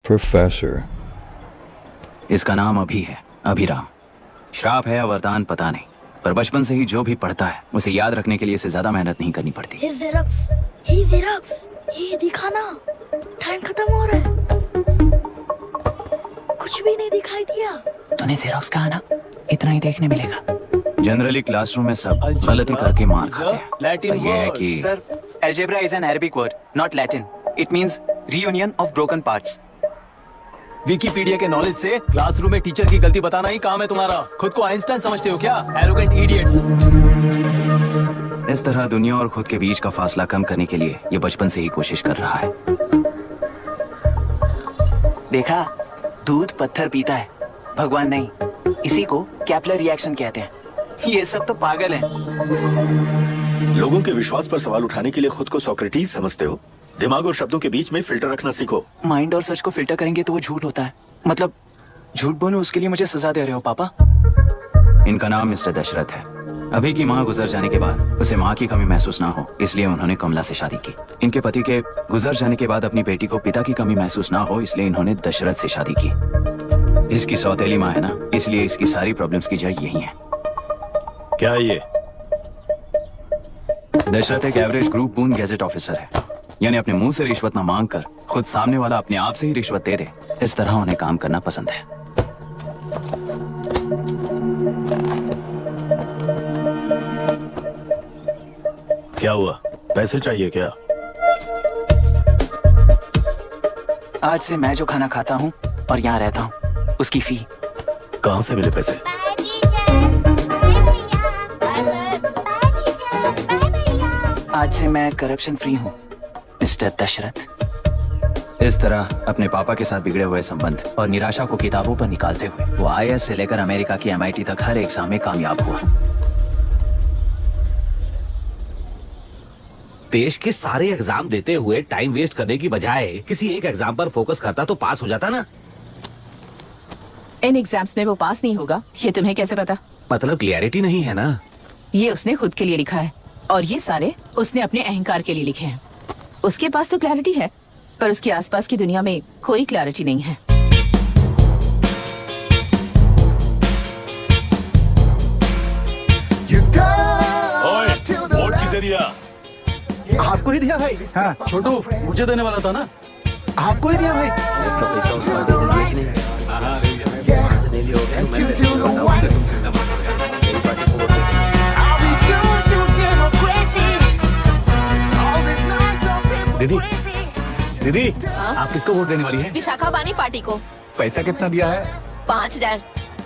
Professor. इसका नाम अभी है, अभिराम। श्राप है या वरदान पता नहीं, पर बचपन से ही जो भी पढ़ता है उसे याद रखने के लिए इसे ज्यादा मेहनत नहीं करनी पड़ती। ये दिखाना, टाइम खत्म हो रहा है। कुछ भी नहीं दिखाई दिया। तूने जेरोक्स कहा ना, इतना ही देखने मिलेगा। जनरली क्लासरूम में सब गलती करके मार खाते हैं। लैटिन ये है कि sir, algebra is an Arabic word, not Latin. It means reunion of broken parts. Wikipedia के नॉलेज से क्लासरूम में टीचर की गलती बताना ही काम है तुम्हारा। खुद को आइंस्टाइन समझते हो क्या? Arrogant idiot. इस तरह दुनिया और खुद के बीच का फासला कम करने के लिए ये बचपन से ही कोशिश कर रहा है। देखा, दूध पत्थर पीता है, भगवान नहीं। इसी को कैपलर रिएक्शन कहते हैं। ये सब तो पागल हैं। लोगों के विश्वास पर सवाल उठाने के लिए खुद को सोक्रेटिस समझते हो? दिमाग और शब्दों के बीच में फिल्टर रखना सीखो। माइंड और सच को फिल्टर करेंगे तो वो झूठ होता है। मतलब झूठ बोलो, उसके लिए मुझे सजा दे रहे हो पापा? इनका नाम मिस्टर दशरथ है। अभी की माँ गुजर जाने के बाद उसे माँ की कमी महसूस ना हो, इसलिए उन्होंने कमला से शादी की। इनके पति के गुजर जाने के बाद अपनी बेटी को पिता की कमी महसूस ना हो, इसलिए इन्होंने दशरथ से शादी की। इसकी सौतेली माँ है ना, इसलिए इसकी सारी प्रॉब्लम्स की जड़ यही है। क्या ये? दशरथ एक एवरेज ग्रुप बून गैजेट ऑफिसर है, यानी अपने मुंह से रिश्वत न मांग कर खुद सामने वाला अपने आप से ही रिश्वत दे दे, इस तरह उन्हें काम करना पसंद है। क्या हुआ? पैसे चाहिए क्या? आज से मैं जो खाना खाता हूँ और यहाँ रहता हूँ, उसकी फी। कहाँ से मिले पैसे? आज से मैं करप्शन फ्री हूँ, मिस्टर दशरथ। इस तरह अपने पापा के साथ बिगड़े हुए संबंध और निराशा को किताबों पर निकालते हुए वो आईएएस से लेकर अमेरिका की MIT तक हर एग्जाम में कामयाब हुआ। देश के सारे एग्जाम देते हुए टाइम वेस्ट करने की बजाय किसी एक एग्जाम पर फोकस करता तो पास हो जाता ना। इन एग्जाम्स में वो पास नहीं होगा, ये तुम्हें कैसे पता? मतलब क्लियरिटी नहीं है ना। ये उसने खुद के लिए लिखा है और ये सारे उसने अपने अहंकार के लिए लिखे हैं। उसके पास तो क्लैरिटी है, पर उसके आसपास की दुनिया में कोई क्लैरिटी नहीं है। ओए, वोट किसे दिया? आपको ही दिया भाई। हाँ, छोटू मुझे देने वाला था ना। आपको ही दिया भाई। दीदी, दीदी, आप किसको वोट देने वाली है? विशाखा बानी पार्टी को। पैसा कितना दिया है? 5,000।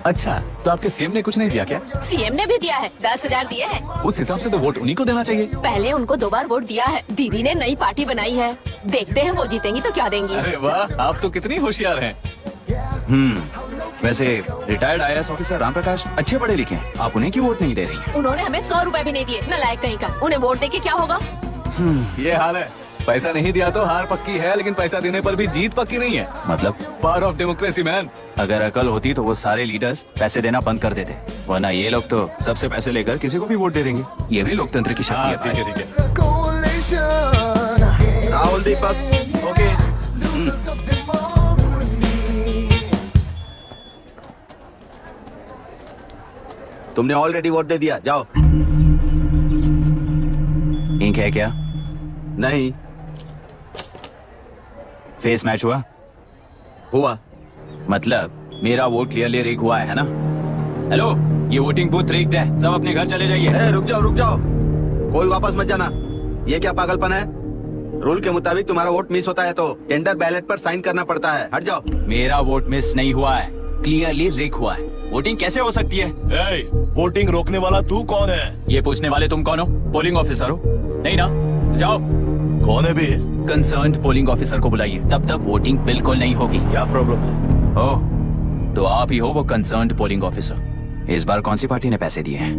अच्छा, तो आपके सीएम ने कुछ नहीं दिया क्या? सीएम ने भी दिया है, 10,000 दिए हैं। उस हिसाब से तो वोट उन्हीं को देना चाहिए। पहले उनको 2 बार वोट दिया है। दीदी ने नई पार्टी बनाई है, देखते हैं वो जीतेंगी तो क्या देंगी। अरे वाह, आप तो कितनी होशियार हैं। वैसे retired IAS officer Ram Prakash अच्छे पढ़े लिखे हैं, आप उन्हें क्यों वोट नहीं दे रही हैं? उन्होंने हमें 100 रुपए भी नहीं दिए, नालायक कहीं का। उन्हें वोट देके क्या होगा? ये हाल है। पैसा नहीं दिया तो हार पक्की है, लेकिन पैसा देने पर भी जीत पक्की नहीं है। मतलब पावर ऑफ डेमोक्रेसी मैन। अगर अकल होती तो वो सारे लीडर्स पैसे देना बंद कर देते, वरना ये लोग तो सबसे पैसे लेकर किसी को भी वोट दे देंगे। ये भी लोकतंत्र की शक्ति है। ठीक है, ठीक है। राहुल दीपक, ओके। तुमने ऑलरेडी वोट दे दिया, जाओ। इंक है क्या? नहीं फेस मैच हुआ? हुआ। मतलब मेरा वोट क्लियरली रिग हुआ है ना? हेलो, ये वोटिंग बूथ रिग्ड है, सब अपने घर चले जाइए। रुक जाओ, रुक जाओ, कोई वापस मत जाना। ये क्या पागलपन है? रूल के मुताबिक तुम्हारा वोट मिस होता है तो टेंडर बैलेट पर साइन करना पड़ता है। हट जाओ। मेरा वोट मिस नहीं हुआ है, क्लियरली रिग हुआ है। वोटिंग कैसे हो सकती है? वोटिंग रोकने वाला तू कौन है? ये पूछने वाले तुम कौन हो? पोलिंग ऑफिसर हो? नहीं ना? जाओ। कौन है भी? कंसर्न्ड पोलिंग ऑफिसर को बुलाइए, तब तक वोटिंग बिल्कुल नहीं होगी। क्या प्रॉब्लम है? ओह, तो आप ही हो वो कंसर्न्ड पोलिंग ऑफिसर। इस बार कौन सी पार्टी ने पैसे दिए हैं?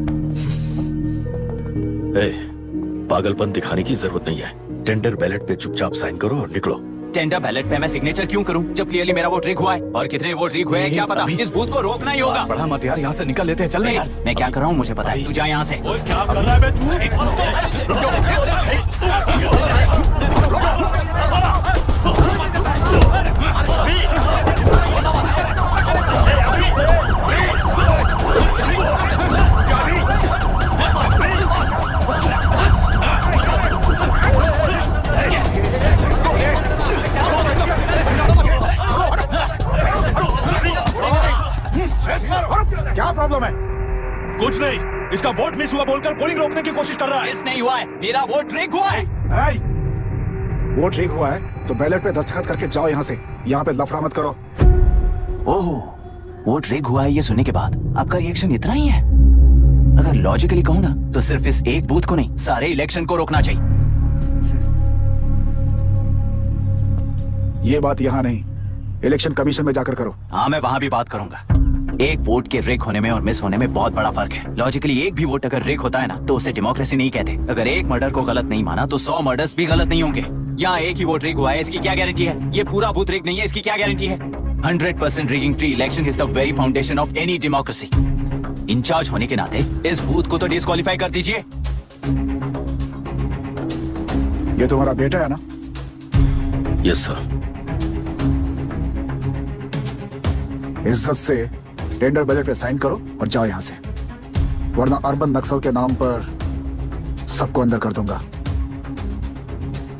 पागलपन दिखाने की जरूरत नहीं है। टेंडर बैलेट पे चुपचाप साइन करो और निकलो। टेंडर बैलेट पे मैं सिग्नेचर क्यों करूं जब क्लियरली मेरा वोट रिग हुआ है? और कितने वोट रिग हुए हैं क्या पता। इस बूथ को रोकना ही होगा। पढ़ा मत यार, यहाँ से निकल लेते हैं। चल यार। मैं क्या कर रहा हूँ मुझे पता है, तू जा यहाँ से। क्या कर रहा है तू? प्रॉब्लम है? कुछ नहीं, इसका वोट मिस हुआ बोलकर पोलिंग रोकने की कोशिश कर रहा है। मिस नहीं हुआ है, मेरा वोट रिग हुआ है। हाय, वोट लीक हुआ है तो बैलेट पे दस्तखत करके जाओ यहाँ से। यहाँ पे लफड़ा मत करो। ओहो, वोट रिग हुआ है ये सुनने के बाद आपका रिएक्शन इतना ही है? अगर लॉजिकली कहूँ ना तो सिर्फ इस एक बूथ को नहीं, सारे इलेक्शन को रोकना चाहिए। ये बात यहाँ नहीं, इलेक्शन कमीशन में जाकर करो। हाँ, मैं वहाँ भी बात करूंगा। एक वोट के रिग होने में और मिस होने में बहुत बड़ा फर्क है। लॉजिकली एक भी वोट अगर रिग होता है ना तो उसे डेमोक्रेसी नहीं कहते। अगर एक मर्डर को गलत नहीं माना तो 100 मर्डर्स भी गलत नहीं होंगे। यहाँ एक ही वोट रिग हुआ है, इसकी क्या गारंटी है? ये पूरा बूथ रिग नहीं है, इसकी क्या गारंटी है? 100% rigging free election is the very foundation of any democracy. In charge होने के नाते इस बूथ को तो डिस्क्वालीफाई कर दीजिए। ये तुम्हारा बेटा है ना? Yes sir. इज्जत से टेंडर बैलेट पे साइन करो और जाओ यहाँ से, वरना अर्बन नक्सल के नाम पर सबको अंदर कर दूंगा।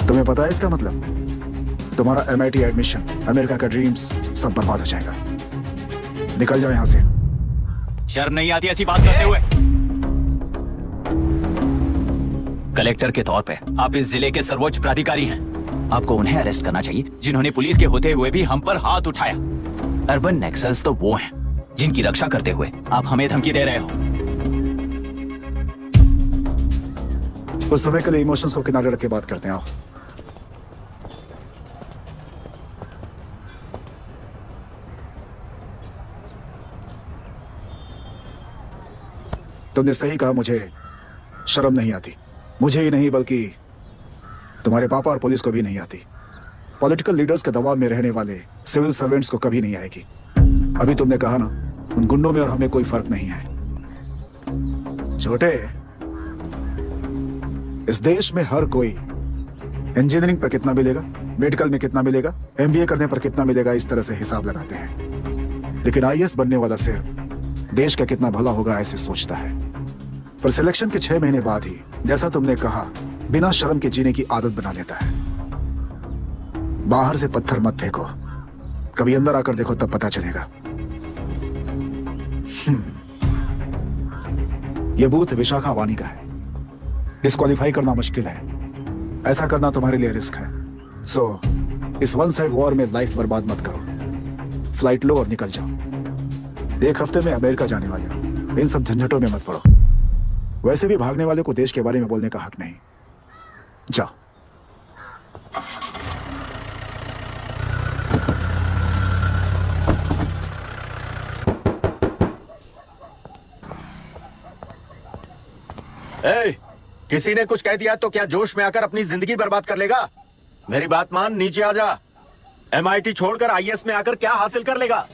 तुम्हें पता है इसका मतलब? तुम्हारा MIT एडमिशन, अमेरिका का ड्रीम्स सब बर्बाद हो जाएगा। निकल जाओ यहाँ से। शर्म नहीं आती ऐसी बात करते हुए? कलेक्टर के तौर पे आप इस जिले के सर्वोच्च प्राधिकारी हैं। आपको उन्हें अरेस्ट करना चाहिए जिन्होंने पुलिस के होते हुए भी हम पर हाथ उठाया। अर्बन नेक्सल्स तो वो हैं जिनकी रक्षा करते हुए आप हमें धमकी दे रहे हो। उस समय के लिए इमोशंस को किनारे रख के बात करते हैं। आओ। तुमने सही कहा, मुझे शर्म नहीं आती। मुझे ही नहीं बल्कि तुम्हारे पापा और पुलिस को भी नहीं आती। पॉलिटिकल लीडर्स के दबाव में रहने वाले सिविल सर्वेंट्स को कभी नहीं आएगी। अभी तुमने कहा ना, उन गुंडों में और हमें कोई फर्क नहीं है। छोटे, इस देश में हर कोई इंजीनियरिंग पर कितना मिलेगा, मेडिकल में कितना मिलेगा, MBA करने पर कितना मिलेगा, इस तरह से हिसाब लगाते हैं। लेकिन IAS बनने वाला सिर्फ देश का कितना भला होगा ऐसे सोचता है। पर सिलेक्शन के 6 महीने बाद ही, जैसा तुमने कहा, बिना शर्म के जीने की आदत बना लेता है। बाहर से पत्थर मत फेंको, कभी अंदर आकर देखो तब पता चलेगा। यह बूथ विशाखा वानी का है। डिस्क्वालीफाई करना मुश्किल है, ऐसा करना तुम्हारे लिए रिस्क है। सो इस वन साइड वॉर में लाइफ बर्बाद मत करो। फ्लाइट लो और निकल जाओ। 1 हफ्ते में अमेरिका जाने वाले हो, इन सब झंझटों में मत पड़ो। वैसे भी भागने वाले को देश के बारे में बोलने का हक नहीं। जाओ। किसी ने कुछ कह दिया तो क्या जोश में आकर अपनी जिंदगी बर्बाद कर लेगा? मेरी बात मान, नीचे आ जा। MIT छोड़कर IAS में आकर क्या हासिल कर लेगा?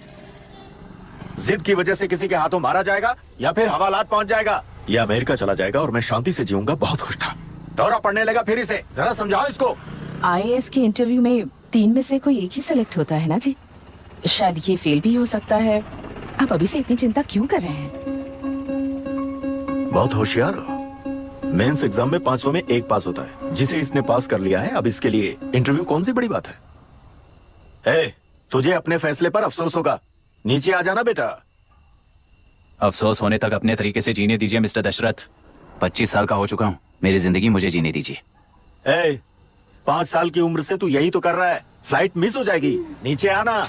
जिद की वजह से किसी के हाथों मारा जाएगा या फिर हवालात पहुंच जाएगा, या अमेरिका चला जाएगा और मैं शांति से जीऊंगा। बहुत खुश था, दौरा पड़ने लगा फिर इसे। जरा समझाओ इसको। IAS के इंटरव्यू में 3 में से कोई एक ही सेलेक्ट होता है ना जी? शायद ये फेल भी हो सकता है। आप अभी से इतनी चिंता क्यों कर रहे हैं? बहुत होशियार हो। मेंस एग्जाम में 500 में 1 पास होता है, जिसे इसने पास कर लिया है। अब इसके लिए इंटरव्यू कौन सी बड़ी बात है? तुझे अपने फैसले पर अफसोस होगा। नीचे आ जाना बेटा। अफसोस होने तक अपने तरीके से जीने दीजिए मिस्टर दशरथ। 25 साल का हो चुका हूँ, मेरी जिंदगी मुझे जीने दीजिए। 5 साल की उम्र से तू यही तो कर रहा है। फ्लाइट मिस हो जाएगी, नीचे आना।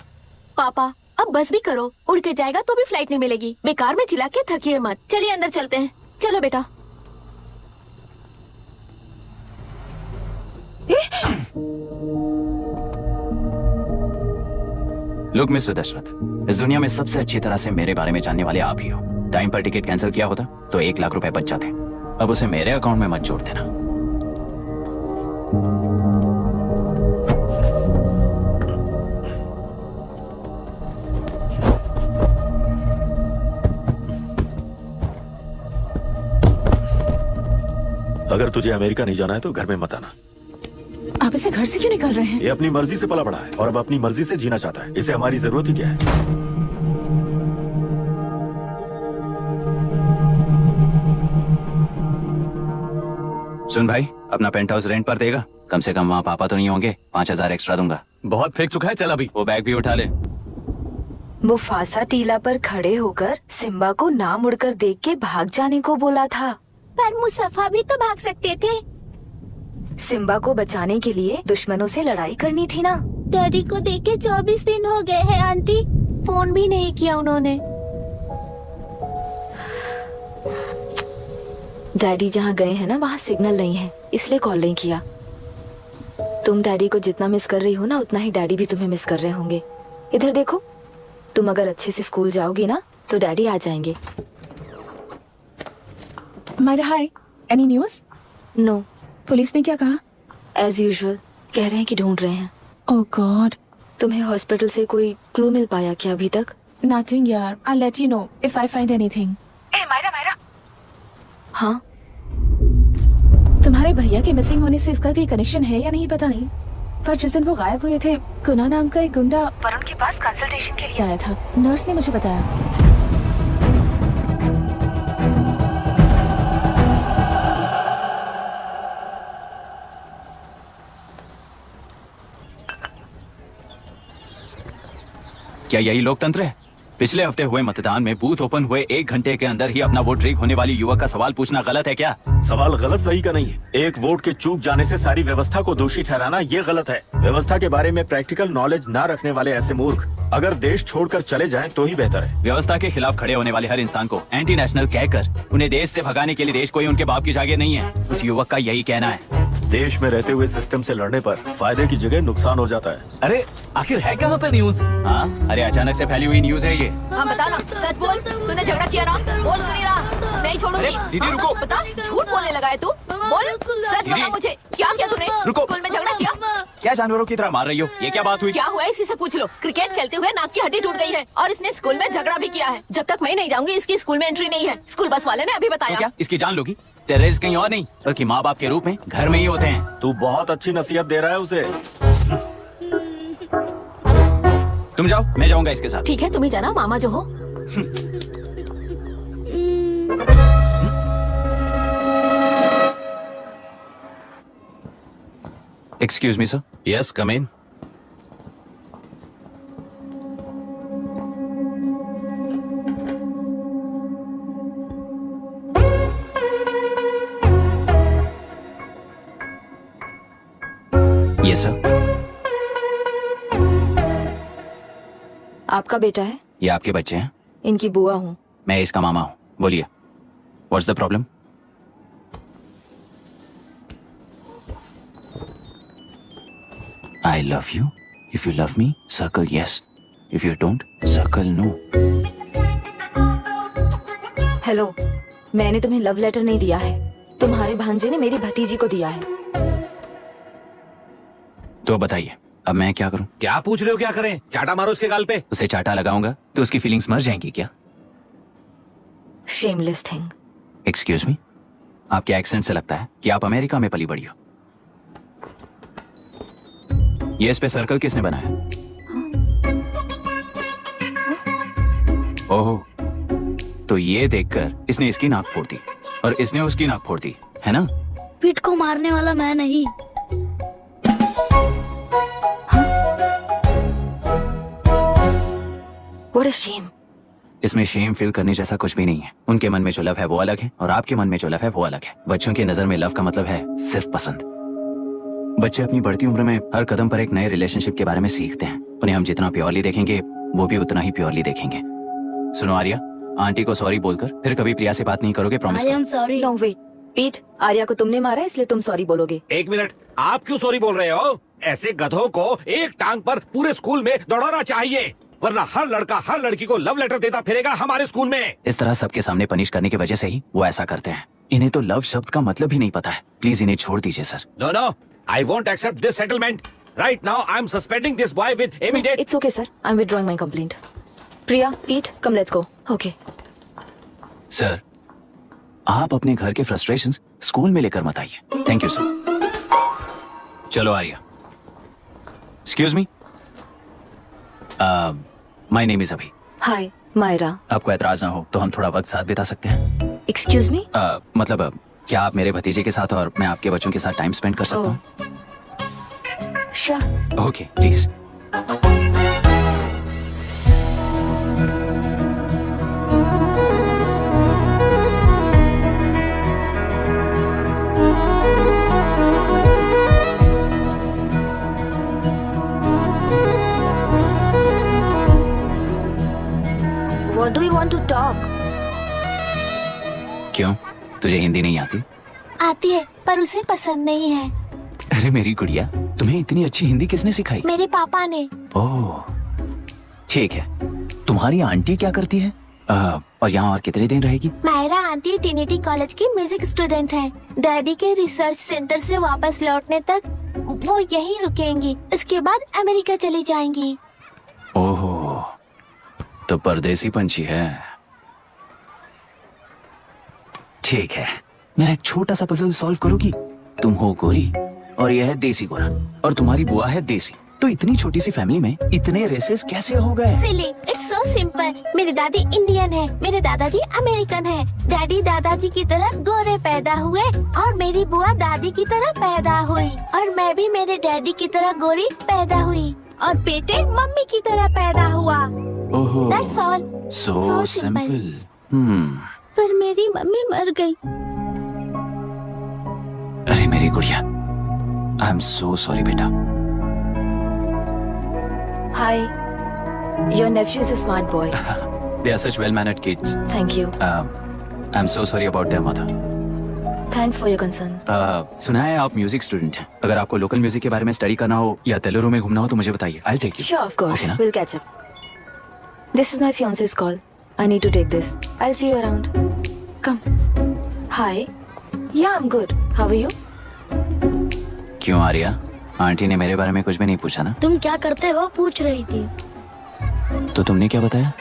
पापा अब बस भी करो, उड़ के जाएगा तो भी फ्लाइट नहीं मिलेगी। बेकार में चिल्ला के थकिए मत। चलिए अंदर चलते हैं। चलो बेटा। लुक मिस्टर दशरथ, इस दुनिया में सबसे अच्छी तरह से मेरे बारे में जानने वाले आप ही हो। टाइम पर टिकट कैंसिल किया होता तो 1 लाख रुपए बच जाते। अब उसे मेरे अकाउंट में मत जोड़ देना। अगर तुझे अमेरिका नहीं जाना है तो घर में मत आना। आप इसे घर से क्यों निकाल रहे हैं? ये अपनी मर्जी से पला बड़ा है और अब अपनी मर्जी से जीना चाहता है। इसे हमारी जरूरत ही क्या है? सुन भाई, अपना पेंट हाउस रेंट पर देगा? कम से कम वहाँ पापा तो नहीं होंगे। 5000 एक्स्ट्रा दूंगा। बहुत फेंक चुका है, चल अभी। वो बैग भी उठा ले। मुफासा टीला पर खड़े होकर सिम्बा को ना मुड़कर देख के भाग जाने को बोला था। पर मुसफा भी तो भाग सकते थे। सिम्बा को बचाने के लिए दुश्मनों से लड़ाई करनी थी ना। डैडी को देखे 24 दिन हो गए हैं आंटी, फोन भी नहीं किया उन्होंने। डैडी जहाँ गए हैं ना वहाँ सिग्नल नहीं है, इसलिए कॉल नहीं किया। तुम डैडी को जितना मिस कर रही हो ना उतना ही डैडी भी तुम्हें मिस कर रहे होंगे। इधर देखो, तुम अगर अच्छे से स्कूल जाओगी ना तो डैडी आ जाएंगे। मायरा हाय, एनी न्यूज़? नो, पुलिस ने क्या कहा? एज यूजुअल कह रहे हैं कि ढूंढ रहे हैं। ओह गॉड। तुम्हें हॉस्पिटल से कोई क्लू मिल पाया क्या अभी तक? नथिंग यार, I let you know if I find anything. ए मायरा मायरा। हाँ, तुम्हारे भैया के मिसिंग होने से इसका कोई कनेक्शन है या नहीं पता नहीं, पर जिस दिन वो गायब हुए थे कुना नाम का एक गुंडा वरुण के पास कंसल्टेशन के लिए आया था। नर्स ने मुझे बताया। क्या यही लोकतंत्र है? पिछले हफ्ते हुए मतदान में बूथ ओपन हुए 1 घंटे के अंदर ही अपना वोट रीक होने वाली युवक का सवाल पूछना गलत है क्या? सवाल गलत सही का नहीं है। एक वोट के चूक जाने से सारी व्यवस्था को दोषी ठहराना ये गलत है। व्यवस्था के बारे में प्रैक्टिकल नॉलेज ना रखने वाले ऐसे मूर्ख अगर देश छोड़कर चले जाएं तो ही बेहतर है। व्यवस्था के खिलाफ खड़े होने वाले हर इंसान को एंटी नेशनल कहकर उन्हें देश से भगाने के लिए देश कोई उनके बाप की जागीर नहीं है। कुछ युवक का यही कहना है। देश में रहते हुए सिस्टम से लड़ने पर फायदे की जगह नुकसान हो जाता है। अरे आखिर है कहाँ पे न्यूज? हाँ, अरे अचानक से फैली हुई न्यूज है ये। हाँ बता ना, सच बोल, तूने झगड़ा किया ना? बोल क्यों नहीं रहा? नहीं छोड़ूंगी। दीदी रुको। बता, झूठ बोलने लगा है तू? बोल, सच बता मुझे, क्या किया तूने? रुको। स्कूल में झगड़ा किया? क्या जानवरों की तरह मार रही हो? ये क्या बात हुई? क्या हुआ है इसी से पूछ लो। क्रिकेट खेलते हुए नाक की हड्डी टूट गई है और इसने स्कूल में झगड़ा भी किया है। जब तक मैं नहीं जाऊंगी इसकी स्कूल में एंट्री नहीं है। स्कूल बस वाले ने अभी तो बताया। क्या इसकी जान लोगी? टेररिस्ट कहीं और नहीं बल्कि माँ बाप के रूप में घर में ही होते हैं। तू बहुत अच्छी नसीहत दे रहा है उसे। तुम जाओ, मैं जाऊंगा इसके साथ। ठीक है, तुम ही जाना, मामा जो हो। Excuse me sir. Yes come in. Yes sir. आपका बेटा है? ये आपके बच्चे हैं? इनकी बुआ हूँ। मैं इसका मामा हूँ। बोलिए, what's the problem? I love you. If you love me, circle yes. If you don't, circle no. Hello, मैंने तुम्हें लव लेटर नहीं दिया है, तुम्हारे भांजे ने मेरी भतीजी को दिया है। तो बताइए, अब मैं क्या करूं? क्या पूछ रहे हो? क्या करें? चाटा मारो उसके गाल पे। उसे चाटा लगाऊंगा तो उसकी फीलिंग्स मर जाएंगी क्या? Shameless thing. एक्सक्यूज मी, आपके एक्सेंट से लगता है कि आप अमेरिका में पली बड़ी हो। ये इस पे सर्कल किसने बनाया? ओहो, तो ये देखकर इसने इसकी नाक फोड़ दी और इसने उसकी नाक फोड़ दी, है ना? पीठ को मारने वाला मैं नहीं। What a shame. इसमें शेम फील करने जैसा कुछ भी नहीं है। उनके मन में जो लव है वो अलग है और आपके मन में जो लव है वो अलग है। बच्चों की नजर में लव का मतलब है सिर्फ पसंद। बच्चे अपनी बढ़ती उम्र में हर कदम पर एक नए रिलेशनशिप के बारे में सीखते हैं। उन्हें हम जितना प्योरली देखेंगे वो भी उतना ही प्योरली देखेंगे। सुनो आर्या, आंटी को सॉरी बोलकर फिर कभी प्रिया से बात नहीं करोगे, प्रॉमिस करो। सॉरी। No wait, पीट, आर्या को तुमने मारा इसलिए तुम सॉरी बोलोगे। एक मिनट, आप क्यों सॉरी बोल रहे हो? ऐसे गधों को एक टांग पर पूरे स्कूल में दौड़ाना चाहिए, वरना हर लड़का हर लड़की को लव लेटर देता फिरेगा हमारे स्कूल में। इस तरह सबके सामने पनिश करने की वजह से ही वो ऐसा करते हैं। इन्हें तो लव शब्द का मतलब ही नहीं पता है। प्लीज इन्हें छोड़ दीजिए sir. No no, I won't accept this settlement. Right now I am suspending this boy with immediate. It's okay sir, I'm withdrawing my complaint. Priya, Pete, come let's go. Okay. Sir, आप अपने घर के frustrations school में लेकर मत आइए। Thank you sir. चलो Arya. Excuse me, my name is Abhi. Hi, Myra. आपको ऐतराज ना हो तो हम थोड़ा वक्त साथ बिता सकते हैं? Excuse me? मतलब क्या आप मेरे भतीजे के साथ और मैं आपके बच्चों के साथ टाइम स्पेंड कर सकता हूँ? Sure. Okay please. What do you want to talk? क्यों, तुझे हिंदी नहीं आती? आती है पर उसे पसंद नहीं है। अरे मेरी गुड़िया, तुम्हें इतनी अच्छी हिंदी किसने सिखाई? मेरे पापा ने। ओह, ठीक है। तुम्हारी आंटी क्या करती है? और यहाँ और कितने दिन रहेगी? मायरा आंटी ट्रिनिटी कॉलेज की म्यूजिक स्टूडेंट है। डैडी के रिसर्च सेंटर से वापस लौटने तक वो यहीं रुकेंगी। इसके बाद अमेरिका चली जाएंगी। ओह, तो परदेसी पंछी है। ठीक है, मेरा एक छोटा सा पजल सॉल्व करोगी? तुम हो गोरी और यह है देसी गोरा और तुम्हारी बुआ है देसी, तो इतनी छोटी सी फैमिली में इतने रेसेस कैसे हो गए? सिली, इट्स सो सिंपल। मेरी दादी इंडियन है, मेरे दादाजी अमेरिकन है। डैडी दादाजी की तरह गोरे पैदा हुए और मेरी बुआ दादी की तरह पैदा हुई और मैं भी मेरे डैडी की तरह गोरी पैदा हुई और बेटे मम्मी की तरह पैदा हुआ। ओहो, That's all. so simple. पर मेरी मम्मी मर गई। अरे मेरी गुड़िया, आई एम सो सॉरी बेटा। Hi. Your nephew is a smart boy. They are such well-mannered kids. Thank you. I'm so sorry about their mother. Thanks for your concern. सुना है आप म्यूजिक स्टूडेंट हैं। अगर आपको लोकल म्यूजिक के बारे में स्टडी करना हो या तेलुरु में घूमना हो तो मुझे बताइए। I'll take you. Sure, of course. Okay, ना? We'll catch up. This is my fiance's call. I need to take this. I'll see you around. Come. Hi. Yeah, I'm good. How are you? क्यों Arya? Aunty ने मेरे बारे में कुछ भी नहीं पूछा ना? तुम क्या करते हो पूछ रही थी। तो तुमने क्या बताया?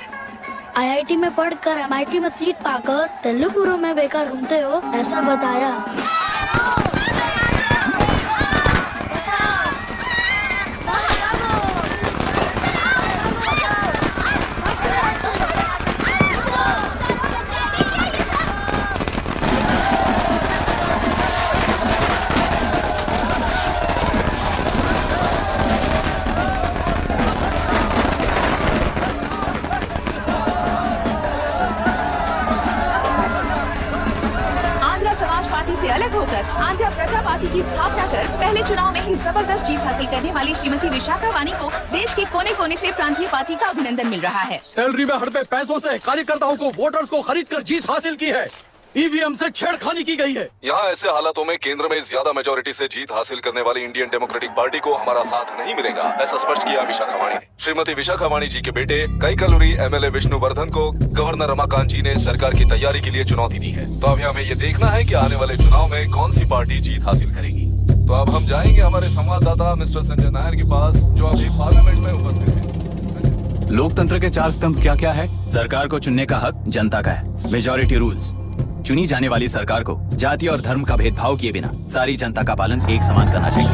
आईआईटी में पढ़कर एमआईटी में सीट पाकर तेलुगुरु में बेकार घूमते हो ऐसा बताया। अलग होकर आंध्र प्रजा पार्टी की स्थापना कर पहले चुनाव में ही जबरदस्त जीत हासिल करने वाली श्रीमती विशाखा वानी को देश के कोने कोने से प्रांतीय पार्टी का अभिनंदन मिल रहा है। सैलरी में हड़पे पैसों से कार्यकर्ताओं को वोटर्स को खरीद कर जीत हासिल की है। ईवीएम से छेड़खानी की गई है। यहाँ ऐसे हालातों में केंद्र में ज्यादा मेजोरिटी से जीत हासिल करने वाली इंडियन डेमोक्रेटिक पार्टी को हमारा साथ नहीं मिलेगा, ऐसा स्पष्ट किया विशाखा वाणी ने। श्रीमती विशाखा वाणी जी के बेटे कैकलुरी एमएलए विष्णुवर्धन को गवर्नर रमाकांत जी ने सरकार की तैयारी के लिए चुनौती दी है। तो अब हमें ये देखना है कि आने वाले चुनाव में कौन सी पार्टी जीत हासिल करेगी। तो अब हम जाएंगे हमारे संवाददाता मिस्टर संजय नायर के पास, जो अभी पार्लियामेंट में उपस्थित है। लोकतंत्र के 4 स्तंभ क्या क्या है? सरकार को चुनने का हक जनता का है। मेजॉरिटी रूल्स, चुनी जाने वाली सरकार को जाति और धर्म का भेदभाव किए बिना सारी जनता का पालन एक समान करना चाहिए।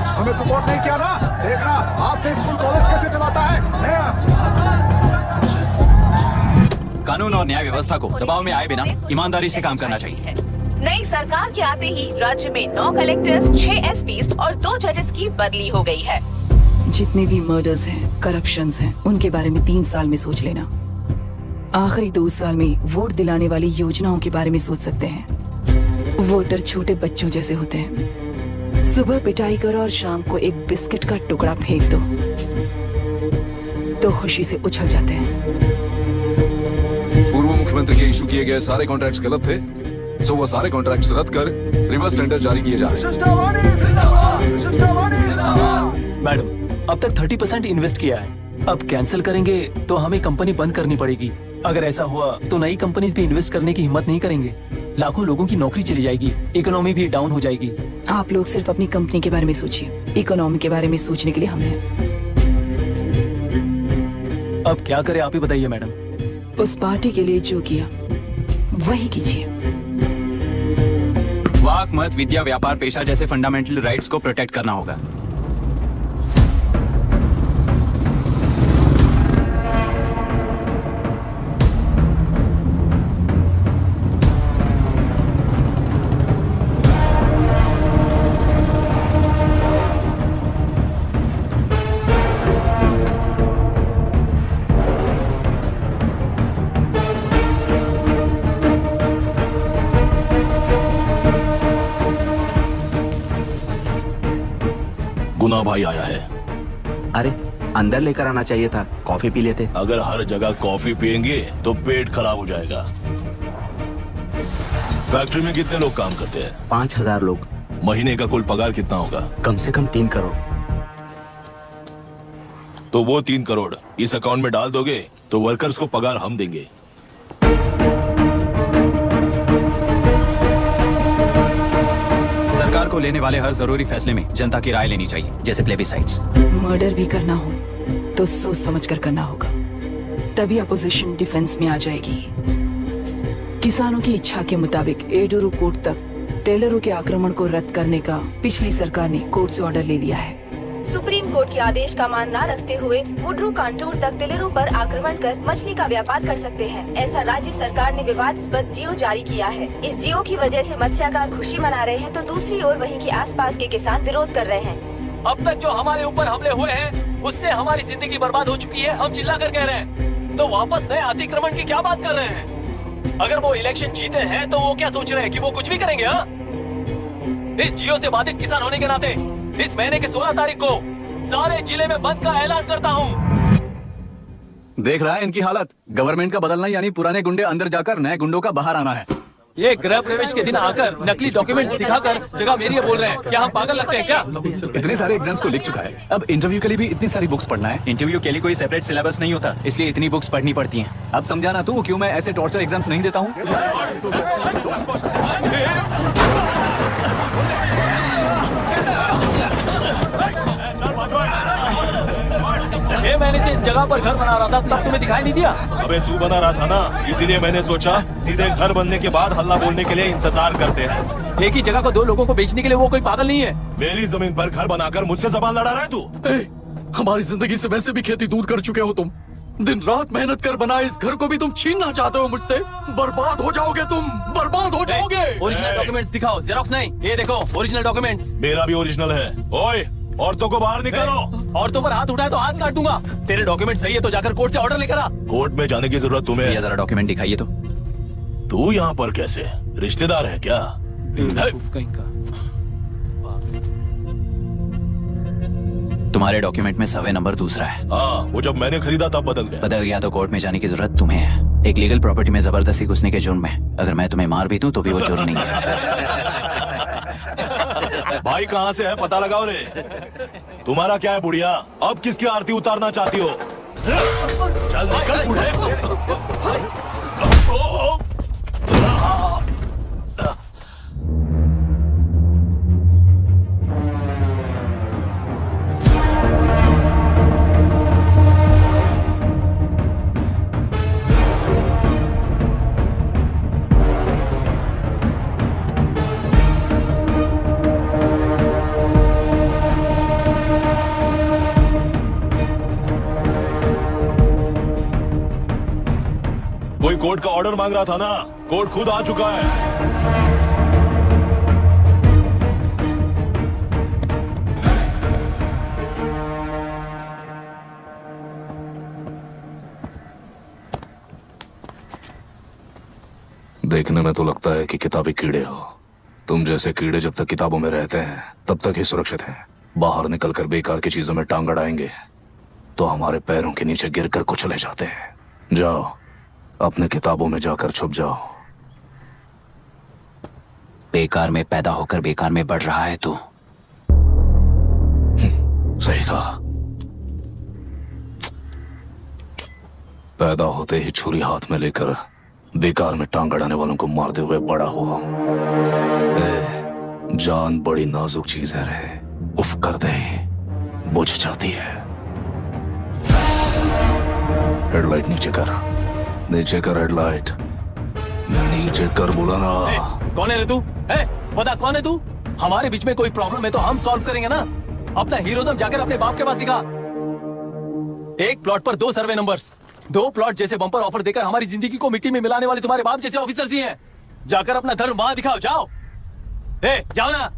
हमें सपोर्ट नहीं किया ना, देखना आज से स्कूल कॉलेज कैसे चलाता है। कानून और न्याय व्यवस्था को दबाव में आए बिना ईमानदारी से काम करना चाहिए। नई सरकार के आते ही राज्य में 9 कलेक्टर्स, 6 एसपीज और 2 जजेस की बदली हो गई है। जितने भी मर्डर्स हैं, करप्शंस हैं, उनके बारे में 3 साल में सोच लेना। आखिरी 2 साल में वोट दिलाने वाली योजनाओं के बारे में सोच सकते हैं। वोटर छोटे बच्चों जैसे होते हैं। सुबह पिटाई करो और शाम को एक बिस्किट का टुकड़ा फेंक दो तो खुशी से उछल जाते हैं। पूर्व मुख्यमंत्री के इशू किए गए सारे कॉन्ट्रैक्ट्स गलत थे, सो वो सारे कॉन्ट्रैक्ट्स रद्द कर रिवर्स टेंडर जारी किए जा रहे हैं। मैडम, अब तक 30% इन्वेस्ट किया है, अब कैंसिल करेंगे तो हमें कंपनी बंद करनी पड़ेगी। अगर ऐसा हुआ तो नई कंपनीज भी इन्वेस्ट करने की हिम्मत नहीं करेंगे। लाखों लोगों की नौकरी चली जाएगी, इकोनॉमी भी डाउन हो जाएगी। आप लोग सिर्फ अपनी कंपनी के बारे में सोचिए, इकोनॉमी के बारे में सोचने के लिए हम हैं। अब क्या करें आप ही बताइए मैडम। उस पार्टी के लिए जो किया वही कीजिए। वाक, मत, विद्या, व्यापार, पेशा जैसे फंडामेंटल राइट्स को प्रोटेक्ट करना होगा। गुना भाई आया है। अरे अंदर लेकर आना चाहिए था, कॉफी पी लेते। अगर हर जगह कॉफी पियेंगे तो पेट खराब हो जाएगा। फैक्ट्री में कितने लोग काम करते हैं? 5000 लोग। महीने का कुल पगार कितना होगा? कम से कम 3 करोड़। तो वो 3 करोड़ इस अकाउंट में डाल दोगे तो वर्कर्स को पगार हम देंगे। सरकार को लेने वाले हर जरूरी फैसले में जनता की राय लेनी चाहिए, जैसे प्लेबिसाइट्स। मर्डर भी करना हो तो सोच समझ कर करना होगा, तभी अपोजिशन डिफेंस में आ जाएगी। किसानों की इच्छा के मुताबिक एडोरू कोर्ट तक टेलरों के आक्रमण को रद्द करने का पिछली सरकार ने कोर्ट से ऑर्डर ले लिया है। सुप्रीम कोर्ट के आदेश का मान न रखते हुए मुड्रू कांटूर तक टेलरों पर आक्रमण कर मछली का व्यापार कर सकते हैं, ऐसा राज्य सरकार ने विवादास्पद जियो जारी किया है। इस जियो की वजह से मत्स्यकार खुशी मना रहे हैं तो दूसरी ओर वहीं के आसपास के किसान विरोध कर रहे हैं। अब तक जो हमारे ऊपर हमले हुए हैं उससे हमारी जिंदगी बर्बाद हो चुकी है, हम चिल्ला कर कह रहे हैं, तो वापस नए अतिक्रमण की क्या बात कर रहे हैं? अगर वो इलेक्शन जीते हैं तो वो क्या सोच रहे हैं कि वो कुछ भी करेंगे? हाँ, इस जियो से बाधित किसान होने के नाते इस महीने के 16 तारीख को सारे जिले में बंद का ऐलान करता हूँ। देख रहा है इनकी हालत। गवर्नमेंट का बदलना यानी पुराने गुंडे अंदर जाकर नए गुंडों का बाहर आना है। ये गृह प्रवेश के दिन आकर नकली डॉक्यूमेंट दिखाकर जगह मेरी है बोल रहे हैं। क्या हम पागल लगते हैं क्या? इतने सारे एग्जाम्स को लिख चुका है, अब इंटरव्यू के लिए भी इतनी सारी बुक्स पढ़ना है। इंटरव्यू के लिए कोई सेपरेट सिलेबस नहीं होता, इसलिए इतनी बुक्स पढ़नी पड़ती हैं। अब समझाना तू क्यों मैं ऐसे टॉर्चर एग्जाम्स नहीं देता हूँ। 6 महीने से इस जगह पर घर बना रहा था, तब तुम्हें दिखाई नहीं दिया? अबे तू बना रहा था ना, इसीलिए मैंने सोचा सीधे घर बनने के बाद हल्ला बोलने के लिए इंतजार करते हैं। एक ही जगह को 2 लोगों को बेचने के लिए वो कोई पागल नहीं है। मेरी जमीन पर घर बनाकर मुझसे जबान लड़ा रहा है तू? हमारी जिंदगी से वैसे भी खेती दूर कर चुके हो तुम। दिन रात मेहनत कर बनाए इस घर को भी तुम छीनना चाहते हो मुझसे। बर्बाद हो जाओगे तुम, बर्बाद हो जाओगे। ओरिजिनल डॉक्यूमेंट्स दिखाओ, जेरोक्स नहीं। ये देखो ओरिजिनल डॉक्यूमेंट्स। मेरा भी ओरिजिनल है। ओए, औरतों को बाहर निकालो। औरतों पर हाथ उठाए तो हाथ काट दूंगा। तेरे डॉक्यूमेंट सही है तो जाकर कोर्ट से ऑर्डर लेकर आ। कोर्ट में जाने की जरूरत तुम्हें? जरा डॉक्यूमेंट दिखाइए तो। तू यहाँ पर कैसे? रिश्तेदार है क्या? तुम्हारे डॉक्यूमेंट में सर्वे नंबर दूसरा है। हाँ, वो जब मैंने खरीदा तब बदल गया तो कोर्ट में जाने की जरूरत तुम्हें है। एक लीगल प्रॉपर्टी में जबरदस्ती घुसने के जुर्म में अगर मैं तुम्हें मार भी दूं तो भी वो जुर्म नहीं है। भाई कहाँ से है पता लगाओ रे। तुम्हारा क्या है बुढ़िया? अब किसकी आरती उतारना चाहती हो? चल निकल बूढ़े। कोई कोर्ट का ऑर्डर मांग रहा था ना, कोर्ट खुद आ चुका है। देखने में तो लगता है कि किताबी कीड़े हो। तुम जैसे कीड़े जब तक किताबों में रहते हैं तब तक ही सुरक्षित हैं। बाहर निकलकर बेकार की चीजों में टांग अड़ाएंगे तो हमारे पैरों के नीचे गिरकर कुचले जाते हैं। जाओ, अपने किताबों में जाकर छुप जाओ। बेकार में पैदा होकर बेकार में बढ़ रहा है तू। सही कहा। पैदा होते ही छुरी हाथ में लेकर बेकार में टांग अड़ाने वालों को मारते हुए बड़ा हुआ हूं। जान बड़ी नाजुक चीज है रे, उफ कर दे बुझ जाती है। हेडलाइट नीचे कर, नीचे कर हेडलाइट, नीचे कर बोला ना। कौन है रे तू? बता कौन है तू? हमारे बीच में कोई प्रॉब्लम है तो हम सॉल्व करेंगे ना। अपना हीरोइज्म जाकर अपने बाप के पास दिखा। एक प्लॉट पर 2 सर्वे नंबर्स, 2 प्लॉट जैसे बम्पर ऑफर देकर हमारी जिंदगी को मिट्टी में मिलाने वाले तुम्हारे बाप जैसे ऑफिसर्स ही हैं। जाकर अपना धर्म वहां दिखाओ, जाओ। जाओ ना।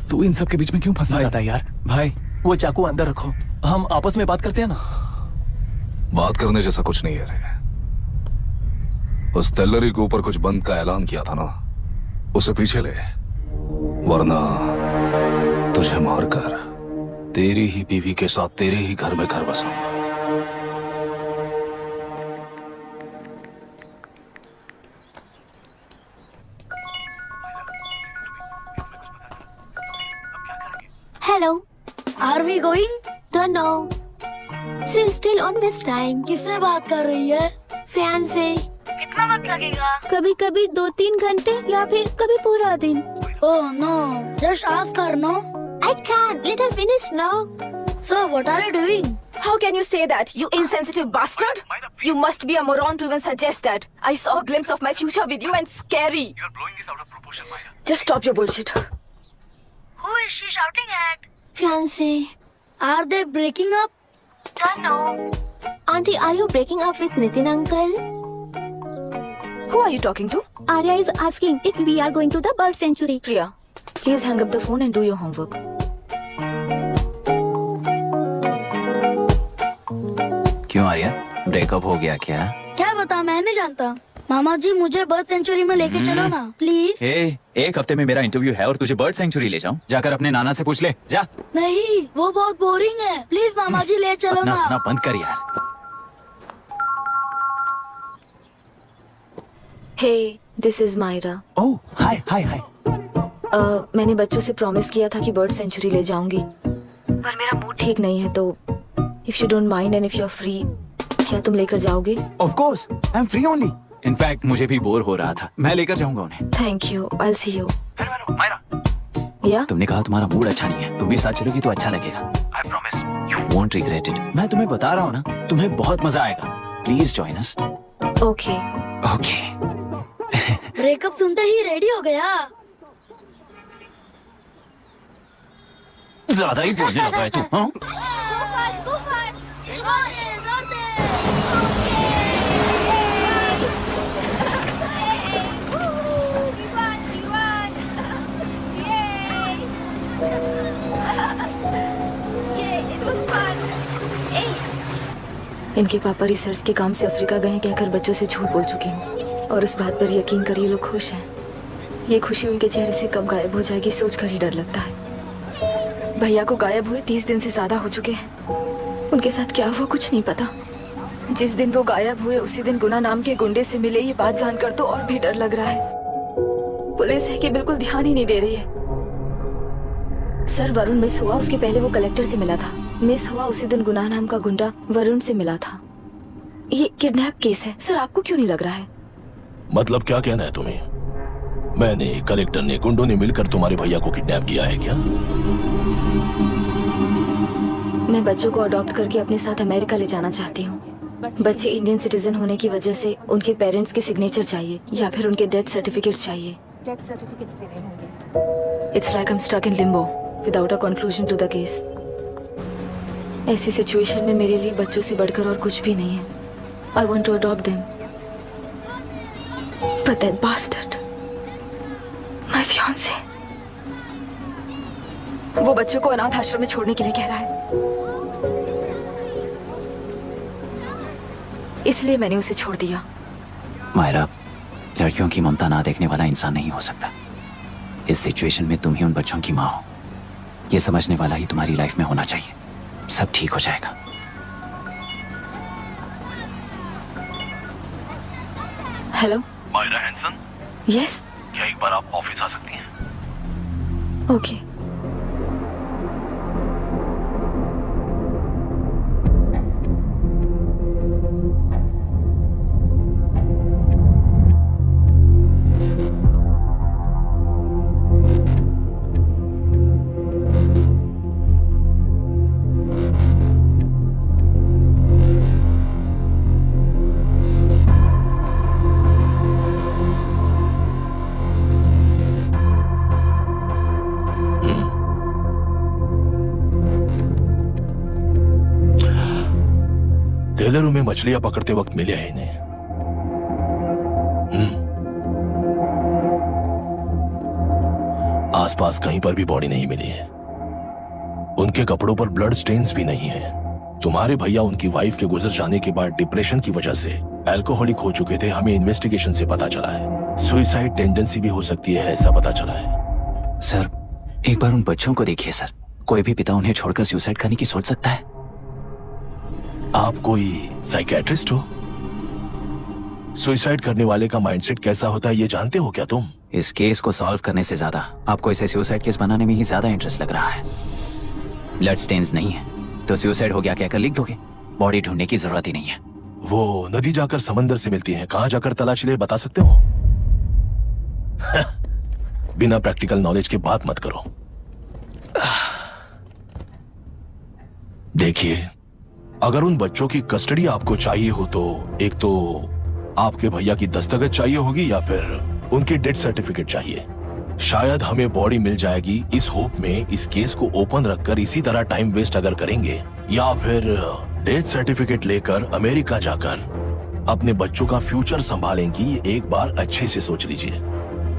तू इन सब के बीच में क्यों फंसना चाहता है यार? भाई वो चाकू अंदर रखो, हम आपस में बात करते हैं ना। बात करने जैसा कुछ नहीं है रे। उस टेलरी के ऊपर कुछ बंद का ऐलान किया था ना, उसे पीछे ले, वरना तुझे मारकर तेरी ही बीवी के साथ तेरे ही घर में घर बसाऊंगा। Hello. Are we going? Don't know. She's still on this time. किससे बात कर रही है? Fiance. कितना वक्त लगेगा? कभी कभी 2-3 घंटे या फिर कभी पूरा दिन। Oh no, just ask her, no? I can't. Let her finish now. So what are you doing? How can you say that, you insensitive bastard? You must be a moron to even suggest that. I saw a glimpse of my future with you and scary. You're blowing this out of proportion, Myra. Just stop your bullshit. Who is she shouting at? Fiance. Are they breaking up? Don't know. Auntie, are you breaking up with Nitin uncle? Who are you talking to? Arya is asking if we are going to the bird sanctuary. Priya, please hang up the phone and do your homework. क्यों Arya, breakup हो गया क्या? क्या बता, मैं नहीं जानता। मामा जी मुझे बर्ड सेंचुरी में लेके चलो ना प्लीज। एक हफ्ते में मेरा इंटरव्यू है और तुझे बर्ड सेंचुरी ले जाऊं? जाकर अपने नाना से पूछ ले, जा। नहीं, वो बहुत बोरिंग है, प्लीज मामा जी ले चलो ना। अपना बंद कर यार। Hey, this is Myra. Oh, hi, hi, hi. मैंने बच्चों से प्रॉमिस किया था कि बर्ड सेंचुरी ले जाऊंगी, पर मेरा मूड ठीक नहीं है, तो if you don't mind and if you're free, क्या तुम लेकर जाओगे? Of course, I'm free only. In fact, मुझे भी बोर हो रहा था, मैं लेकर जाऊंगा उन्हें। Thank you, I'll see you. या? तुमने कहा तुम्हारा मूड अच्छा नहीं है, तुम भी साथ चलोगी तो अच्छा लगेगा। I promise, you won't regret it. मैं तुम्हें बता रहा हूँ ना, तुम्हें बहुत मजा आएगा। Please join us. Okay. Okay. Breakup सुनते ही रेडी हो गया। ज्यादा ही बोलने लगा है तू, हाँ? इनके पापा रिसर्च के काम से अफ्रीका गए कहकर बच्चों से झूठ बोल चुकी हूँ, और उस बात पर यकीन कर ये लोग खुश हैं। ये खुशी उनके चेहरे से कब गायब हो जाएगी सोचकर ही डर लगता है। भैया को गायब हुए 30 दिन से ज्यादा हो चुके हैं। उनके साथ क्या हुआ कुछ नहीं पता। जिस दिन वो गायब हुए उसी दिन गुना नाम के गुंडे से मिले, ये बात जानकर तो और भी डर लग रहा है। पुलिस है कि बिल्कुल ध्यान ही नहीं दे रही है। सर, वरुण मिस हुआ, उसके पहले वो कलेक्टर से मिला था। मिस हुआ उसी दिन गुनाह नाम का गुंडा वरुण से मिला था। ये किडनैप केस है। सर, आपको क्यों नहीं लग रहा है? मतलब क्या कहना है तुम्हें? मैंने, कलेक्टर ने, गुंडों ने मिलकर तुम्हारे भैया को किडनैप किया है क्या? मैं बच्चों को अडॉप्ट करके अपने साथ अमेरिका ले जाना चाहती हूँ। बच्चे इंडियन सिटीजन होने की वजह से उनके पेरेंट्स के सिग्नेचर चाहिए या फिर उनके डेथ सर्टिफिकेट चाहिए। डेथ सर्टिफिकेट्स देने होंगे। It's like I'm stuck in limbo without a conclusion to the case. ऐसी सिचुएशन में मेरे लिए बच्चों से बढ़कर और कुछ भी नहीं है। I want to adopt them. But that bastard, my fiancé, वो बच्चों को अनाथ आश्रम में छोड़ने के लिए कह रहा है। इसलिए मैंने उसे छोड़ दिया। मायरा, लड़कियों की ममता ना देखने वाला इंसान नहीं हो सकता। इस सिचुएशन में तुम ही उन बच्चों की माँ हो। ये समझने वाला ही तुम्हारी लाइफ में होना चाहिए। सब ठीक हो जाएगा। Hello Myra Hanson? यस। क्या एक बार आप ऑफिस आ सकती हैं? ओके। तेलरू में मछलियां पकड़ते वक्त मिले हैं इन्हें। आसपास कहीं पर भी बॉडी नहीं मिली है। उनके कपड़ों पर ब्लड स्टेन्स भी नहीं है। तुम्हारे भैया उनकी वाइफ के गुजर जाने के बाद डिप्रेशन की वजह से अल्कोहलिक हो चुके थे। हमें इन्वेस्टिगेशन से पता चला है सुसाइड टेंडेंसी भी हो सकती है, ऐसा पता चला है। सर, एक बार उन बच्चों को देखिए सर, कोई भी पिता उन्हें छोड़कर सुसाइड करने की सोच सकता है? आप कोई साइकियाट्रिस्ट हो? सुसाइड करने वाले का माइंडसेट कैसा होता है ये जानते हो क्या तुम? इस केस को सॉल्व करने से ज्यादा आपको इसे सुसाइड केस बनाने में ही ज्यादा इंटरेस्ट लग रहा है। ब्लड स्टेन्स नहीं है तो सुसाइड हो गया कहकर लिख दोगे। बॉडी ढूंढने की जरूरत ही नहीं है। वो नदी जाकर समंदर से मिलती है, कहां जाकर तलाश ले बता सकते हो? बिना प्रैक्टिकल नॉलेज के बात मत करो। देखिए, अगर उन बच्चों की कस्टडी आपको चाहिए हो तो एक तो आपके भैया की दस्तखत चाहिए होगी या फिर उनकी डेथ सर्टिफिकेट चाहिए। शायद हमें बॉडी मिल जाएगी इस होप में इस केस को ओपन रखकर इसी तरह टाइम वेस्ट अगर करेंगे, या फिर डेथ सर्टिफिकेट लेकर अमेरिका जाकर अपने बच्चों का फ्यूचर संभालेंगी। एक बार अच्छे से सोच लीजिए।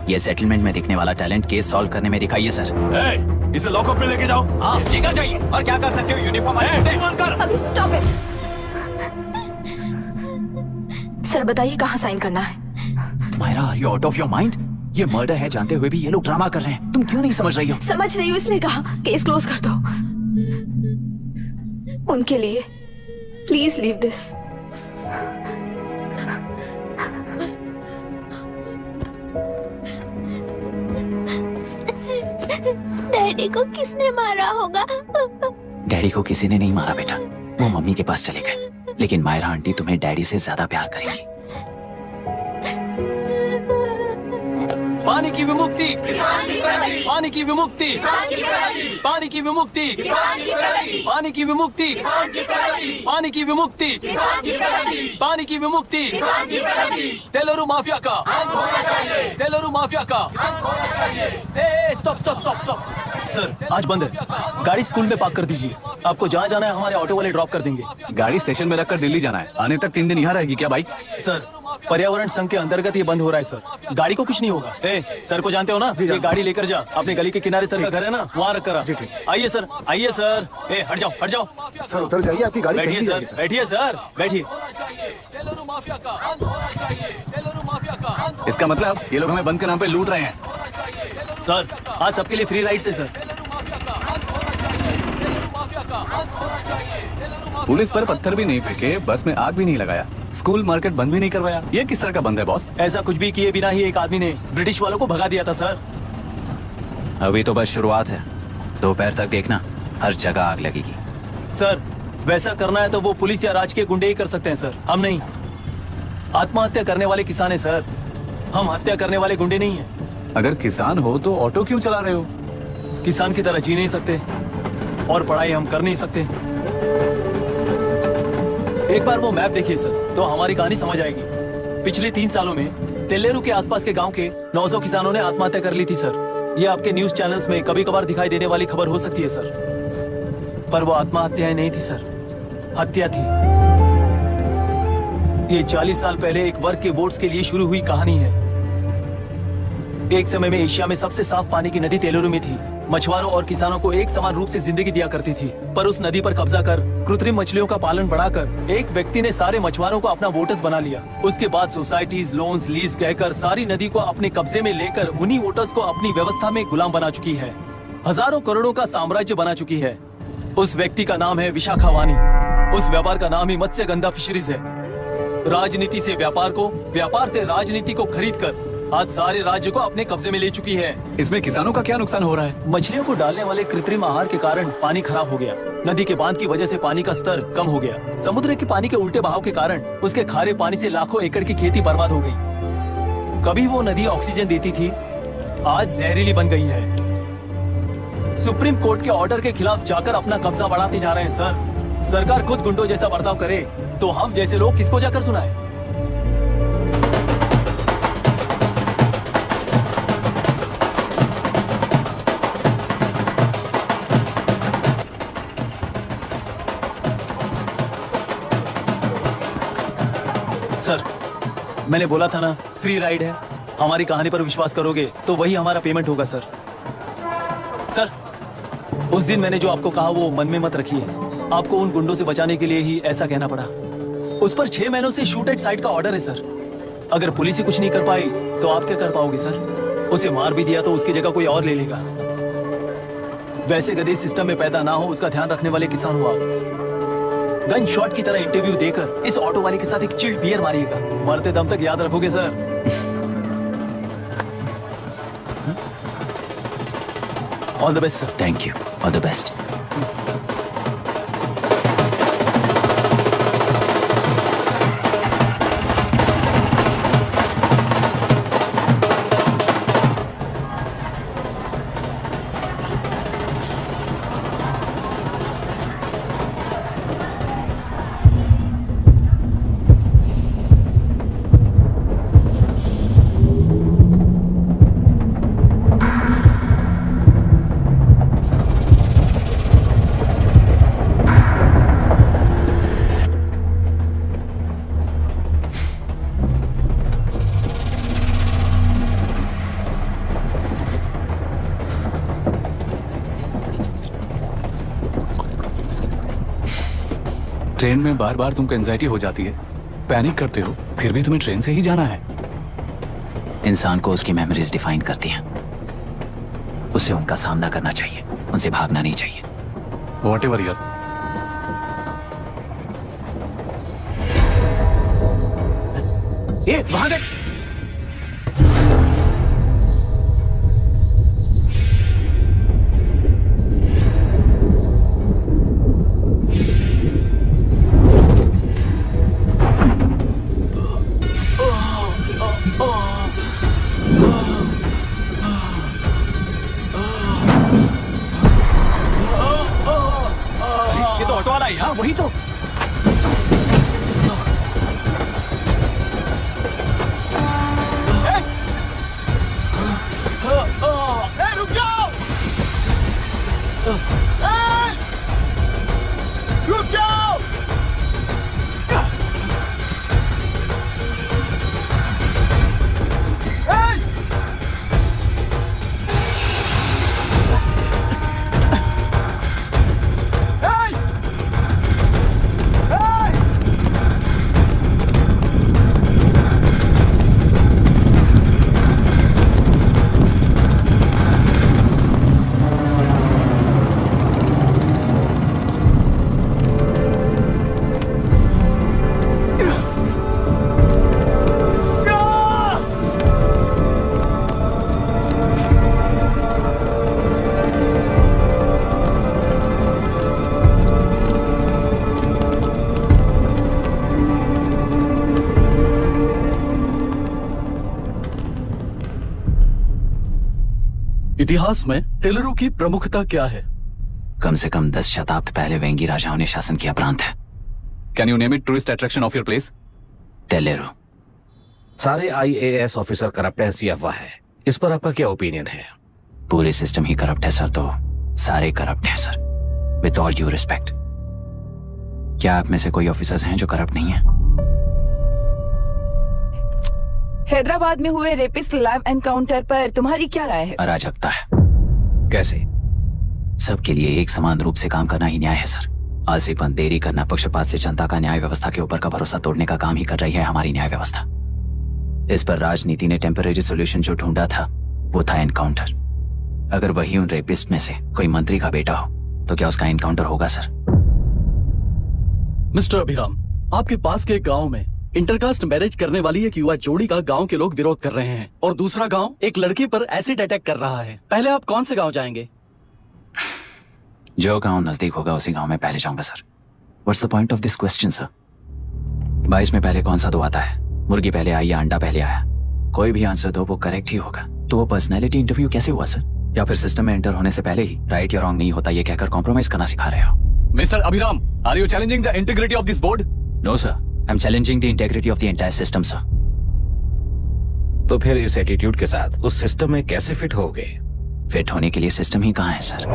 ये सेटलमेंट में दिखने वाला टैलेंट केस सॉल्व करने में दिखाइए सर। इसे लॉकअप में लेके जाओ। हाँ, लेकर जाइए। और क्या कर सकते हो? यूनिफॉर्म अभी स्टॉप इट। सर बताइए कहाँ साइन करना है? Myra, are you out of your mind? ये मर्डर है जानते हुए भी ये लोग ड्रामा कर रहे हैं। तुम क्यों नहीं समझ रही हो? समझ रही हूँ, इसलिए कहा केस क्लोज कर दो। उनके लिए प्लीज लीव दिस। डैडी को किसने मारा होगा? डैडी को किसी ने नहीं मारा बेटा, वो मम्मी के पास चले गए। लेकिन मायरा आंटी तुम्हें डैडी से ज्यादा प्यार करेंगी। पानी की विमुक्ति, पानी की विमुक्ति, पानी की विमुक्ति, पानी की विमुक्ति, पानी की विमुक्ति, पानी की विमुक्ति, तेलुरु माफिया का, तेलुरु माफिया का। Stop stop stop stop. Sir आज बंद है, गाड़ी स्कूल में पार्क कर दीजिए। आपको जहाँ जाना है हमारे ऑटो वाले ड्रॉप कर देंगे। गाड़ी स्टेशन में रखकर दिल्ली जाना है। आने तक 3 दिन यहाँ रहेगी क्या बाइक? सर पर्यावरण संघ के अंतर्गत ये बंद हो रहा है सर। गाड़ी को कुछ नहीं होगा। सर को जानते हो ना? ये गाड़ी लेकर जा, अपने गली के किनारे सर का घर है ना, वहाँ रख कर। आइए सर, आइए सर। हट जाओ, हट जाओ। सर उतर जाइए, आपकी गाड़ी बैठिए सर, बैठिए सर, बैठिए। इसका मतलब ये लोग हमें बंद के नाम पे लूट रहे हैं। सर आज सबके लिए फ्री राइड है सर। पुलिस पर पत्थर भी नहीं फेंके, बस में आग भी नहीं लगाया, स्कूल मार्केट बंद भी नहीं करवाया। ये किस तरह का बंद है बॉस? ऐसा कुछ भी किए बिना ही एक आदमी ने ब्रिटिश वालों को भगा दिया था सर। अभी तो बस शुरुआत है, दोपहर तक देखना हर जगह आग लगेगी। सर वैसा करना है तो वो पुलिस या राज के गुंडे ही कर सकते हैं सर, हम नहीं। आत्महत्या करने वाले किसान है सर, हम हत्या करने वाले गुंडे नहीं है। अगर किसान हो तो ऑटो क्यों चला रहे हो? किसान की तरह जी नहीं सकते और पढ़ाई हम कर नहीं सकते। एक बार वो मैप देखिए सर तो हमारी कहानी समझ आएगी। पिछले 3 सालों में तेलेरू के आसपास के गांव के 900 किसानों ने आत्महत्या कर ली थी सर। ये आपके न्यूज चैनल्स में कभी कभार दिखाई देने वाली खबर हो सकती है सर, पर वो आत्महत्याएं नहीं थी सर, हत्या थी। ये 40 साल पहले एक वर्ग के वोट्स के लिए शुरू हुई कहानी है। एक समय में एशिया में सबसे साफ पानी की नदी तेलेरू में थी। मछुआरों और किसानों को एक समान रूप से जिंदगी दिया करती थी, पर उस नदी पर कब्जा कर कृत्रिम मछलियों का पालन बढ़ाकर एक व्यक्ति ने सारे मछुआरों को अपना वोटर्स बना लिया। उसके बाद सोसाइटीज, लोन्स, लीज कहकर सारी नदी को अपने कब्जे में लेकर उन्हीं वोटर्स को अपनी व्यवस्था में गुलाम बना चुकी है। हजारों करोड़ों का साम्राज्य बना चुकी है। उस व्यक्ति का नाम है विशाखावानी। उस व्यापार का नाम ही मत्स्यगंधा फिशरीज है। राजनीति से व्यापार को, व्यापार से राजनीति को खरीद कर आज सारे राज्य को अपने कब्जे में ले चुकी है। इसमें किसानों का क्या नुकसान हो रहा है? मछलियों को डालने वाले कृत्रिम आहार के कारण पानी खराब हो गया। नदी के बांध की वजह से पानी का स्तर कम हो गया। समुद्र के पानी के उल्टे बहाव के कारण उसके खारे पानी से लाखों एकड़ की खेती बर्बाद हो गई। कभी वो नदी ऑक्सीजन देती थी, आज जहरीली बन गई है। सुप्रीम कोर्ट के ऑर्डर के खिलाफ जाकर अपना कब्जा बढ़ाते जा रहे हैं सर। सरकार खुद गुंडों जैसा बर्ताव करे तो हम जैसे लोग किसको जाकर सुनाए? सर मैंने बोला था ना फ्री राइड है। हमारी कहानी पर विश्वास करोगे तो वही हमारा पेमेंट होगा सर। सर उस दिन मैंने जो आपको कहा वो मन में मत रखिए। आपको उन गुंडों से बचाने के लिए ही ऐसा कहना पड़ा। उस पर 6 महीनों से शूट एट साइट का ऑर्डर है सर। अगर पुलिस ही कुछ नहीं कर पाई तो आप क्या कर पाओगे सर? उसे मार भी दिया तो उसकी जगह कोई और ले लेगा। वैसे गधे सिस्टम में पैदा ना हो उसका ध्यान रखने वाले किसान हुआ। गन शॉट की तरह इंटरव्यू देकर इस ऑटो वाले के साथ एक चिल्ड बियर मारिएगा। मरते दम तक याद रखोगे sir. All the best sir. Thank you, all the best. Train में बार बार तुमको एंजाइटी हो जाती है, पैनिक करते हो, फिर भी तुम्हें ट्रेन से ही जाना है। इंसान को उसकी मेमोरीज डिफाइन करती हैं। उसे उनका सामना करना चाहिए, उनसे भागना नहीं चाहिए। व्हाटएवर यार। ये वहां देख। वही तो। रुक जाओ, रुक जाओ। इतिहास में टेलरों की प्रमुखता क्या है? कम से कम 10 शताब्दी पहले वेंगी राजाओं ने शासन किया प्रांत है। Can you name it tourist attraction of your place? टेलेरो। सारे IAS ऑफिसर करप्ट है, ऐसी अफवाह है। इस पर आपका क्या ओपिनियन है? पूरे सिस्टम ही करप्ट है सर, तो सारे करप्ट हैं sir. With all due respect, क्या आप में से कोई ऑफिसर्स हैं जो करप्ट नहीं है? हैदराबाद में हुए रेपिस्ट लाइव एनकाउंटर पर तुम्हारी क्या राय है? अराजकता है। कैसे? सबके लिए एक समान रूप से काम करना ही न्याय है सर। आलसीपन, देरी करना, पक्षपात से जनता का न्याय व्यवस्था के ऊपर का भरोसा तोड़ने का काम ही कर रही है हमारी न्याय व्यवस्था। इस पर राजनीति ने टेम्परेरी सोल्यूशन जो ढूंढा था वो था एनकाउंटर। अगर वही उन रेपिस्ट में से कोई मंत्री का बेटा हो तो क्या उसका एनकाउंटर होगा सर? मिस्टर अभिराम, आपके पास के गांव में इंटरकास्ट मैरिज करने वाली एक युवा जोड़ी का गांव के लोग विरोध कर रहे हैं और दूसरा गांव एक लड़के पर एसिड अटैक कर रहा है। पहले आप कौन से गांव जाएंगे? जो गांव नजदीक होगा उसी गांव में पहले जाऊंगा sir. What's the point of this question sir? 22 में पहले कौन सा दो आता है? मुर्गी पहले आई या अंडा पहले आया? कोई भी आंसर दो वो करेक्ट ही होगा। तो वो पर्सनैलिटी इंटरव्यू कैसे हुआ सर? या फिर सिस्टम में एंटर होने से पहले ही राइट या रॉन्ग नहीं होता ये कहकर कॉम्प्रोमाइज करना सिखा रहे हो? Mister Abhiram, are you challenging the integrity of this board? No sir, I am challenging the integrity of the entire system sir. तो फिर इस एटीट्यूड के साथ उस सिस्टम में कैसे फिट होगे? फिट होने के लिए सिस्टम ही कहाँ है सर?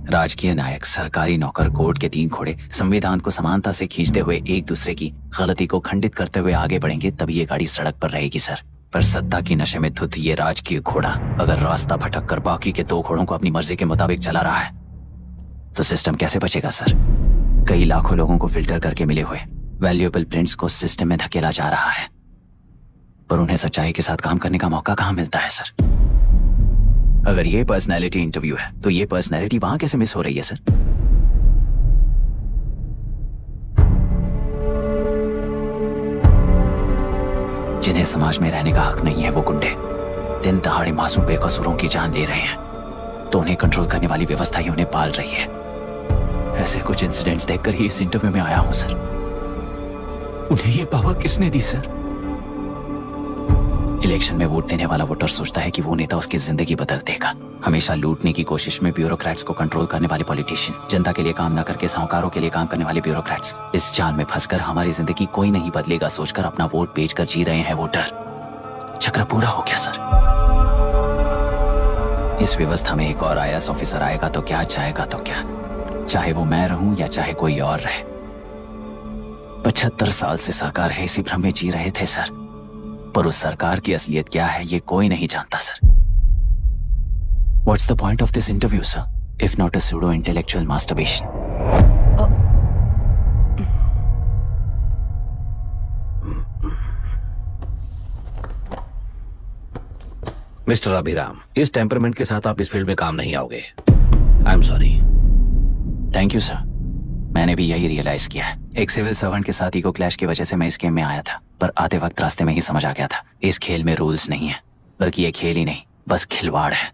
राजकीय नायक, सरकारी नौकर, कोर्ट के 3 घोड़े संविधान को समानता से खींचते हुए एक दूसरे की गलती को खंडित करते हुए आगे बढ़ेंगे तभी ये गाड़ी सड़क पर रहेगी सर। पर सत्ता की नशे में धुत ये राजकीय घोड़ा अगर रास्ता भटक कर बाकी के 2 घोड़ों को अपनी मर्जी के मुताबिक चला रहा है तो सिस्टम कैसे बचेगा सर? कई लाखों लोगों को फिल्टर करके मिले हुए वैल्यूएबल प्रिंट्स को सिस्टम में धकेला जा रहा है। पर उन्हें सच्चाई के साथ काम करने का मौका कहाँ मिलता है सर? अगर ये पर्सनैलिटी इंटरव्यू है तो ये पर्सनैलिटी वहां कैसे मिस हो रही है सर? जिन्हें समाज में रहने का हक नहीं है वो गुंडे दिन दहाड़े मासूम बेकसूरों की जान ले रहे हैं, तो उन्हें कंट्रोल करने वाली व्यवस्था ही उन्हें पाल रही है। ऐसे कुछ इंसिडेंट्स देखकर ही इस इंटरव्यू में आया हूं सर। उन्हें ये पावर किसने दी सर? इलेक्शन में वोट देने वाला वोटर सोचता है कि वो नेता उसकी जिंदगी बदल देगा। हमेशा लूटने की कोशिश में ब्यूरोक्रेट्स को कंट्रोल करने वाले पॉलिटिशियन, जनता के लिए काम न करके साहूकारों के लिए काम करने वाले ब्यूरोक्रेट्स इस जाल में फंसकर हमारी जिंदगी कोई नहीं बदलेगा सोचकर अपना वोट बेचकर जी रहे हैं वोटर। चक्र पूरा हो गया सर। इस व्यवस्था में एक और IAS ऑफिसर आएगा तो क्या, जाएगा तो क्या, चाहे वो मैं रहूं या चाहे कोई और रहे। 75 साल से सरकार है इसी भ्रम में जी रहे थे सर, पर उस सरकार की असलियत क्या है ये कोई नहीं जानता sir. What's the point of this interview, sir, if not a pseudo-intellectual masturbation? Mister Abhiram, इस टेम्परमेंट के साथ आप इस फील्ड में काम नहीं आओगे। आई am sorry. Thank you sir. मैंने भी यही रियलाइज किया है। एक सिविल सर्वेंट के साथ ईगो क्लैश की वजह से मैं इस गेम में आया था, पर आते वक्त रास्ते में ही समझ आ गया था इस खेल में रूल्स नहीं है, बल्कि ये खेल ही नहीं बस खिलवाड़ है।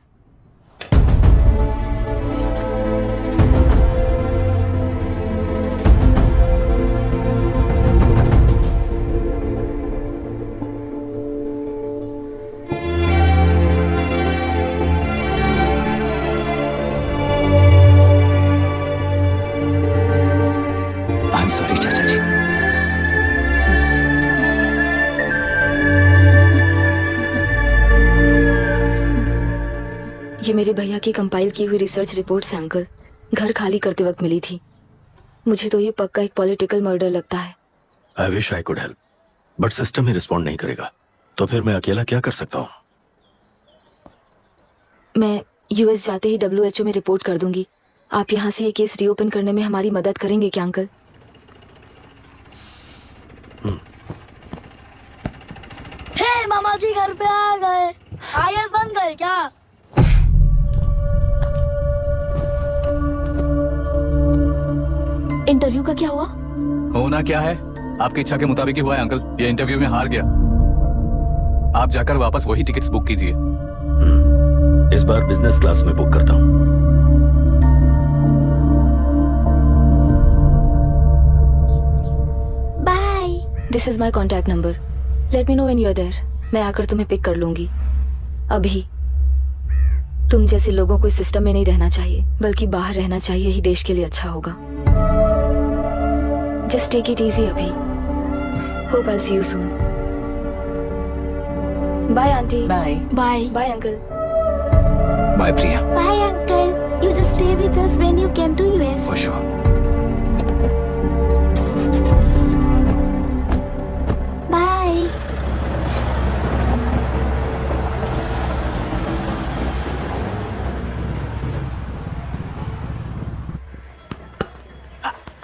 सॉरी चाचा जी। ये मेरे भैया की कंपाइल की हुई रिसर्च रिपोर्ट से अंकल घर खाली करते वक्त मिली थी। मुझे तो ये पक्का एक पॉलिटिकल मर्डर लगता है। I wish I could help, but system he respond नहीं करेगा, तो फिर मैं अकेला क्या कर सकता हूँ? मैं US जाते ही WHO में रिपोर्ट कर दूंगी। आप यहाँ से ये केस रीओपन करने में हमारी मदद करेंगे क्या अंकल? हे मामा जी घर पे आ गए। IAS बन गए क्या? इंटरव्यू का क्या हुआ? होना क्या है, आपकी इच्छा के मुताबिक ही हुआ है अंकल। ये इंटरव्यू में हार गया। आप जाकर वापस वही टिकट्स बुक कीजिए। इस बार बिजनेस क्लास में बुक करता हूँ। Bye. This is my contact number. Let me know when you are there. मैं आकर तुम्हें पिक कर लूंगी। अभी तुम जैसे लोगों को इस सिस्टम में नहीं रहना चाहिए, बल्कि बाहर रहना चाहिए ही देश के लिए अच्छा होगा। जस्ट टेक इट इजी अभी। Hope I see you soon. Bye aunty. Bye bye bye uncle. Bye Priya. Bye uncle. You just stay with us when you came to US. For sure. Bye.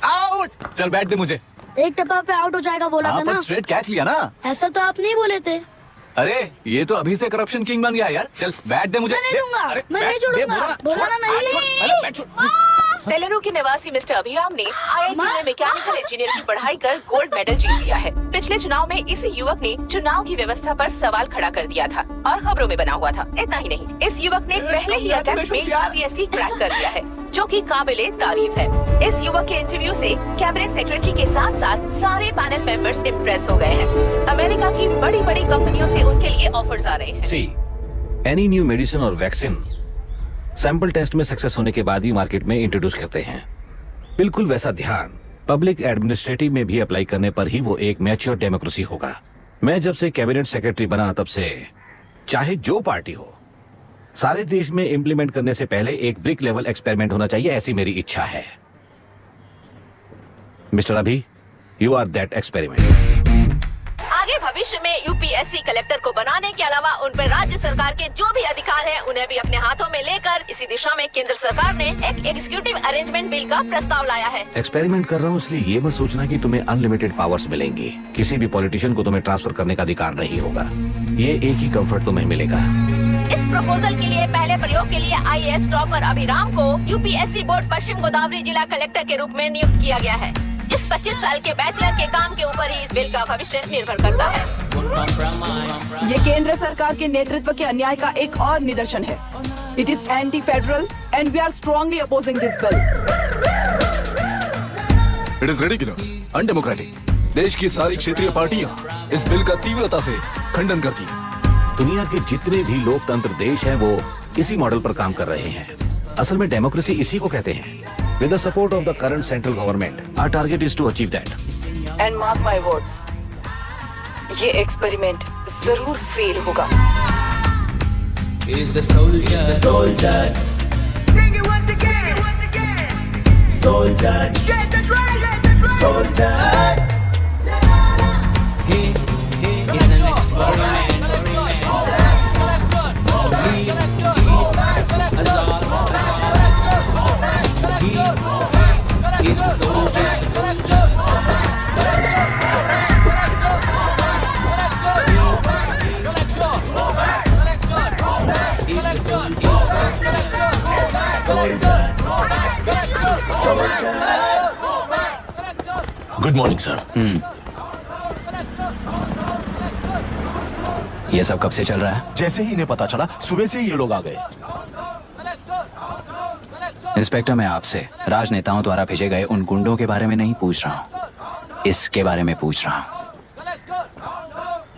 Out. चल बैठ दे मुझे। एक टप्पा पे out हो जाएगा बोला था ना। स्ट्रेट कैच लिया ना। ऐसा तो आप नहीं बोले थे। अरे ये तो अभी से करप्शन किंग बन गया यार। चल बैठ दे मुझे। मैं नहीं दूंगा। मैं नहीं छोड़ूंगा। बोला नहीं। तेलुरु के निवासी मिस्टर अभिराम ने IIT में मैकेनिकल इंजीनियर की पढ़ाई कर गोल्ड मेडल जीत लिया है। पिछले चुनाव में इसी युवक ने चुनाव की व्यवस्था पर सवाल खड़ा कर दिया था और खबरों में बना हुआ था। इतना ही नहीं, इस युवक ने पहले ही अटेम्प्ट में UPSC क्रैक कर लिया है, जो कि काबिले तारीफ है। इस युवक के इंटरव्यू से कैबिनेट सेक्रेटरी के साथ साथ सारे पैनल मेंबर्स इम्प्रेस हो गए हैं। अमेरिका की बड़ी बड़ी कंपनियों से उनके लिए ऑफर्स आ रहे हैं। सी, एनी न्यू मेडिसिन और वैक्सीन सैंपल टेस्ट में सक्सेस होने के बाद ही मार्केट में इंट्रोड्यूस करते हैं। बिल्कुल वैसा ध्यान पब्लिक एडमिनिस्ट्रेटिव में भी अप्लाई करने पर ही वो एक मैच्योर डेमोक्रेसी होगा। मैं जब से कैबिनेट सेक्रेटरी बना तब से चाहे जो पार्टी हो, सारे देश में इंप्लीमेंट करने से पहले एक ब्रिक लेवल एक्सपेरिमेंट होना चाहिए, ऐसी मेरी इच्छा है। मिस्टर अभी, यू आर दैट एक्सपेरिमेंट। आगे भविष्य में यूपीएससी कलेक्टर को बनाने के अलावा उन पर राज्य सरकार के जो भी अधिकार हैं उन्हें भी अपने हाथों में लेकर इसी दिशा में केंद्र सरकार ने एक एग्जीक्यूटिव अरेंजमेंट बिल का प्रस्ताव लाया है। एक्सपेरिमेंट कर रहा हूँ इसलिए ये मत सोचना कि तुम्हें अनलिमिटेड पावर्स मिलेंगे। किसी भी पॉलिटिशियन को तुम्हें ट्रांसफर करने का अधिकार नहीं होगा। ये एक ही कंफर्ट तुम्हें मिलेगा। इस प्रपोजल के लिए पहले प्रयोग के लिए आईएएस टॉपर अभिराम को यूपीएससी बोर्ड पश्चिम गोदावरी जिला कलेक्टर के रूप में नियुक्त किया गया है। इस 25 साल के बैचलर के काम के ऊपर ही इस बिल का भविष्य निर्भर करता है। ये केंद्र सरकार के नेतृत्व के अन्याय का एक और निदर्शन है। It is anti federal and we are strongly opposing this bill. It is ridiculous, undemocratic. देश की सारी क्षेत्रीय पार्टियां इस बिल का तीव्रता से खंडन करती हैं। दुनिया के जितने भी लोकतंत्र देश हैं वो इसी मॉडल पर काम कर रहे हैं। असल में डेमोक्रेसी इसी को कहते हैं। With the support of the current central government, our target is to achieve that. And mark my words, ये एक्सपेरिमेंट जरूर फेल होगा। Is the soldier, soldier. Sing it once again, soldier, soldier. He is an experiment. He's the soldier. Good morning sir. ये सब कब से चल रहा है? जैसे ही इन्हें पता चला सुबह से ही ये लोग आ गए। इंस्पेक्टर, मैं आपसे राजनेताओं द्वारा भेजे गए उन गुंडों के बारे में नहीं पूछ रहा हूँ, इसके बारे में पूछ रहा हूँ।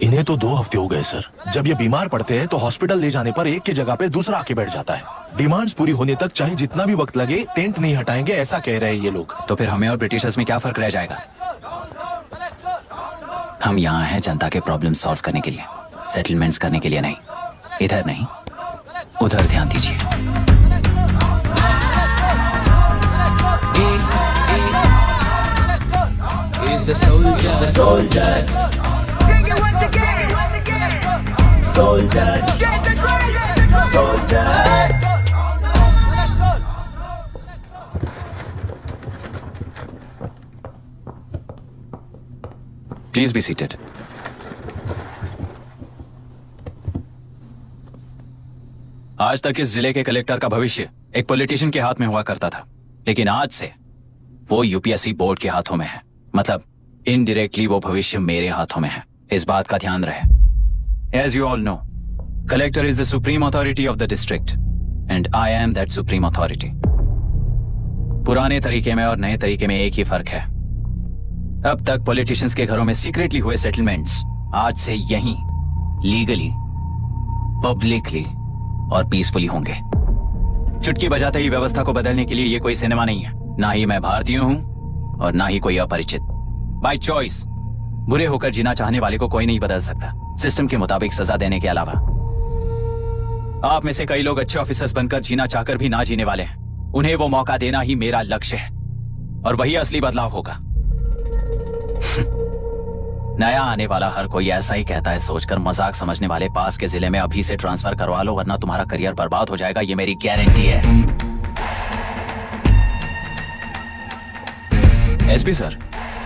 इन्हें तो 2 हफ्ते हो गए सर। जब ये बीमार पड़ते हैं तो हॉस्पिटल ले जाने पर एक की जगह पे दूसरा आके बैठ जाता है। डिमांड्स पूरी होने तक चाहे जितना भी वक्त लगे टेंट नहीं हटाएंगे, ऐसा कह रहे हैं ये लोग। तो फिर हमें और ब्रिटिशर्स में क्या फर्क रह जाएगा? हम यहाँ हैं जनता के प्रॉब्लम सॉल्व करने के लिए, सेटलमेंट्स करने के लिए नहीं। इधर नहीं, उधर ध्यान दीजिए। Is the soldier, the soldier. Sing it once again, soldier, soldier. Please be seated. आज तक इस जिले के कलेक्टर का भविष्य एक पॉलिटिशियन के हाथ में हुआ करता था, लेकिन आज से वो यूपीएससी बोर्ड के हाथों में है। मतलब इनडायरेक्टली वो भविष्य मेरे हाथों में है। इस बात का ध्यान रहे। As you all know, collector is the supreme authority of the district, and I am that supreme authority. पुराने तरीके में और नए तरीके में एक ही फर्क है। अब तक पॉलिटिशियंस के घरों में सीक्रेटली हुए सेटलमेंट्स आज से यहीं लीगली, पब्लिकली और पीसफुली होंगे। चुटकी बजाते ही व्यवस्था को बदलने के लिए ये कोई सिनेमा नहीं है। ना ही मैं भारतीय हूं और ना ही कोई अपरिचित। बाय चॉइस बुरे होकर जीना चाहने वाले को कोई नहीं बदल सकता, सिस्टम के मुताबिक सजा देने के अलावा। आप में से कई लोग अच्छे ऑफिसर्स बनकर जीना चाहकर भी ना जीने वाले हैं। उन्हें वो मौका देना ही मेरा लक्ष्य है और वही असली बदलाव होगा। नया आने वाला हर कोई ऐसा ही कहता है सोचकर मजाक समझने वाले पास के जिले में अभी से ट्रांसफर करवा लो वरना तुम्हारा करियर बर्बाद हो जाएगा, ये मेरी गारंटी है। SP sir.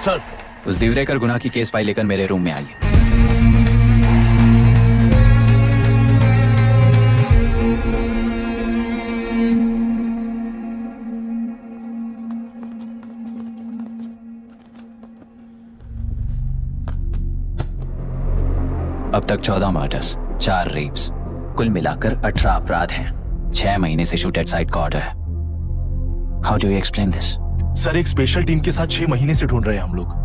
सर। उस दिवरेकर गुना की केस फाइल लेकर मेरे रूम में आइए। अब तक 14 मर्डर्स, 4 रेप्स, कुल मिलाकर 18 अपराध हैं। 6 महीने से शूट एट साइट का ऑर्डर है। How do you explain this? Sir, एक स्पेशल टीम के साथ 6 महीने से ढूंढ रहे हैं हम लोग।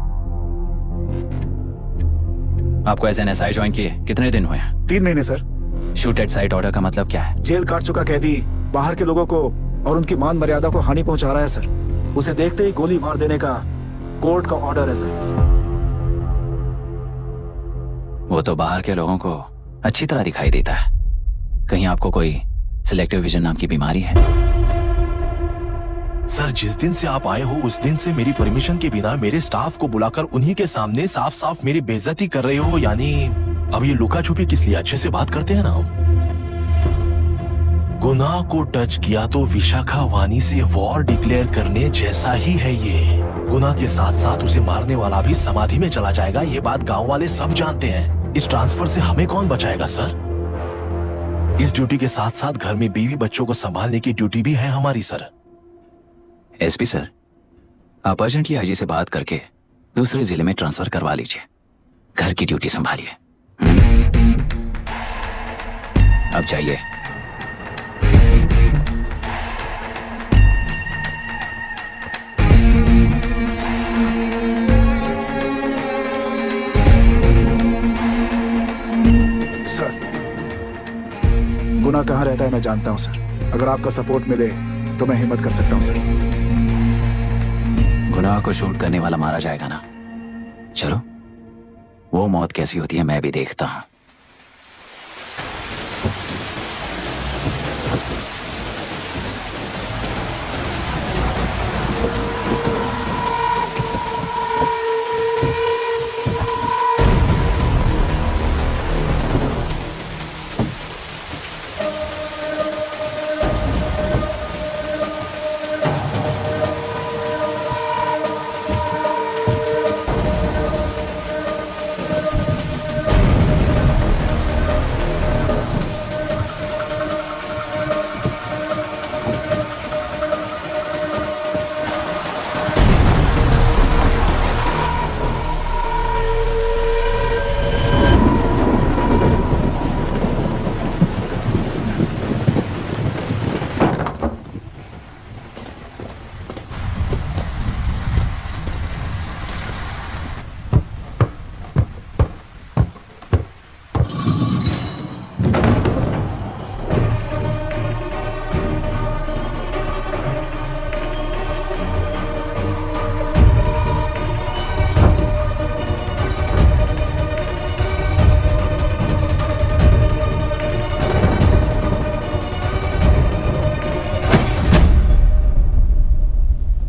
आपको एज एन एसआई ज्वाइन किए कितने दिन हुए? 3 महीने sir. Shoot at site order का मतलब क्या है? जेल काट चुका कैदी बाहर के लोगों को और उनकी मान मर्यादा को हानि पहुंचा रहा है सर। उसे देखते ही गोली मार देने का कोर्ट का ऑर्डर है सर। वो तो बाहर के लोगों को अच्छी तरह दिखाई देता है। कहीं आपको कोई सिलेक्टिव विजन नाम की बीमारी है? सर, जिस दिन से आप आए हो उस दिन से मेरी परमिशन के बिना मेरे स्टाफ को बुलाकर उन्हीं के सामने साफ साफ मेरी बेइज्जती कर रहे हो। यानी अब ये लुका छुपी किस लिए, अच्छे से बात करते हैं ना हम। गुनाह को टच किया तो विशाखा वानी से वॉर डिक्लेयर करने जैसा ही है ये। गुनाह के साथ साथ उसे मारने वाला भी समाधि में चला जाएगा, ये बात गांव वाले सब जानते हैं। इस ट्रांसफर से हमें कौन बचाएगा सर? इस ड्यूटी के साथ साथ घर में बीवी बच्चों को संभालने की ड्यूटी भी है हमारी सर। एसपी सर, आप अर्जेंटली आईजी से बात करके दूसरे जिले में ट्रांसफर करवा लीजिए, घर की ड्यूटी संभालिए। अब जाइए। सर, गुनाह कहाँ रहता है मैं जानता हूं सर। अगर आपका सपोर्ट मिले तो मैं हिम्मत कर सकता हूं सर। गुनाह को शूट करने वाला मारा जाएगा ना, चलो वो मौत कैसी होती है मैं भी देखता हूं।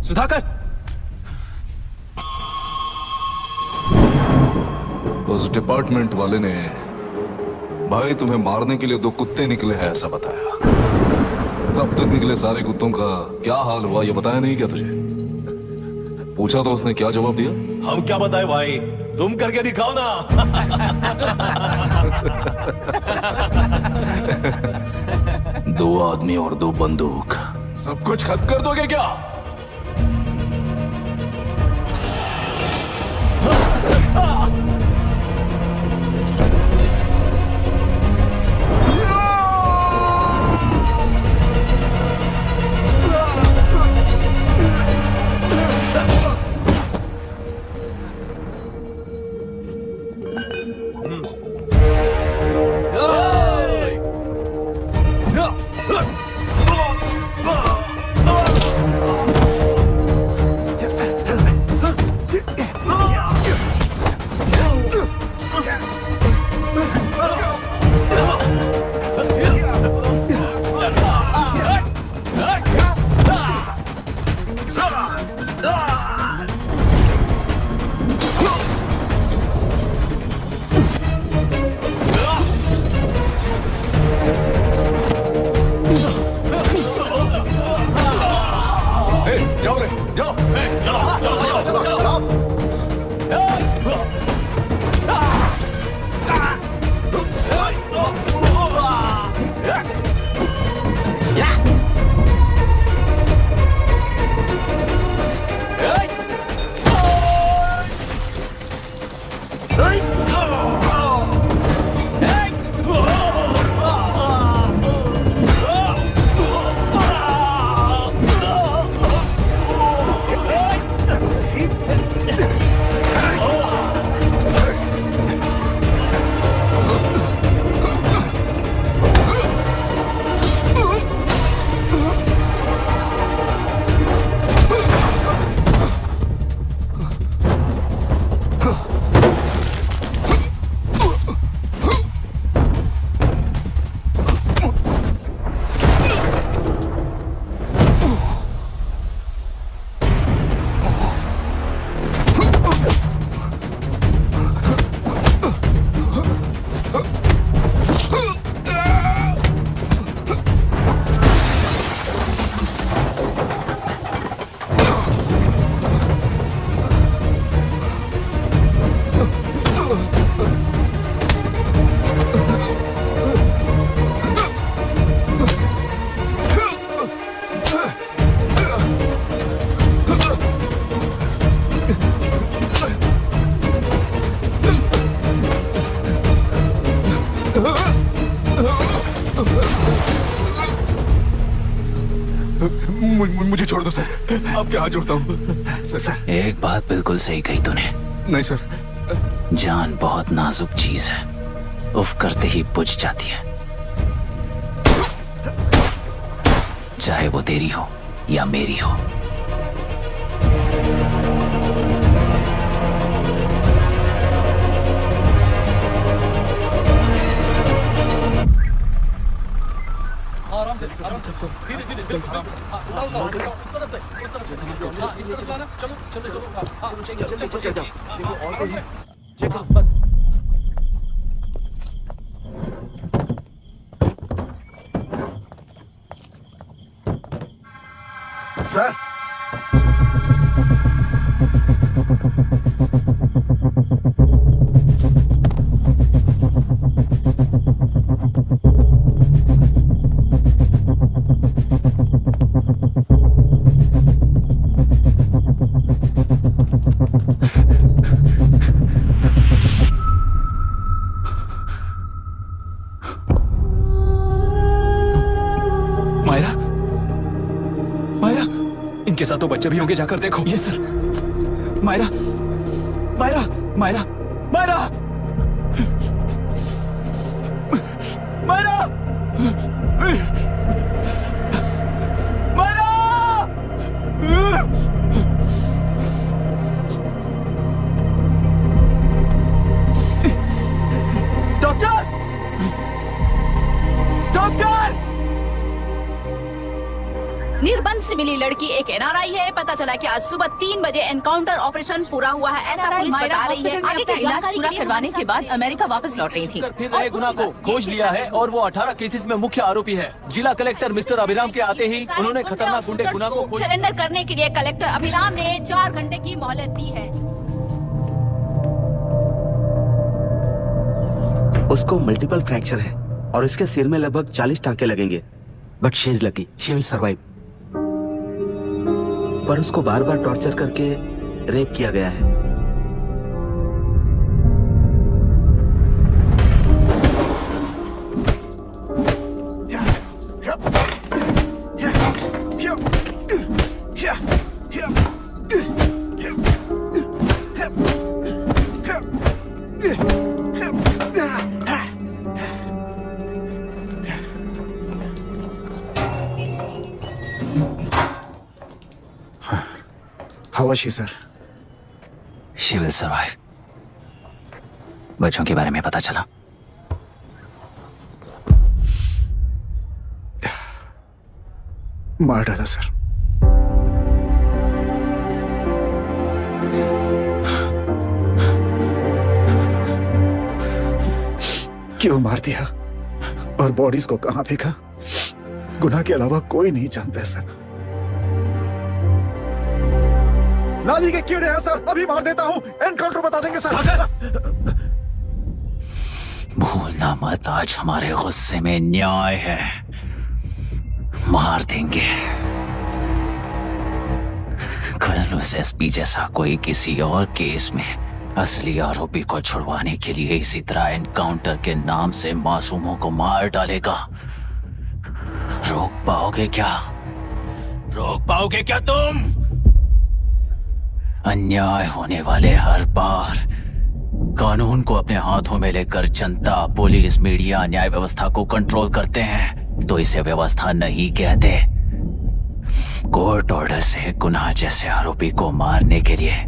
सुधाकर, उस डिपार्टमेंट वाले ने भाई तुम्हें मारने के लिए 2 कुत्ते निकले हैं ऐसा बताया। अब तक निकले सारे कुत्तों का क्या हाल हुआ ये बताया नहीं क्या तुझे? पूछा तो उसने क्या जवाब दिया? हम क्या बताए भाई, तुम करके दिखाओ ना। 2 आदमी और 2 बंदूक, सब कुछ खत्म कर दोगे क्या? मुझे छोड़ दो सर, आपके हाथ जोड़ता हूँ सर। एक बात बिल्कुल सही कही तूने। नहीं सर। जान बहुत नाजुक चीज है, उफ करते ही बुझ जाती है, चाहे वो तेरी हो या मेरी हो। आराम से धीरे धीरे बिल्कुल इस तरफ से इस तरफ लाना। चलो चलो चलो बस। सर मायरा, मायरा, इनके साथ तो बच्चे भी होंगे, जाकर देखो। Yes sir. Myra, Myra, Myra, Myra, Myra, Myra, doctor, doctor. निर्बंध से मिली लड़की एक एनआरआई है। पता चला कि आज सुबह 3 बजे एनकाउंटर ऑपरेशन पूरा हुआ है, ऐसा पुलिस बता रही है। आगे की जानकारी पूरा करवाने के बाद अमेरिका वापस लौट रही थी। फिर नए गुनाह को खोज लिया है और वो 18 केसेस में मुख्य आरोपी है। जिला कलेक्टर मिस्टर अभिराम के आते ही उन्होंने खतरनाक गुंडे गुनाह को सरेंडर करने के लिए कलेक्टर अभिराम ने 4 घंटे की मोहलत दी है। उसको मल्टीपल फ्रैक्चर है और इसके सिर में लगभग 40 टांके लगेंगे, but she is lucky, she will survive. पर उसको बार बार टॉर्चर करके रेप किया गया है। How was she, sir? She will survive. बच्चों के बारे में पता चला? मार डाला सर। क्यों मार दिया और बॉडीज को कहां फेंका, गुनाह के अलावा कोई नहीं जानता है सर। नाली के कीड़े हैं सर, अभी मार देता हूं, एनकाउंटर बता देंगे सर। भूलना मत, आज हमारे गुस्से में न्याय है, मार देंगे। कल उस एसपी जैसा कोई किसी और केस में असली आरोपी को छुड़वाने के लिए इसी तरह एनकाउंटर के नाम से मासूमों को मार डालेगा। रोक पाओगे क्या? रोक पाओगे क्या तुम? अन्याय होने वाले हर बार कानून को अपने हाथों में लेकर जनता, पुलिस, मीडिया न्याय व्यवस्था को कंट्रोल करते हैं, तो इसे व्यवस्था नहीं कहते। कोर्ट ऑर्डर से गुनाह जैसे आरोपी को मारने के लिए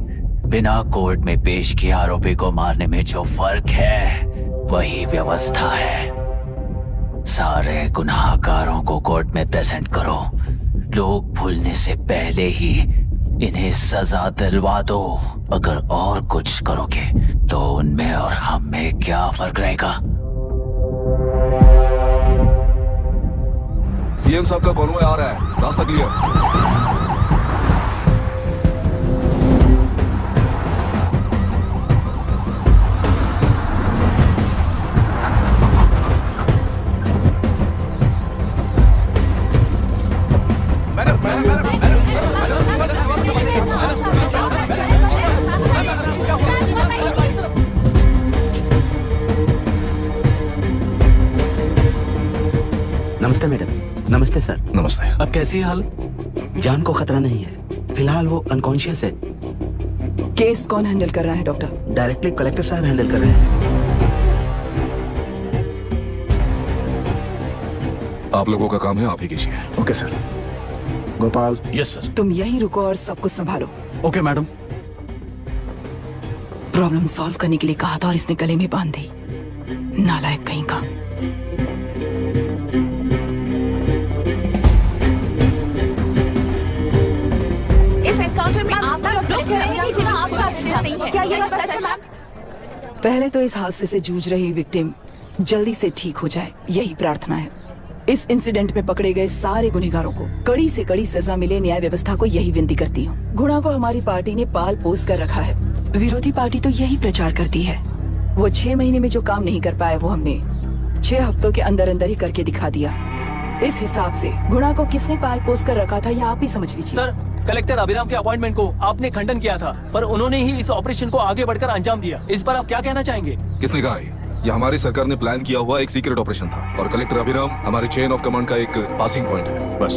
बिना कोर्ट में पेश किए आरोपी को मारने में जो फर्क है वही व्यवस्था है। सारे गुनाहगारों को कोर्ट में प्रेजेंट करो, लोग भूलने से पहले ही इन्हें सजा दिलवा दो। अगर और कुछ करोगे तो उनमें और हम में क्या फर्क रहेगा? सीएम साहब का कॉन्वॉय आ रहा है, रास्ता क्लियर। नमस्ते मैडम। नमस्ते सर। नमस्ते। अब कैसी है हालत? जान को खतरा नहीं है, फिलहाल वो अनकॉन्शियस है। केस कौन हैंडल कर रहा है डॉक्टर? डायरेक्टली कलेक्टर साहब हैंडल कर रहे हैं। आप लोगों का काम है, आप ही कीजिए। Okay sir. Gopal. Yes sir. तुम यहीं रुको और सब कुछ संभालो। Okay madam. प्रॉब्लम सॉल्व करने के लिए कहा था और इसने गले में बांध दी। नालायक कहीं का। इस एनकाउंटर में आपका क्या ये बात सच है मैम? पहले तो इस हादसे से जूझ रही विक्टिम जल्दी से ठीक हो जाए, यही प्रार्थना है। इस इंसिडेंट में पकड़े गए सारे गुनहगारों को कड़ी से कड़ी सजा मिले, न्याय व्यवस्था को यही विनती करती हूँ। गुणा को हमारी पार्टी ने पाल पोस कर रखा है। विरोधी पार्टी तो यही प्रचार करती है। वो 6 महीने में जो काम नहीं कर पाए वो हमने 6 हफ्तों के अंदर अंदर ही करके दिखा दिया। इस हिसाब से गुणा को किसने पाल पोस कर रखा था, ये आप ही समझ लीजिए। सर, कलेक्टर अभिराम के अपॉइंटमेंट को आपने खंडन किया था, पर उन्होंने ही इस ऑपरेशन को आगे बढ़कर अंजाम दिया। इस पर आप क्या कहना चाहेंगे? किसने कहा यह हमारी सरकार ने प्लान किया हुआ एक सीक्रेट ऑपरेशन था और कलेक्टर अभिराम हमारे चेन ऑफ कमांड का एक पासिंग पॉइंट है, बस।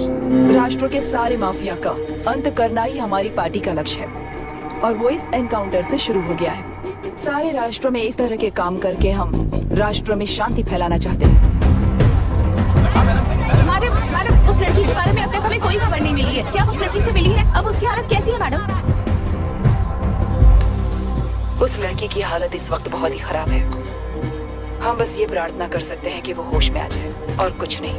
राष्ट्र के सारे माफिया का अंत करना ही हमारी पार्टी का लक्ष्य है और वो इस एनकाउंटर से शुरू हो गया है। सारे राष्ट्रों में इस तरह के काम करके हम राष्ट्र में शांति फैलाना चाहते हैं। मैडम, उस लड़की के बारे में अब तक हमें कोई खबर नहीं मिली है। क्या उस लड़की से मिली है? अब उसकी हालत कैसी है मैडम? उस लड़की की हालत इस वक्त बहुत ही खराब है। हम बस ये प्रार्थना कर सकते हैं कि वो होश में आ जाए और कुछ नहीं।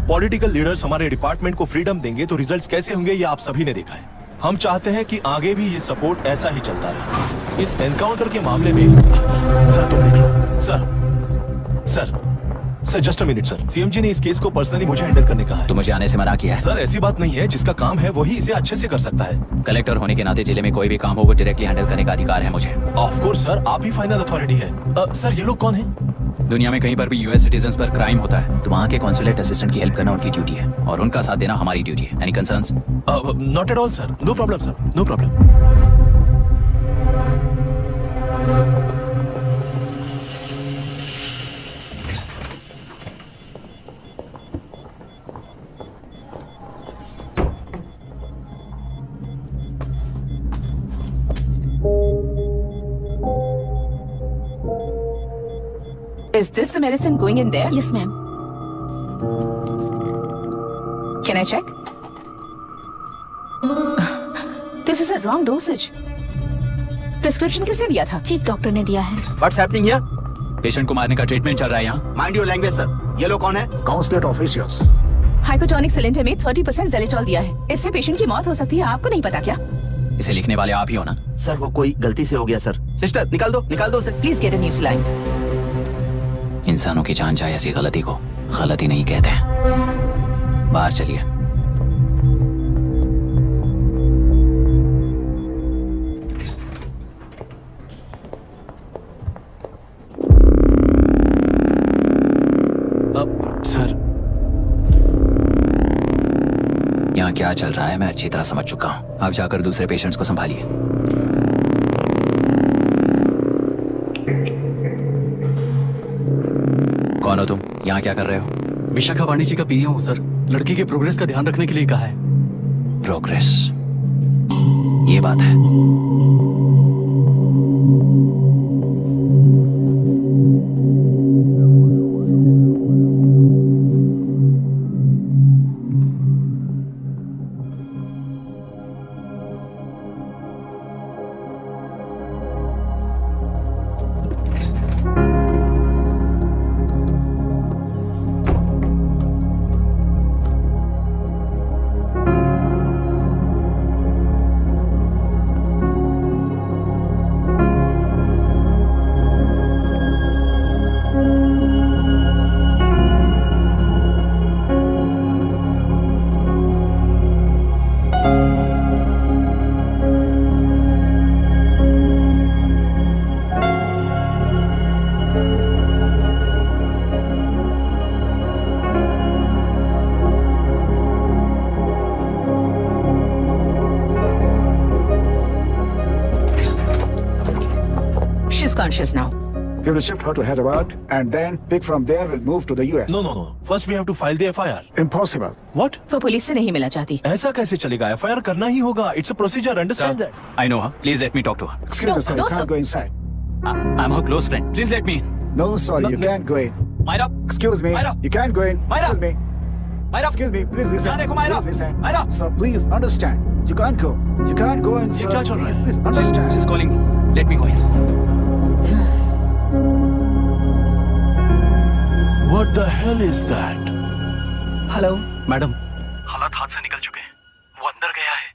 पॉलिटिकल लीडर्स हमारे डिपार्टमेंट को फ्रीडम देंगे तो रिजल्ट्स कैसे होंगे ये आप सभी ने देखा है। हम चाहते हैं कि आगे भी ये सपोर्ट ऐसा ही चलता रहे। इस एनकाउंटर के मामले में सर तुम देख लो। Sir just a minute sir. CM ji ने इस केस को पर्सनली मुझे हैंडल करने कहा है। तो मुझे आने से मना किया है। सर ऐसी बात नहीं है, जिसका काम है वही इसे अच्छे से कर सकता है। कलेक्टर होने के नाते जिले में कोई भी काम हो वो डायरेक्टली हैंडल करने का अधिकार है मुझे। ऑफ कोर्स सर, आप ही फाइनल अथॉरिटी है। सर ये लोग कौन है? दुनिया में कहीं पर भी यूएस सिटीजन्स पर क्राइम होता है तो वहाँ के कॉन्सुलेट असिस्टेंट की हेल्प करना उनकी ड्यूटी है और उनका साथ देना हमारी ड्यूटी है। Any concerns? Not at all sir, no problem sir, no problem. Is this the medicine going in there? Yes, ma'am. Can I check? This is a wrong dosage. Prescription किसने दिया था? चीफ डॉक्टर ने दिया है। What's happening here? Patient को मारने का treatment चल रहा है यहाँ। Mind your language, sir. ये लोग कौन है? Consulate officials. हाइपोटोनिक सिलेंडर में 30% ज़ेलेटॉल दिया है। इससे पेशेंट की मौत हो सकती है। आपको नहीं पता क्या? इसे लिखने वाले आप ही हो ना? सर वो कोई गलती से हो गया सर। सिस्टर निकाल दो उसे। Please get a new saline. इंसानों की जान जाए ऐसी गलती को गलती नहीं कहते हैं। बाहर चलिए। सर यहाँ क्या चल रहा है मैं अच्छी तरह समझ चुका हूँ। आप जाकर दूसरे पेशेंट्स को संभालिए। कौन हो तुम? यहाँ क्या कर रहे हो? विशाखा वाणी जी का पीए हूँ सर। लड़की के प्रोग्रेस का ध्यान रखने के लिए कहा है। प्रोग्रेस, ये बात है। She's conscious now. We will shift her to Hyderabad and then pick from there. We'll move to the US. No. First we have to file the FIR. Impossible. What? वो पुलिस से नहीं मिलना चाहती। ऐसा कैसे चलेगा? FIR करना ही होगा. It's a procedure. Understand that? I know her. Please let me talk to her. Excuse me, sir. You can't go inside. I'm her close friend. Please let me in. No, sorry, you can't go in. Myra. Excuse me. Myra. You can't go in. Myra. Excuse me. Myra. Excuse me. Please listen. यहाँ देखो Myra. Please listen. Myra. Sir, please understand. You can't go. You can't go in, sir. ये क्या चल रहा है? Please understand. She's calling me. Let me go in. What the hell is that? Hello madam, हालात हाथ से निकल चुके हैं। वो अंदर गया है।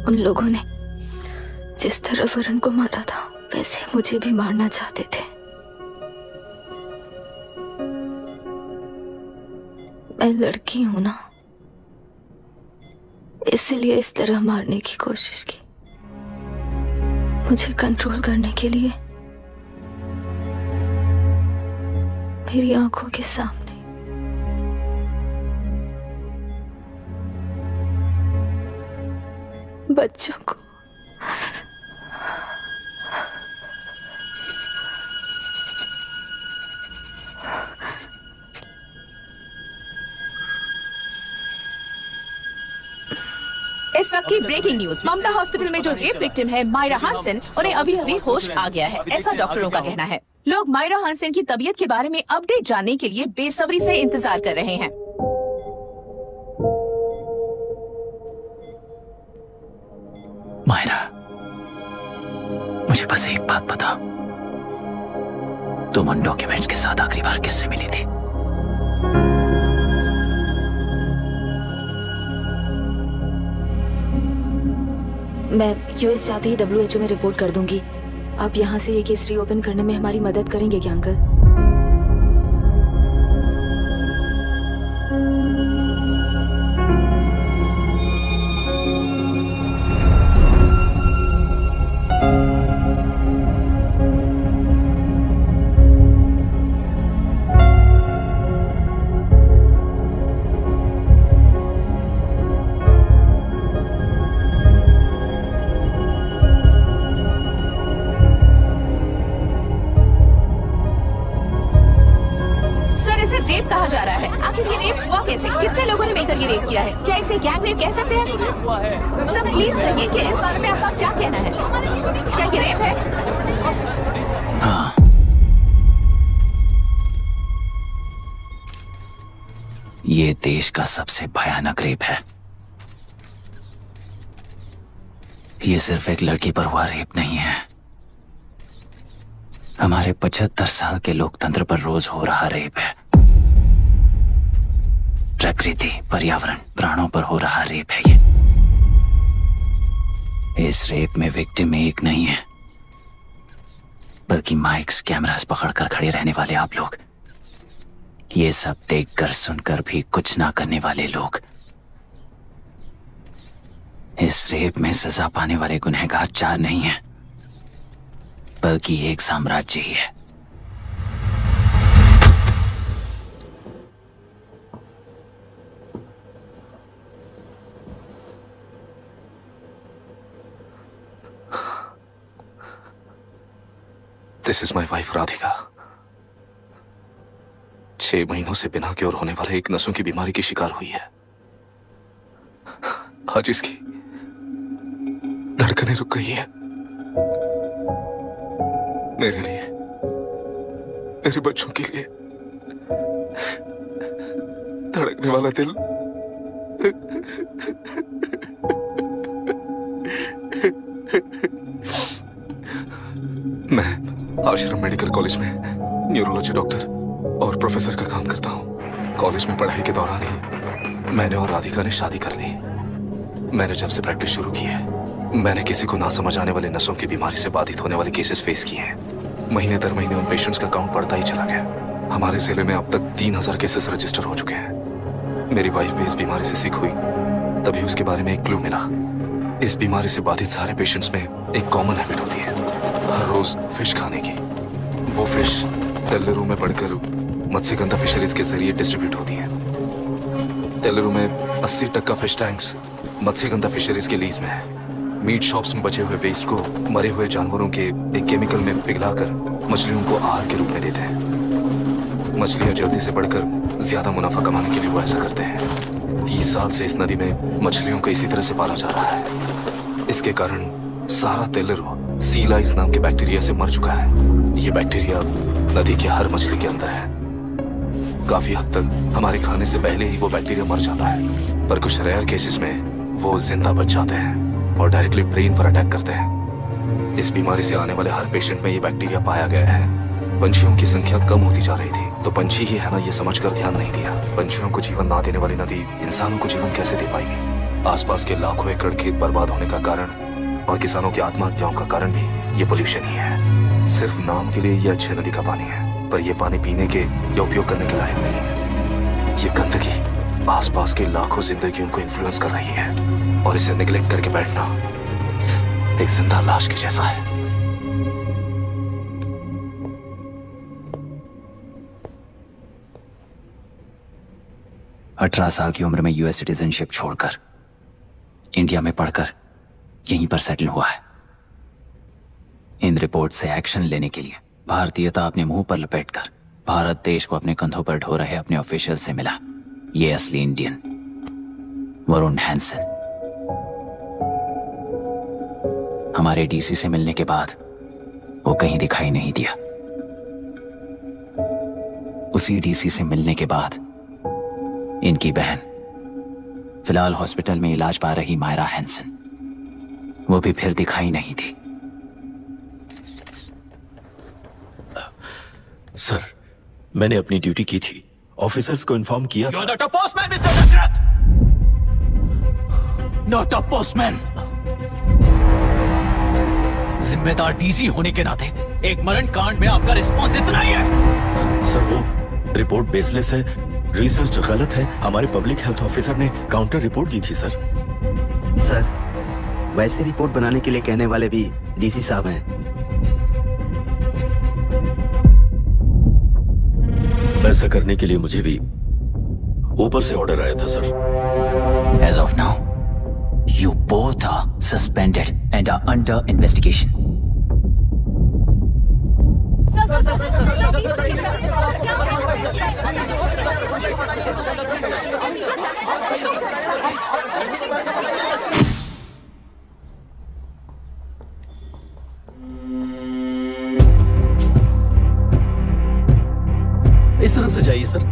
उन लोगों ने जिस तरह वरुण को मारा था वैसे मुझे भी मारना चाहते थे। मैं लड़की हूं ना, इसलिए इस तरह मारने की कोशिश की। मुझे कंट्रोल करने के लिए मेरी आंखों के सामने बच्चों को इस वक्त की ब्रेकिंग न्यूज। ममता हॉस्पिटल में जो रेप विक्टिम है मायरा हानसेन, उन्हें अभी अभी होश आ गया है, ऐसा डॉक्टरों का कहना है। लोग मायरा हानसेन की तबीयत के बारे में अपडेट जानने के लिए बेसब्री से इंतजार कर रहे हैं। मायरा, मुझे बस एक बात बता, तुम उन डॉक्यूमेंट्स के साथ आखिरी बार किससे मिली थी? मैं यूएस जाते ही WHO में रिपोर्ट कर दूंगी। आप यहाँ से ये केस रीओपन करने में हमारी मदद करेंगे क्या अंकल? रेप कहा जा रहा है, आखिर ये रेप हुआ कैसे? कितने लोगों ने मिलकर ये रेप किया है? क्या इसे गैंग रेप कह सकते हैं? सब प्लीज कहिए कि इस बारे में आपका क्या कहना है? क्या ये रेप है? हाँ, ये देश का सबसे भयानक रेप है। ये सिर्फ एक लड़की पर हुआ रेप नहीं है, हमारे 75 साल के लोकतंत्र पर रोज हो रहा रेप है। प्रकृति, पर्यावरण, प्राणों पर हो रहा रेप है ये। इस रेप में विक्टिम एक नहीं है, बल्कि माइक्स, कैमरास पकड़कर खड़े रहने वाले आप लोग, ये सब देखकर सुनकर भी कुछ ना करने वाले लोग। इस रेप में सजा पाने वाले गुनहगार 4 नहीं है, बल्कि एक साम्राज्य ही है। This is my wife Radhika. 6 महीनों से बिना क्योर होने वाले एक नसों की बीमारी की शिकार हुई है। आज इसकी धड़कनें रुक गई है। मेरे लिए, मेरे बच्चों के लिए धड़कने वाला दिल मैं आश्रम मेडिकल कॉलेज में न्यूरोलॉजी डॉक्टर और प्रोफेसर का काम करता हूँ। कॉलेज में पढ़ाई के दौरान ही मैंने और राधिका ने शादी कर ली। मैंने जब से प्रैक्टिस शुरू की है, मैंने किसी को ना समझ आने वाले नसों की बीमारी से बाधित होने वाले केसेस फेस किए हैं। महीने दर महीने उन पेशेंट्स का काउंट बढ़ता ही चला गया। हमारे जिले में अब तक 3000 केसेस रजिस्टर हो चुके हैं। मेरी वाइफ भी इस बीमारी से सिक हुई, तभी उसके बारे में एक क्लू मिला। इस बीमारी से बाधित सारे पेशेंट्स में एक कॉमन हैबिट होती है, हर रोज फिश खाने की। वो फिश तेलुरु में पड़कर मत्स्यगंधा फिशरीज के जरिए डिस्ट्रीब्यूट होती है। तेलुरु में 80% फिश टैंक्स मत्स्यगंधा फिशरीज के लीज में है। मीट शॉप्स में बचे हुए वेस्ट को मरे हुए जानवरों के एक केमिकल में पिघलाकर मछलियों को आहार के रूप में देते हैं। मछलियां जल्दी से बढ़कर ज्यादा मुनाफा कमाने के लिए वो ऐसा करते हैं। 30 साल से इस नदी में मछलियों को इसी तरह से पाला जा रहा है। इसके कारण सारा तेलुरु सी लाइस नाम के बैक्टीरिया से मर चुका है। ये बैक्टीरिया नदी के हर मछली के अंदर है। काफी हद तक हमारे खाने से पहले ही वो बैक्टीरिया मर जाता है, पर कुछ रेयर केसेस में वो जिंदा बच जाते हैं और डायरेक्टली ब्रेन पर अटैक करते हैं। इस बीमारी से आने वाले हर पेशेंट में ये बैक्टीरिया पाया गया है। पंछियों की संख्या कम होती जा रही थी, तो पंछी ही है ना ये समझकर ध्यान नहीं दिया। पंछियों को जीवन ना देने वाली नदी इंसानों को जीवन कैसे दे पाएगी? आसपास के लाखों एकड़ खेत बर्बाद होने का कारण और किसानों की आत्महत्याओं का कारण भी ये पोल्यूशन ही है। सिर्फ नाम के लिए ये अच्छी नदी का पानी है, पर ये पानी पीने के या उपयोग करने के लायक नहीं है। ये गंदगी आसपास के लाखों जिंदगियों को इन्फ्लुएंस कर रही है और इसे निगलेक्ट करके बैठना एक जिंदा लाश के जैसा है। अठारह साल की उम्र में यूएस सिटीजनशिप छोड़कर इंडिया में पढ़कर यहीं पर सेटल हुआ है। इन रिपोर्ट से एक्शन लेने के लिए भारतीयता अपने मुंह पर लपेटकर भारत देश को अपने कंधों पर ढो रहे अपने ऑफिशियल से मिला ये असली इंडियन वरुण हैंसन। हमारे डीसी से मिलने के बाद वो कहीं दिखाई नहीं दिया। उसी डीसी से मिलने के बाद इनकी बहन, फिलहाल हॉस्पिटल में इलाज पा रही मायरा हैंसन, वो भी फिर दिखाई नहीं दी। सर, मैंने अपनी ड्यूटी की थी, ऑफिसर्स को इन्फॉर्म किया था। You're not a postman, Mr. Dashrath! Not a postman! जिम्मेदार डीसी होने के नाते एक मरण कांड में आपका रिस्पॉन्स इतना ही है। सर, वो रिपोर्ट बेसलेस है, रिसर्च गलत है। हमारे पब्लिक हेल्थ ऑफिसर ने काउंटर रिपोर्ट दी थी सर। सर, वैसे रिपोर्ट बनाने के लिए कहने वाले भी डीसी साहब हैं। ऐसा करने के लिए मुझे भी ऊपर से ऑर्डर आया था sir. As of now, you both are suspended and are under investigation. इस तरफ से जाइए सर।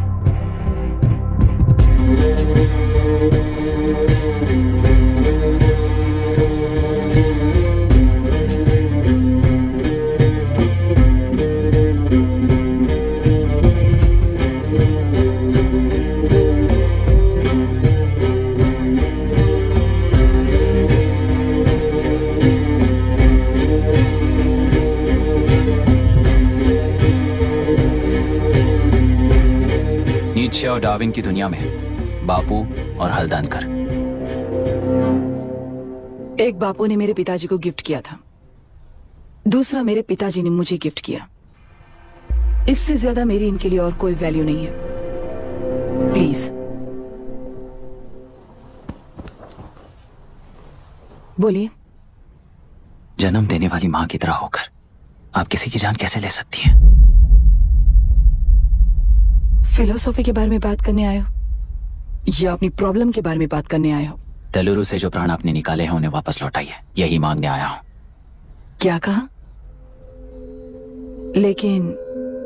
नीचे और डार्विन की दुनिया में बापू और हल्दानकर। एक बापू ने मेरे पिताजी को गिफ्ट किया था, दूसरा मेरे पिताजी ने मुझे गिफ्ट किया। इससे ज्यादा मेरी इनके लिए और कोई वैल्यू नहीं है। प्लीज बोलिए। जन्म देने वाली मां की तरह होकर आप किसी की जान कैसे ले सकती हैं? फिलोसॉफी के बारे में बात करने आए हो या अपनी प्रॉब्लम के बारे में बात करने आए हो? तेलुरु से जो प्राण आपने निकाले हैं उन्हें वापस लौटाइए, यही मांगने आया हूं। क्या कहा? लेकिन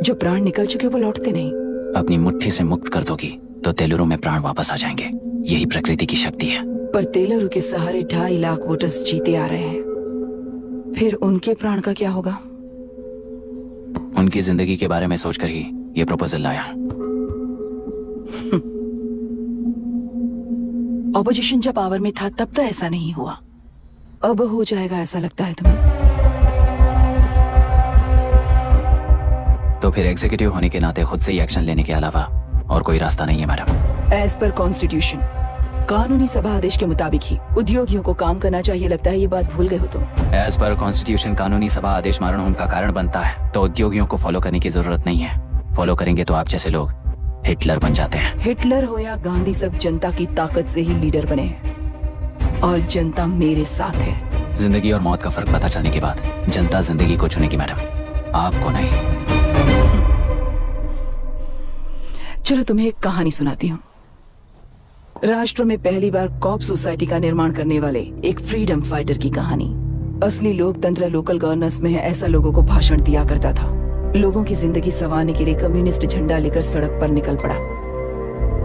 जो प्राण निकल चुके वो लौटते नहीं। अपनी मुट्ठी से मुक्त कर दोगी तो तेलुरु में प्राण वापस आ जाएंगे, यही प्रकृति की शक्ति है। पर तेलुरु के सहारे 2.5 लाख वोटर्स जीते आ रहे हैं, फिर उनके प्राण का क्या होगा? उनकी जिंदगी के बारे में सोचकर ही ये प्रपोजल लाया हूं। ऑपोजिशन जब पावर में था तब तो ऐसा नहीं हुआ, अब हो जाएगा ऐसा लगता है तुम्हें? तो फिर एग्जीक्यूटिव होने के नाते खुद से ही एक्शन लेने के अलावा और कोई रास्ता नहीं है मैडम। एज पर कॉन्स्टिट्यूशन कानूनी सभा आदेश के मुताबिक ही उद्योगियों को काम करना चाहिए। लगता है ये बात भूल गए हो तुम। एज पर कॉन्स्टिट्यूशन कानूनी सभा आदेश मारण होम का कारण बनता है, तो उद्योगियों को फॉलो करने की जरूरत नहीं है। फॉलो करेंगे तो आप जैसे लोग हिटलर बन जाते हैं। हिटलर हो या गांधी, सब जनता की ताकत से ही लीडर बने हैं और जनता मेरे साथ है। जिंदगी और मौत का फर्क पता चलने के बाद जनता जिंदगी को चुनेगी मैडम, आपको नहीं। चलो तुम्हें एक कहानी सुनाती हूँ। राष्ट्र में पहली बार कॉप सोसाइटी का निर्माण करने वाले एक फ्रीडम फाइटर की कहानी। असली लोकतंत्र लोकल गवर्नेंस में है, ऐसा लोगों को भाषण दिया करता था। लोगों की जिंदगी संवारने के लिए कम्युनिस्ट झंडा लेकर सड़क पर निकल पड़ा।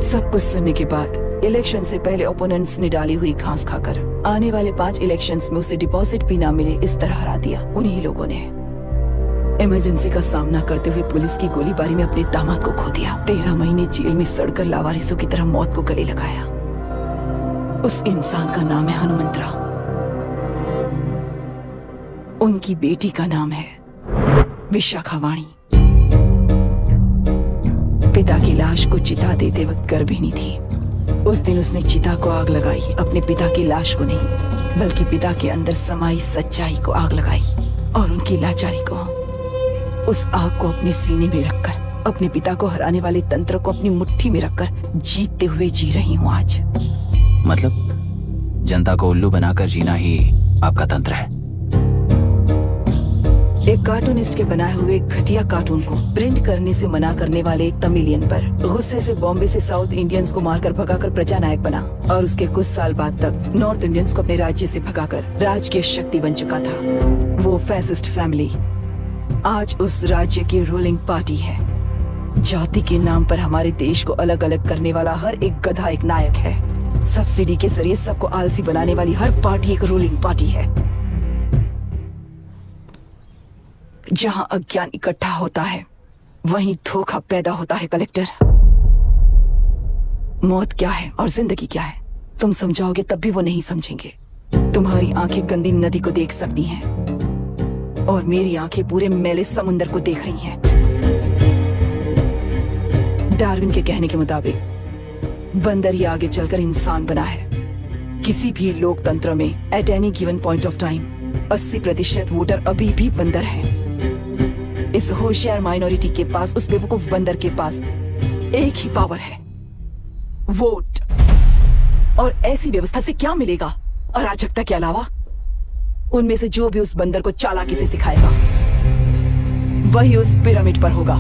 सब कुछ सुनने के बाद इलेक्शन से पहले ओपोनेंट्स ने डाली हुई घास खाकर आने वाले 5 इलेक्शंस में उसे डिपॉजिट भी ना मिले इस तरह हरा दिया। उन्हीं लोगों ने इमरजेंसी का सामना करते हुए पुलिस की गोलीबारी में अपने दामाद को खो दिया। 13 महीने जेल में सड़कर लावारिसों की तरह मौत को गले लगाया। उस इंसान का नाम है हनुमंतरा। उनकी बेटी का नाम है विशाखावाणी। पिता की लाश को चिता देते वक्त गर्भिणी थी। उस दिन उसने चिता को आग लगाई, अपने पिता की लाश को नहीं बल्कि पिता के अंदर समाई सच्चाई को आग लगाई और उनकी लाचारी को। उस आग को अपने सीने में रखकर अपने पिता को हराने वाले तंत्र को अपनी मुट्ठी में रखकर जीतते हुए जी रही हूँ आज। मतलब जनता को उल्लू बनाकर जीना ही आपका तंत्र है? एक कार्टूनिस्ट के बनाए हुए एक घटिया कार्टून को प्रिंट करने से मना करने वाले एक तमिलियन पर गुस्से से बॉम्बे से साउथ इंडियंस को मारकर भगाकर प्रजानायक बना और उसके कुछ साल बाद तक नॉर्थ इंडियंस को अपने राज्य से भगाकर राजकीय शक्ति बन चुका था। वो फैसिस्ट फैमिली आज उस राज्य की रूलिंग पार्टी है। जाति के नाम पर हमारे देश को अलग अलग करने वाला हर एक गधा एक नायक है। सब्सिडी के जरिए सबको आलसी बनाने वाली हर पार्टी एक रूलिंग पार्टी है। जहां अज्ञान इकट्ठा होता है वहीं धोखा पैदा होता है। कलेक्टर, मौत क्या है और जिंदगी क्या है तुम समझाओगे तब भी वो नहीं समझेंगे। तुम्हारी आंखें गंदी नदी को देख सकती हैं और मेरी आंखें पूरे मैले समुंदर को देख रही हैं। डार्विन के कहने के मुताबिक बंदर ही आगे चलकर इंसान बना है। किसी भी लोकतंत्र में at any given point of time 80% voter अभी भी बंदर हैं। इस होशियार माइनॉरिटी के पास, उस बेवकूफ बंदर के पास एक ही पावर है, वोट। और ऐसी व्यवस्था से क्या मिलेगा अराजकता के अलावा? उनमें से जो भी उस बंदर को चालाकी से सिखाएगा वही उस पिरामिड पर होगा।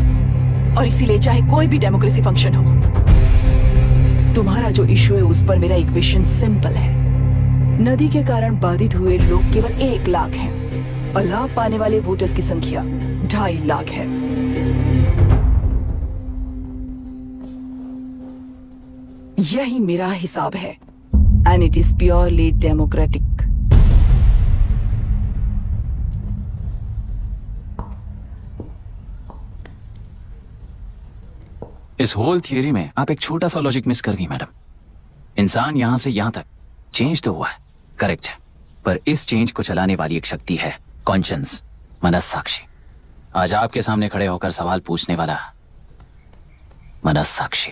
और इसीलिए चाहे कोई भी डेमोक्रेसी फंक्शन हो, तुम्हारा जो इशू है उस पर मेरा इक्वेशन सिंपल है। नदी के कारण बाधित हुए लोग केवल 1 लाख हैं और लाभ पाने वाले वोटर्स की संख्या 2.5 लाख है। यही मेरा हिसाब है and it is purely democratic. इस होल थियरी में आप एक छोटा सा लॉजिक मिस कर गई मैडम। इंसान यहां से यहां तक चेंज तो हुआ है, करेक्ट है, पर इस चेंज को चलाने वाली एक शक्ति है कॉन्शियंस, मनस्साक्षी। आज आपके सामने खड़े होकर सवाल पूछने वाला मनस्साक्षी।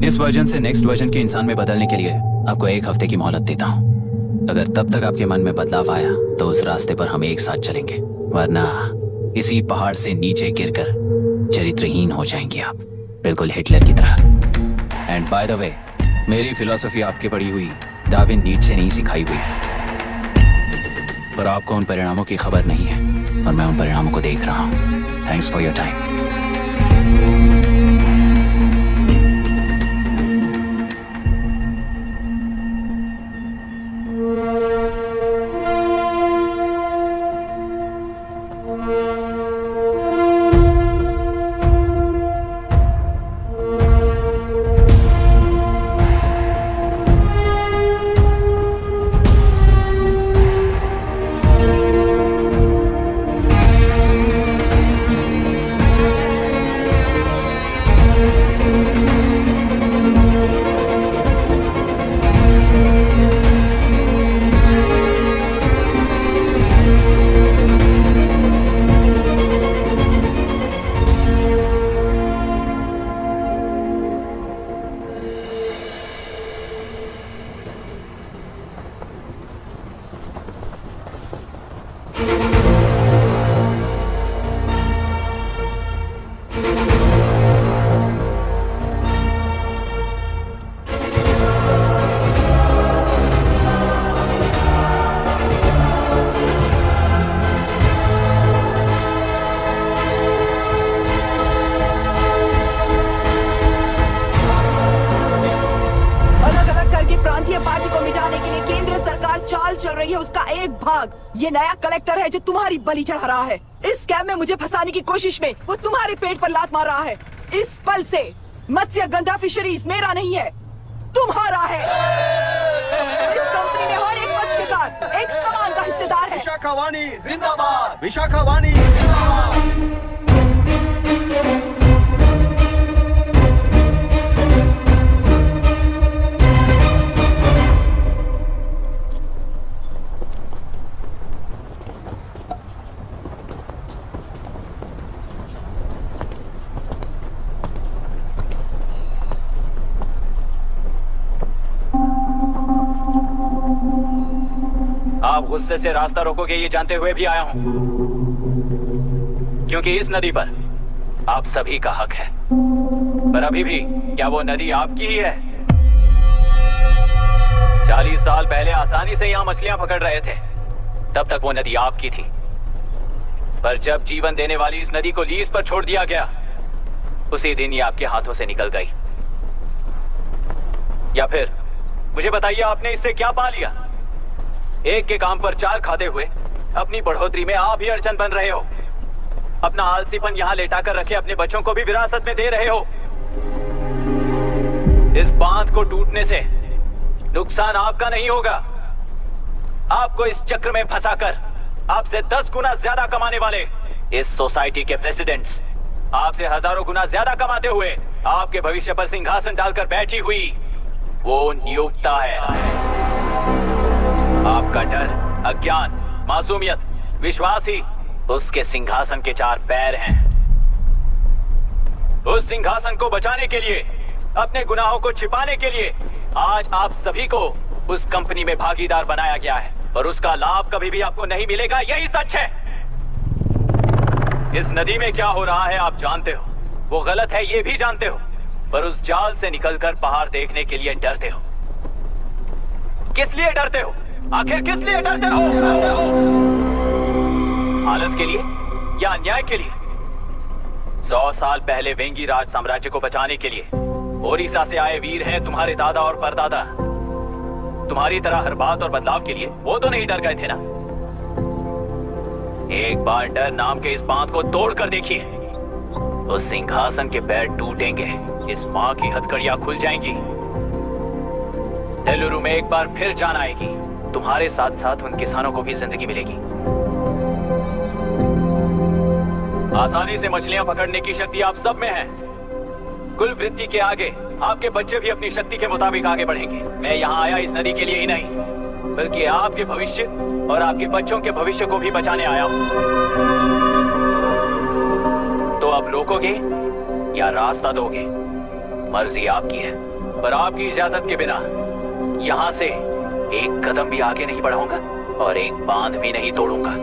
इस वर्जन से नेक्स्ट वर्जन के इंसान में बदलने के लिए आपको 1 हफ्ते की मोहलत देता हूं। अगर तब तक आपके मन में बदलाव आया तो उस रास्ते पर हम एक साथ चलेंगे, वरना इसी पहाड़ से नीचे गिरकर चरित्रहीन हो जाएंगे आप, बिल्कुल हिटलर की तरह। एंड बाय द वे, मेरी फिलॉसफी आपके पढ़ी हुई डार्विन नीचे नहीं सिखाई हुई, पर आपको उन परिणामों की खबर नहीं है और मैं उन परिणामों को देख रहा हूं। Thanks for your time. प्रांतीय पार्टी को मिटाने के लिए केंद्र सरकार चाल चल रही है। उसका एक भाग ये नया कलेक्टर है जो तुम्हारी बलि चढ़ा रहा है। इस स्कैम में मुझे फंसाने की कोशिश में वो तुम्हारे पेट पर लात मार रहा है। इस पल से मत्स्य गंधा फिशरीज मेरा नहीं है, तुम्हारा है। इस कंपनी में हर एक मत्स्यकार एक समान का हिस्सेदार है। विशाखावाणी जिंदाबाद, विशाखावाणी जिंदाबाद। आप गुस्से से रास्ता रोकोगे ये जानते हुए भी आया हूं, क्योंकि इस नदी पर आप सभी का हक है। पर अभी भी क्या वो नदी आपकी ही है? 40 साल पहले आसानी से यहां मछलियां पकड़ रहे थे, तब तक वो नदी आपकी थी। पर जब जीवन देने वाली इस नदी को लीज पर छोड़ दिया गया, उसी दिन ये आपके हाथों से निकल गई। या फिर मुझे बताइए, आपने इससे क्या पा लिया? एक के काम पर चार खाते हुए अपनी बढ़ोतरी में आप ही अड़चन बन रहे हो। अपना आलसीपन यहाँ लेटा कर रखे अपने बच्चों को भी विरासत में दे रहे हो। इस बांध को टूटने से नुकसान आपका नहीं होगा। आपको इस चक्र में फंसाकर आपसे 10 गुना ज्यादा कमाने वाले इस सोसाइटी के प्रेसिडेंट्स आपसे हजारों गुना ज्यादा कमाते हुए आपके भविष्य पर सिंहासन डालकर बैठी हुई वो नियोक्ता है। आपका डर, अज्ञान, मासूमियत, विश्वास ही उसके सिंहासन के 4 पैर हैं। उस सिंहासन को बचाने के लिए, अपने गुनाहों को छिपाने के लिए आज आप सभी को उस कंपनी में भागीदार बनाया गया है, और उसका लाभ कभी भी आपको नहीं मिलेगा। यही सच है। इस नदी में क्या हो रहा है आप जानते हो, वो गलत है ये भी जानते हो, पर उस जाल से निकलकर पहाड़ देखने के लिए डरते हो। किस लिए डरते हो? आखिर किस लिए डरते हो? आलस के लिए या अन्याय के लिए? 100 साल पहले वेंगी राज साम्राज्य को बचाने के लिए ओडिशा से आए वीर हैं तुम्हारे दादा और परदादा। तुम्हारी तरह हर बात और बदलाव के लिए वो तो नहीं डर गए थे ना। एक बार डर नाम के इस बांध को तोड़ कर देखिए, तो सिंहासन के पैर टूटेंगे, इस माँ की हथकड़ियां खुल जाएंगी। तेलुरु में एक बार फिर जान आएगी। तुम्हारे साथ साथ उन किसानों को भी जिंदगी मिलेगी। आसानी से मछलियां पकड़ने की शक्ति आप सब में है। कुल वृत्ति के आगे आपके बच्चे भी अपनी शक्ति के मुताबिक आगे बढ़ेंगे। मैं यहाँ आया इस नदी के लिए ही नहीं, बल्कि आपके भविष्य और आपके बच्चों के भविष्य को भी बचाने आया हूँ। तो अब रोकोगे या रास्ता दोगे, मर्जी आपकी है, पर आपकी इजाजत के बिना यहाँ से एक कदम भी आगे नहीं बढ़ाऊंगा और एक बांध भी नहीं तोड़ूंगा।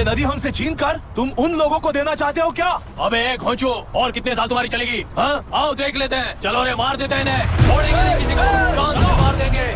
ये नदी हमसे छीन कर तुम उन लोगों को देना चाहते हो क्या? अबे खोचो, और कितने साल तुम्हारी चलेगी? हाँ, आओ देख लेते हैं। चलो रे, मार देते हैं इन्हें। छोड़ेंगे नहीं किसी को, जान से मार देंगे।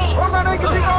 छोड़ना नहीं किसी को।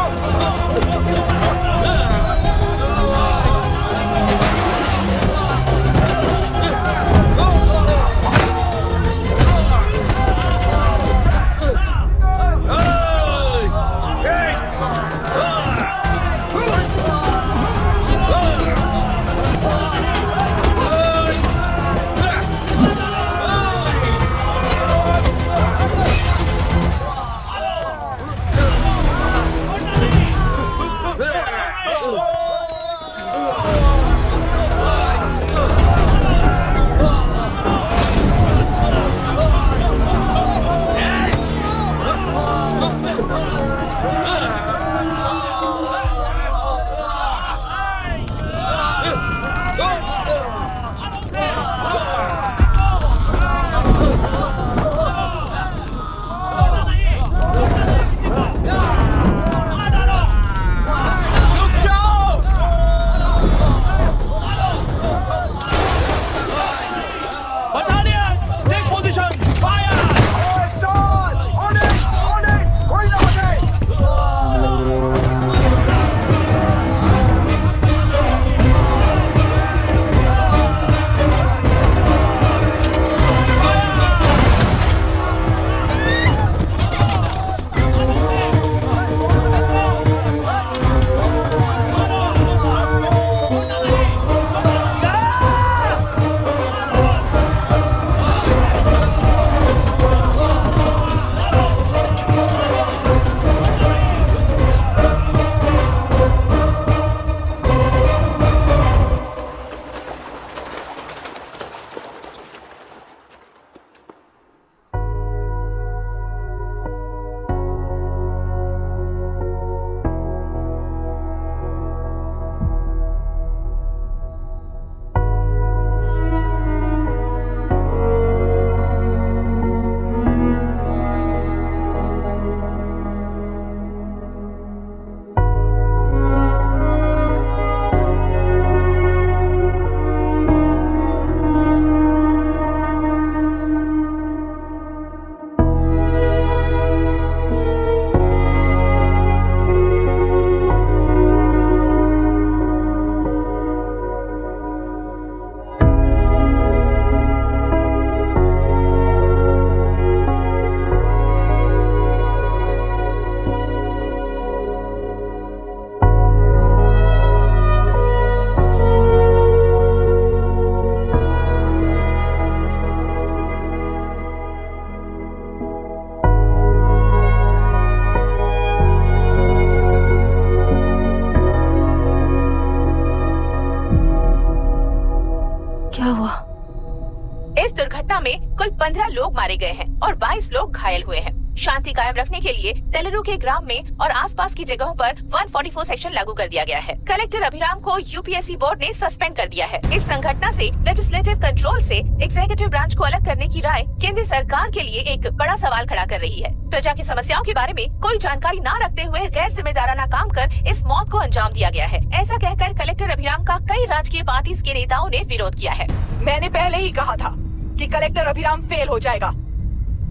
इस दुर्घटना में कुल 15 लोग मारे गए हैं और 22 लोग घायल हुए हैं। शांति कायम रखने के लिए तेलुरु के ग्राम में और आसपास की जगहों पर 144 सेक्शन लागू कर दिया गया है। कलेक्टर अभिराम को यूपीएससी बोर्ड ने सस्पेंड कर दिया है। इस संघटना से लेजिस्लेटिव कंट्रोल से एग्जीक्यूटिव ब्रांच को अलग करने की राय केंद्र सरकार के लिए एक बड़ा सवाल खड़ा कर रही है। प्रजा की समस्याओं के बारे में कोई जानकारी न रखते हुए गैर जिम्मेदाराना काम कर इस मौत को अंजाम दिया गया है। ऐसा कहकर कलेक्टर अभिराम का कई राजकीय पार्टी के नेताओं ने विरोध किया है। मैंने पहले ही कहा था कि कलेक्टर अभिराम फेल हो जाएगा।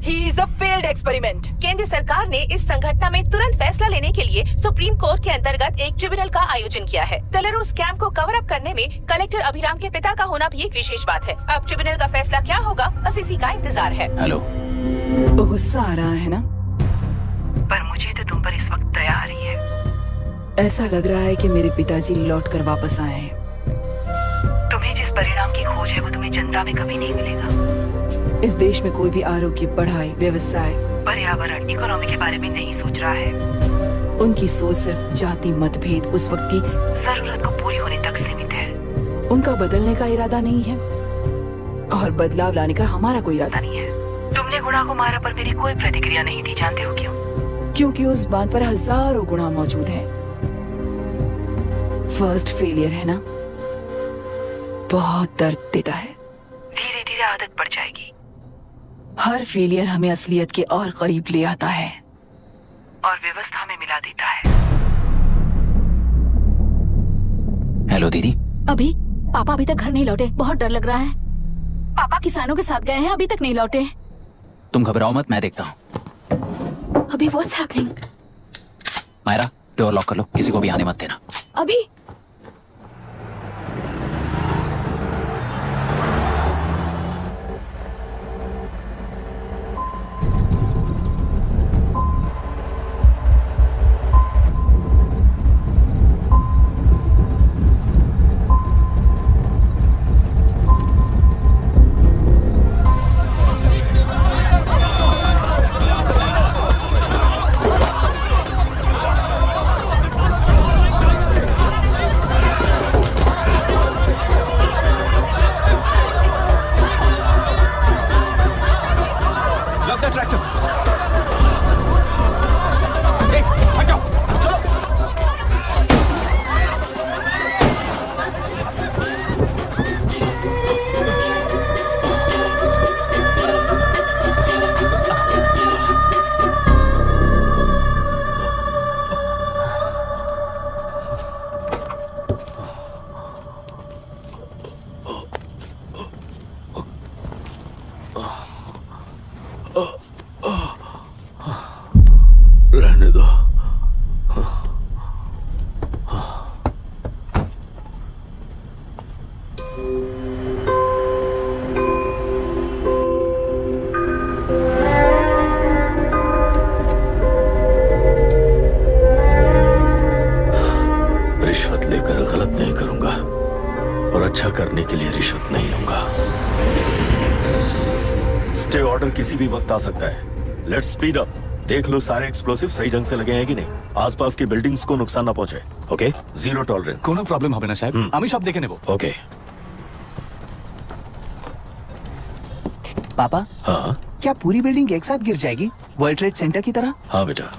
He is a failed experiment. केंद्र सरकार ने इस संघटना में तुरंत फैसला लेने के लिए सुप्रीम कोर्ट के अंतर्गत एक ट्रिब्यूनल का आयोजन किया है। तेलुरु स्कैम को कवर अप करने में कलेक्टर अभिराम के पिता का होना भी एक विशेष बात है। अब ट्रिब्यूनल का फैसला क्या होगा, बस इसी का इंतजार है। हेलो, गुस्सा आ रहा है ना? पर मुझे तो तुम पर इस वक्त दया आ रही है। ऐसा लग रहा है कि मेरे पिताजी लौट कर वापस आए हैं। तुम्हें जिस परिणाम की खोज है वो तुम्हें जनता में कभी नहीं मिलेगा। इस देश में कोई भी आरोग्य, पढ़ाई, व्यवसाय, पर्यावरण, इकोनॉमी के बारे में नहीं सोच रहा है। उनकी सोच सिर्फ जाति मतभेद उस वक्त की जरूरत को पूरी होने तक सीमित है। उनका बदलने का इरादा नहीं है और बदलाव लाने का हमारा कोई इरादा नहीं है। तुमने गुणा को मारा पर मेरी कोई प्रतिक्रिया नहीं दी, जानते हो क्यों? क्योंकि उस बात पर हजारों गुणा मौजूद है। फर्स्ट फेलियर है ना, बहुत दर्द देता है। धीरे धीरे आदत पड़ जाएगी। हर फेलियर हमें असलियत के और करीब ले आता है और व्यवस्था में मिला देता है। हेलो दीदी। अभी पापा अभी तक घर नहीं लौटे, बहुत डर लग रहा है। पापा किसानों के साथ गए हैं, अभी तक नहीं लौटे। तुम घबराओ मत, मैं देखता हूँ। अभी what's happening? Myra door lock कर लो, किसी को भी आने मत देना। अभी रहने दो। रिश्वत लेकर गलत नहीं करूंगा और अच्छा करने के लिए रिश्वत नहीं लूंगा। स्टे ऑर्डर किसी भी वक्त आ सकता है। Let's speed up. देख लो सारे एक्सप्लोसिव सही ढंग से लगे हैं कि नहीं। आसपास की बिल्डिंग्स को नुकसान ना पहुंचे। Okay, zero tolerance. कोनो प्रॉब्लम হবে না সাহেব, আমি সব দেখে নেব। ओके। पापा, हाँ क्या पूरी बिल्डिंग एक साथ गिर जाएगी, वर्ल्ड ट्रेड सेंटर की तरह? हाँ बेटा।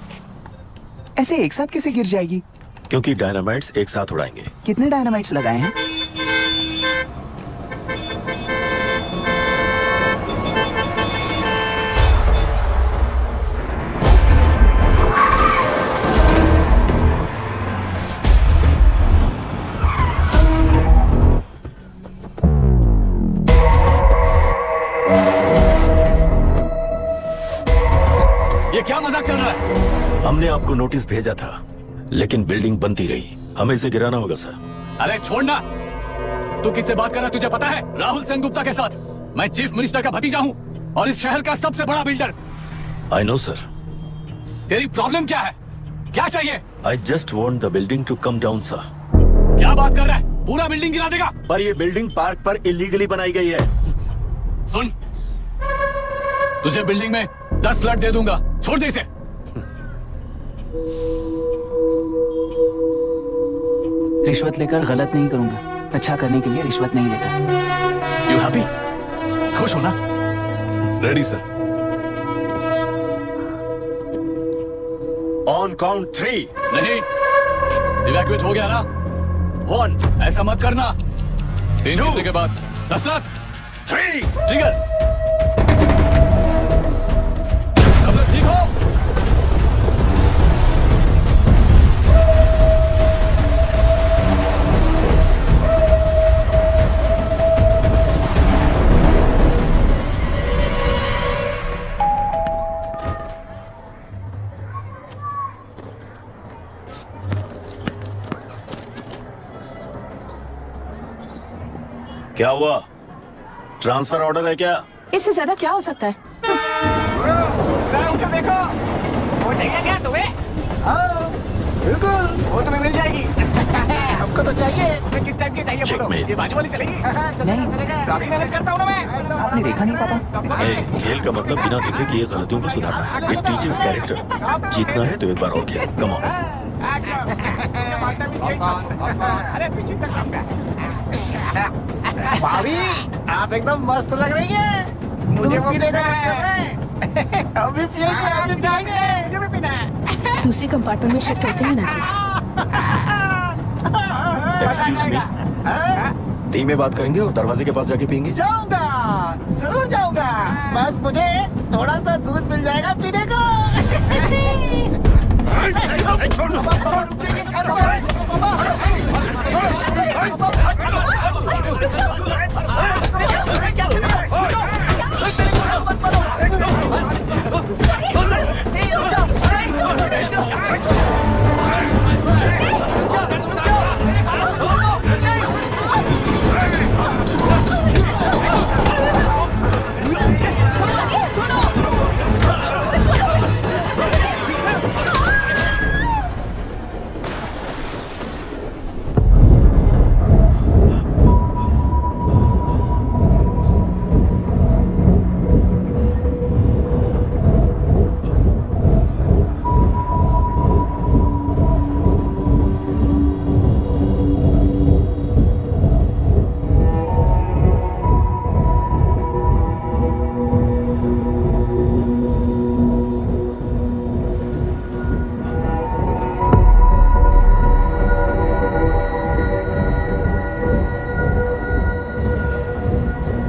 ऐसे एक साथ कैसे गिर जाएगी? क्योंकि डायनामाइट्स एक साथ उड़ाएंगे। कितने डायनामाइट्स लगाए हैं? ये क्या मजाक चल रहा है? हमने आपको नोटिस भेजा था, लेकिन बिल्डिंग बनती रही। हमें इसे गिराना होगा सर। अरे छोड़ना। तू किससे बात कर रहा है तुझे पता है? राहुल सेनगुप्ता के साथ। मैं चीफ मिनिस्टर का भतीजा हूँ और इस शहर का सबसे बड़ा बिल्डर। I know sir. तेरी प्रॉब्लम क्या है? क्या चाहिए? I just want the building to come down sir. क्या बात कर रहा है? पूरा बिल्डिंग गिरा देगा? पर ये बिल्डिंग पार्क पर इलीगली बनाई गई है। सुन, तुझे बिल्डिंग में 10 फ्लैट दे दूंगा, छोड़ दे इसे। रिश्वत लेकर गलत नहीं करूंगा, अच्छा करने के लिए रिश्वत नहीं लेता। You happy? खुश हो ना? Ready sir. On count 3। नहीं, इवैक्यूएट हो गया ना? 1। ऐसा मत करना। 3 घंटे के बाद दशरथ 3 ट्रिगर। सब लोग ठीक हो? क्या हुआ? ट्रांसफर ऑर्डर है क्या? इससे ज्यादा क्या हो सकता है? उसे देखो, वो चाहिए क्या तुम्हें? हाँ, बिल्कुल, वो तुम्हें मिल जाएगी। हमको तो चाहिए। किस टाइप की चाहिए बोलो? ये बाजू वाली चलेगी? नहीं, काफी मैनेज करता हूँ ना मैं। आपने देखा नहीं पापा? खेल का मतलब बिना देखे कि ये गलतियों को सुधारना है। It teaches character. जीतना है तो एक बार और खेल। Come on. अरे पीछे तक भाभी आप एकदम मस्त लग रही है। मुझे पीने का मन कर रहा है। अभी पिएंगे, अभी पिएंगे। मुझे भी पीना है। दूसरी कंपार्टमेंट में शिफ्ट होते हैं ना जी। एक्सक्यूज मी, धीमे बात करेंगे और दरवाजे के पास जाके पियेंगे। जाऊंगा, जरूर जाऊंगा। बस मुझे थोड़ा सा दूध मिल जाएगा पीने को।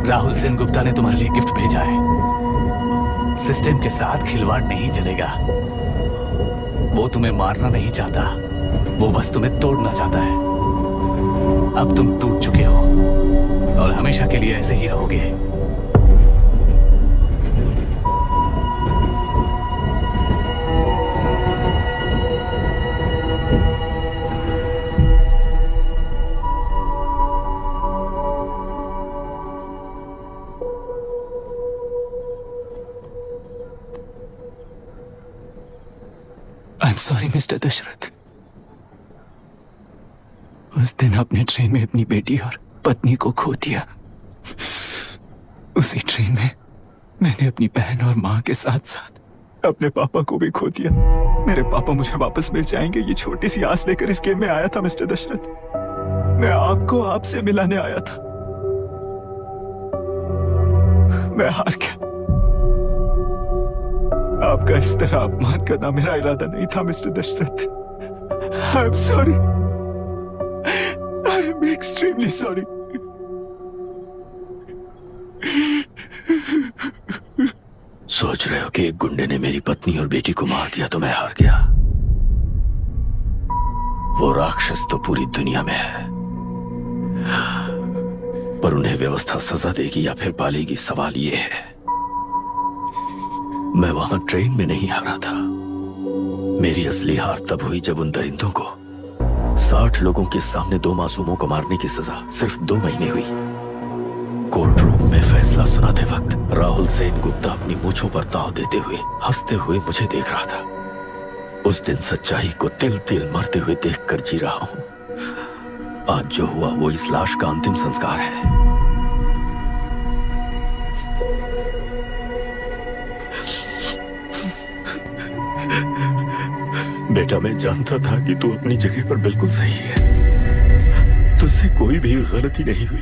राहुल सेन गुप्ता ने तुम्हारे लिए गिफ्ट भेजा है। सिस्टम के साथ खिलवाड़ नहीं चलेगा। वो तुम्हें मारना नहीं चाहता, वो बस तुम्हें तोड़ना चाहता है। अब तुम टूट चुके हो और हमेशा के लिए ऐसे ही रहोगे। I'm sorry, mister Dasharath. उस दिन आपने ट्रेन में अपनी बेटी और पत्नी को खो दिया। उसी ट्रेन में मैंने अपनी बहन और माँ के साथ साथ अपने पापा को भी खो दिया। मेरे पापा मुझे वापस मिल जाएंगे, ये छोटी सी आस लेकर इस गेम में आया था मिस्टर दशरथ। मैं आपको आपसे मिलाने आया था। मैं हार गया। आपका इस तरह अपमान करना मेरा इरादा नहीं था mister Dashrath. I am sorry, I am extremely sorry. सोच रहे हो कि एक गुंडे ने मेरी पत्नी और बेटी को मार दिया तो मैं हार गया? वो राक्षस तो पूरी दुनिया में है, पर उन्हें व्यवस्था सजा देगी या फिर पालेगी, सवाल ये है। मैं वहां ट्रेन में नहीं हारा था। मेरी असली हार तब हुई जब उन दरिंदों को 60 लोगों के सामने 2 मासूमों को मारने की सजा सिर्फ 2 महीने हुई। कोर्ट रूम में फैसला सुनाते वक्त राहुल सेन गुप्ता अपनी मूंछों पर ताव देते हुए हंसते हुए मुझे देख रहा था। उस दिन सच्चाई को तिल तिल मरते हुए देखकर जी रहा हूं। आज जो हुआ वो इस लाश का अंतिम संस्कार है। बेटा, मैं जानता था कि तू अपनी जगह पर बिल्कुल सही है। तुझसे कोई भी गलती नहीं हुई,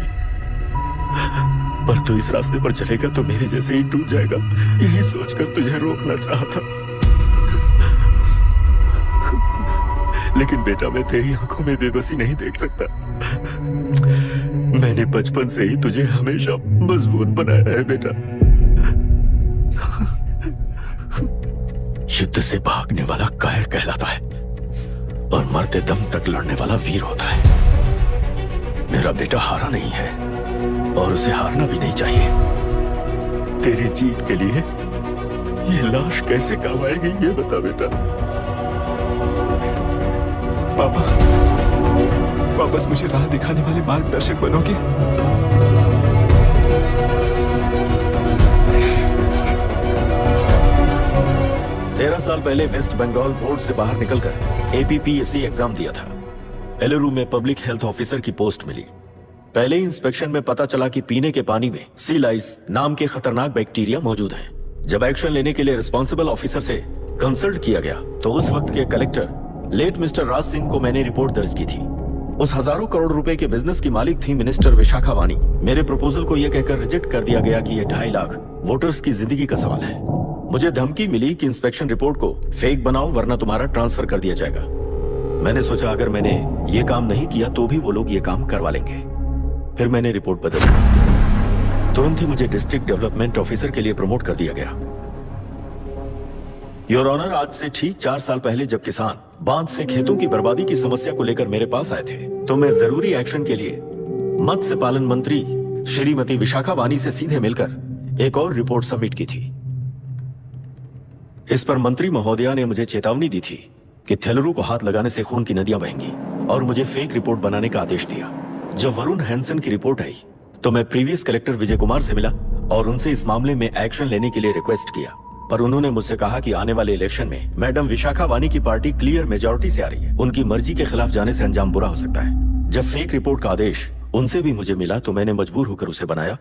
पर तू इस रास्ते पर चलेगा तो मेरे जैसे ही टूट जाएगा, यही सोचकर तुझे रोकना चाहता। लेकिन बेटा, मैं तेरी आंखों में बेबसी नहीं देख सकता। मैंने बचपन से ही तुझे हमेशा मजबूत बनाया है बेटा। युद्ध से भागने वाला कायर कहलाता है और मरते दम तक लड़ने वाला वीर होता है। मेरा बेटा हारा नहीं है और उसे हारना भी नहीं चाहिए। तेरी जीत के लिए ये लाश कैसे काम आएगी, ये बता बेटा। पापा, वापस मुझे राह दिखाने वाले मार्गदर्शक बनोगे? 13 साल पहले वेस्ट बंगाल बोर्ड से बाहर निकलकर APPSC एग्जाम दिया था। एलरू में पब्लिक हेल्थ ऑफिसर की पोस्ट मिली। पहले इंस्पेक्शन में पता चला कि पीने के पानी में सी लाइस नाम के खतरनाक बैक्टीरिया मौजूद हैं। जब एक्शन लेने के लिए रिस्पॉन्सिबल ऑफिसर से कंसल्ट किया गया तो उस वक्त के collector late mister Raj Singh को मैंने रिपोर्ट दर्ज की थी। उस हजारों करोड़ रुपए के बिजनेस की मालिक थी मिनिस्टर विशाखा वानी। मेरे प्रपोजल को यह कहकर रिजेक्ट कर दिया गया कि यह 2.5 लाख वोटर्स की जिंदगी का सवाल है। मुझे धमकी मिली कि इंस्पेक्शन रिपोर्ट को फेक बनाओ वरना तुम्हारा ट्रांसफर कर दिया जाएगा। मैंने सोचा अगर मैंने ये काम नहीं किया तो भी वो लोग ये काम करवा लेंगे। फिर मैंने रिपोर्ट बदली। तुरंत ही मुझे डिस्ट्रिक्ट डेवलपमेंट ऑफिसर के लिए प्रमोट कर दिया गया। योर ऑनर, आज से ठीक 4 साल पहले जब किसान बांध से खेतों की बर्बादी की समस्या को लेकर मेरे पास आए थे तो मैं जरूरी एक्शन के लिए मत्स्य पालन मंत्री श्रीमती विशाखा वानी से सीधे मिलकर एक और रिपोर्ट सबमिट की थी। इस पर मंत्री महोदया ने मुझे चेतावनी दी थी कि थेलरू को हाथ लगाने से खून की नदियां बहेंगी और मुझे फेक रिपोर्ट बनाने का आदेश दिया। जब वरुण हैंसन की रिपोर्ट आई तो मैं प्रीवियस कलेक्टर विजय कुमार से मिला और उनसे इस मामले में एक्शन लेने के लिए रिक्वेस्ट किया, पर उन्होंने मुझसे कहा कि आने वाले इलेक्शन में मैडम विशाखा वानी की पार्टी क्लियर मेजॉरिटी से आ रही है, उनकी मर्जी के खिलाफ जाने से अंजाम बुरा हो सकता है। जब फेक रिपोर्ट का आदेश उनसे भी मुझे मिला तो मैंने मजबूर होकर उसे बनाया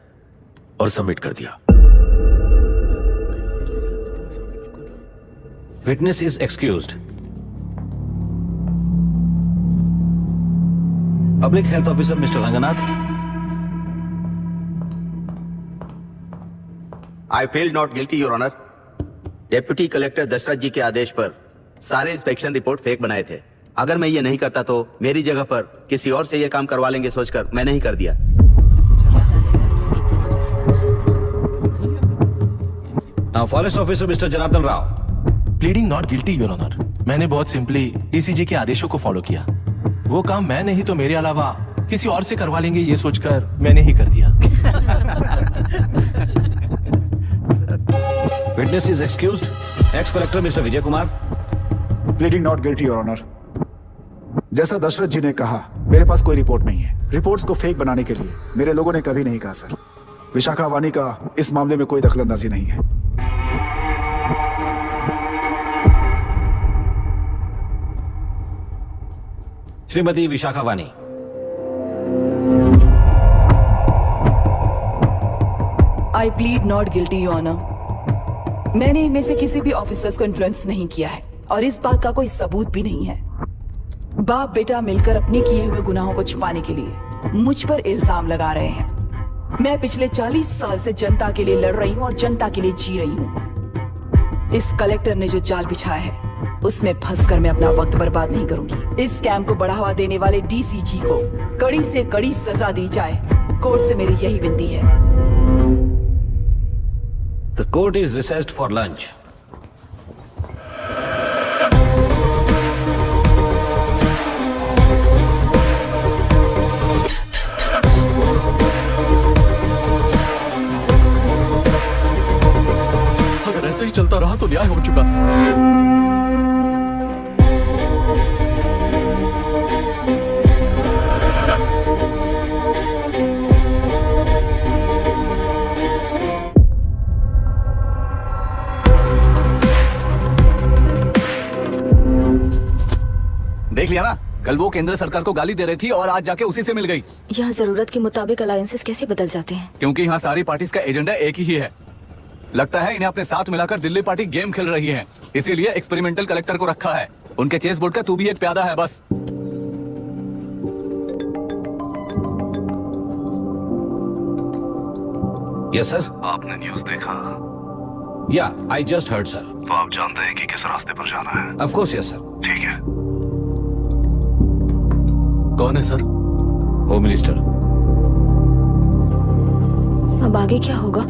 और सबमिट कर दिया। Witness is excused. Public health officer mister Ranganath. I feel not guilty your honour. Deputy collector Dasharath ji के आदेश पर सारे इंस्पेक्शन रिपोर्ट फेक बनाए थे। अगर मैं ये नहीं करता तो मेरी जगह पर किसी और से ये काम करवा लेंगे सोचकर मैं नहीं कर दिया। Now forest officer mister Janardhan Rao. Pleading not guilty your honour. मैंने बहुत सिंपली डीसीजी के आदेशों को फॉलो किया। वो काम मैं नहीं तो मेरे अलावा किसी और से करवा लेंगे ये सोचकर मैंने ही कर दिया। Witness is excused. Ex collector mister Vijay Kumar. Pleading not guilty your honour. जैसा दशरथ जी ने कहा मेरे पास कोई रिपोर्ट नहीं है। रिपोर्ट्स को फेक बनाने के लिए मेरे लोगों ने कभी नहीं कहा सर। विशाखा वानी का इस मामले में कोई दखलंदाजी नहीं है। Shrimati Vishakha Wani. I plead not guilty your honour. मैंने इनमें से किसी भी ऑफिसर्स को इन्फ्लुएंस नहीं किया है और इस बात का कोई सबूत भी नहीं है। बाप बेटा मिलकर अपने किए हुए गुनाहों को छुपाने के लिए मुझ पर इल्जाम लगा रहे हैं। मैं पिछले 40 साल से जनता के लिए लड़ रही हूँ और जनता के लिए जी रही हूँ। इस कलेक्टर ने जो जाल बिछाया है उसमें फंसकर मैं अपना वक्त बर्बाद नहीं करूंगी। इस स्कैम को बढ़ावा देने वाले डीसीजी को कड़ी से कड़ी सजा दी जाए। कोर्ट से मेरी यही विनती है। The court is recessed for lunch. अगर ऐसे ही चलता रहा तो न्याय हो चुका। देख लिया ना, कल वो केंद्र सरकार को गाली दे रही थी और आज जाके उसी से मिल गई। यहाँ जरूरत के मुताबिक अलायंसेस कैसे बदल जाते हैं? क्योंकि यहाँ सारी पार्टीज का एजेंडा एक ही है। लगता है इन्हें अपने साथ मिलाकर दिल्ली पार्टी गेम खेल रही है, इसीलिए एक्सपेरिमेंटल कलेक्टर को रखा है। उनके चेस बोर्ड का तू भी एक प्यादा है बस। Yes sir. आपने न्यूज़ देखा? या आई जस्ट हर्ड सर। तो आप जानते हैं कि किस रास्ते पर जाना है? Of course yes sir. ठीक है। कौन है सर? Home minister. अब आगे क्या होगा?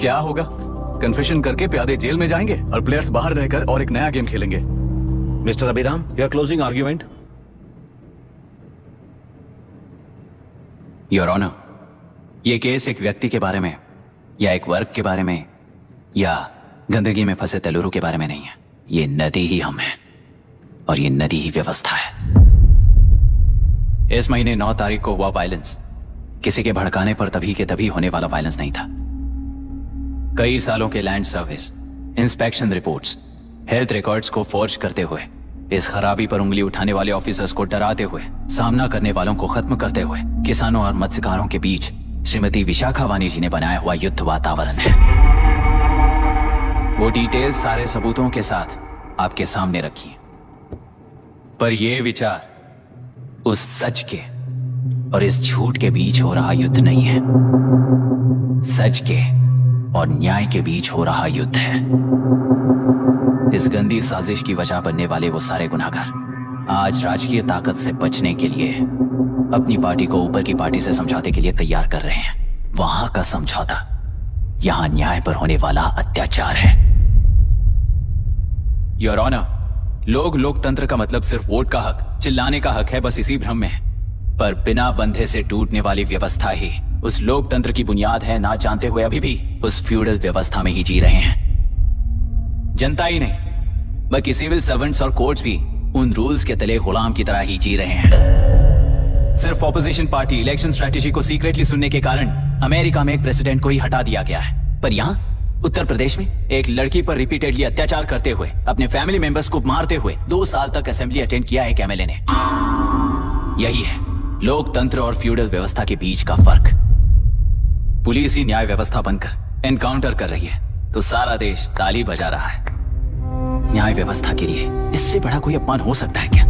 क्या होगा? कन्फेशन करके प्यादे जेल में जाएंगे और प्लेयर्स बाहर रहकर और एक नया गेम खेलेंगे। Mister Abhiram, your closing argument. Your honour, ये केस एक व्यक्ति के बारे में या एक वर्ग के बारे में या गंदगी में फंसे तेलुरु के बारे में नहीं है। ये नदी ही हम हैं और ये नदी ही व्यवस्था है। इस महीने 9 तारीख को हुआ वायलेंस किसी के भड़काने पर तभी के तभी होने वाला वायलेंस नहीं था। कई सालों के land service, inspection reports, health records को फोर्ज करते हुए, इस खराबी पर उंगली उठाने वाले ऑफिसर्स को डराते हुए, सामना करने वालों को खत्म करते हुए किसानों और मत्स्यकारों के बीच श्रीमती विशाखा वानी जी ने बनाया हुआ युद्ध वातावरण है। वो डिटेल सारे सबूतों के साथ आपके सामने रखी। पर यह विचार उस सच के और इस झूठ के बीच हो रहा युद्ध नहीं है, सच के और न्याय के बीच हो रहा युद्ध है। इस गंदी साजिश की वजह बनने वाले वो सारे गुनहगार आज राजकीय ताकत से बचने के लिए अपनी पार्टी को ऊपर की पार्टी से समझौते के लिए तैयार कर रहे हैं। वहां का समझौता यहां न्याय पर होने वाला अत्याचार है। योर ऑनर, लोग लोकतंत्र का मतलब सिर्फ वोट का हक, चिल्लाने का हक है, बस इसी भ्रम में है। पर बिना बंधे से टूटने वाली व्यवस्था ही उस लोकतंत्र की बुनियाद है, ना जानते हुए अभी भी उस फ्यूडल व्यवस्था में ही जी रहे हैं। जनता ही नहीं बल्कि सिविल सर्वेंट्स और कोर्ट्स भी उन रूल्स के तले गुलाम की तरह ही जी रहे हैं। सिर्फ ऑपोजिशन पार्टी इलेक्शन स्ट्रेटेजी को सीक्रेटली सुनने के कारण अमेरिका में एक प्रेसिडेंट को ही हटा दिया गया है, पर यहाँ उत्तर प्रदेश में एक लड़की पर रिपीटेडली अत्याचार करते हुए, अपने फैमिली मेंबर्स को मारते हुए 2 साल तक असेंबली अटेंड किया एक एमएलए ने। यही है लोकतंत्र और फ्यूडल व्यवस्था के बीच का फर्क। पुलिस ही न्याय व्यवस्था बनकर एनकाउंटर कर रही है तो सारा देश ताली बजा रहा है। न्याय व्यवस्था के लिए इससे बड़ा कोई अपमान हो सकता है क्या?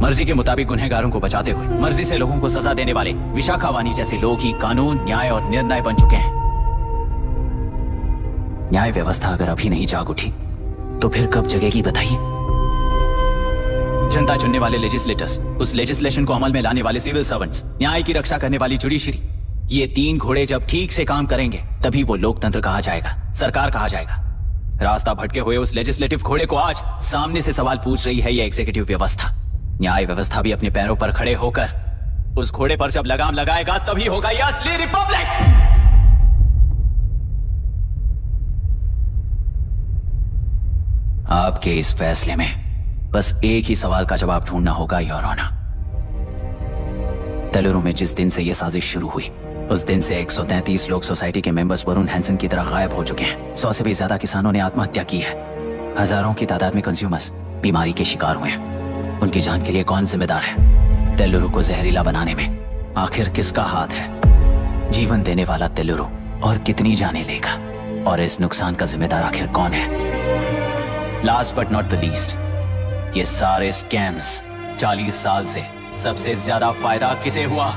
मर्जी के मुताबिक गुनहगारों को बचाते हुए मर्जी से लोगों को सजा देने वाले विशाखा वानी जैसे लोग ही कानून, न्याय और निर्णय बन चुके हैं। न्याय व्यवस्था अगर अभी नहीं जाग उठी तो फिर कब जगेगी बताइए? जनता चुनने वाले लेजिस्लेटर्स, उस लेजिस्लेशन को अमल में लाने वाले सिविल सर्वेंट्स, न्याय की रक्षा करने वाली जुडिशरी, ये 3 घोड़े जब ठीक से काम करेंगे तभी वो लोकतंत्र कहा जाएगा, सरकार कहा जाएगा। रास्ता भटके हुए उस लेजिस्लेटिव घोड़े को आज सामने से सवाल पूछ रही है ये एग्जीक्यूटिव व्यवस्था। न्याय व्यवस्था भी अपने पैरों पर खड़े होकर उस घोड़े पर जब लगाम लगाएगा तभी होगा ये असली रिपब्लिक। आपके इस फैसले में बस एक ही सवाल का जवाब ढूंढना होगा योर ऑनर। तेलुरु में जिस दिन से यह साजिश शुरू हुई उस दिन से 133 लोग सोसाइटी के मेंबर्स वरुण हैंसन की तरह गायब हो चुके हैं। 100 से भी ज्यादा किसानों ने आत्महत्या की है। हजारों की तादाद में कंज्यूमर्स बीमारी के शिकार हुए हैं। उनकी जान के लिए कौन जिम्मेदार है? तेलुरु को जहरीला बनाने में आखिर किसका हाथ है? जीवन देने वाला तेलुरु और कितनी जाने लेगा? और इस नुकसान का जिम्मेदार आखिर कौन है? Last but not the least, ये सारे स्कैम्स 40 साल से सबसे ज्यादा फायदा किसे हुआ?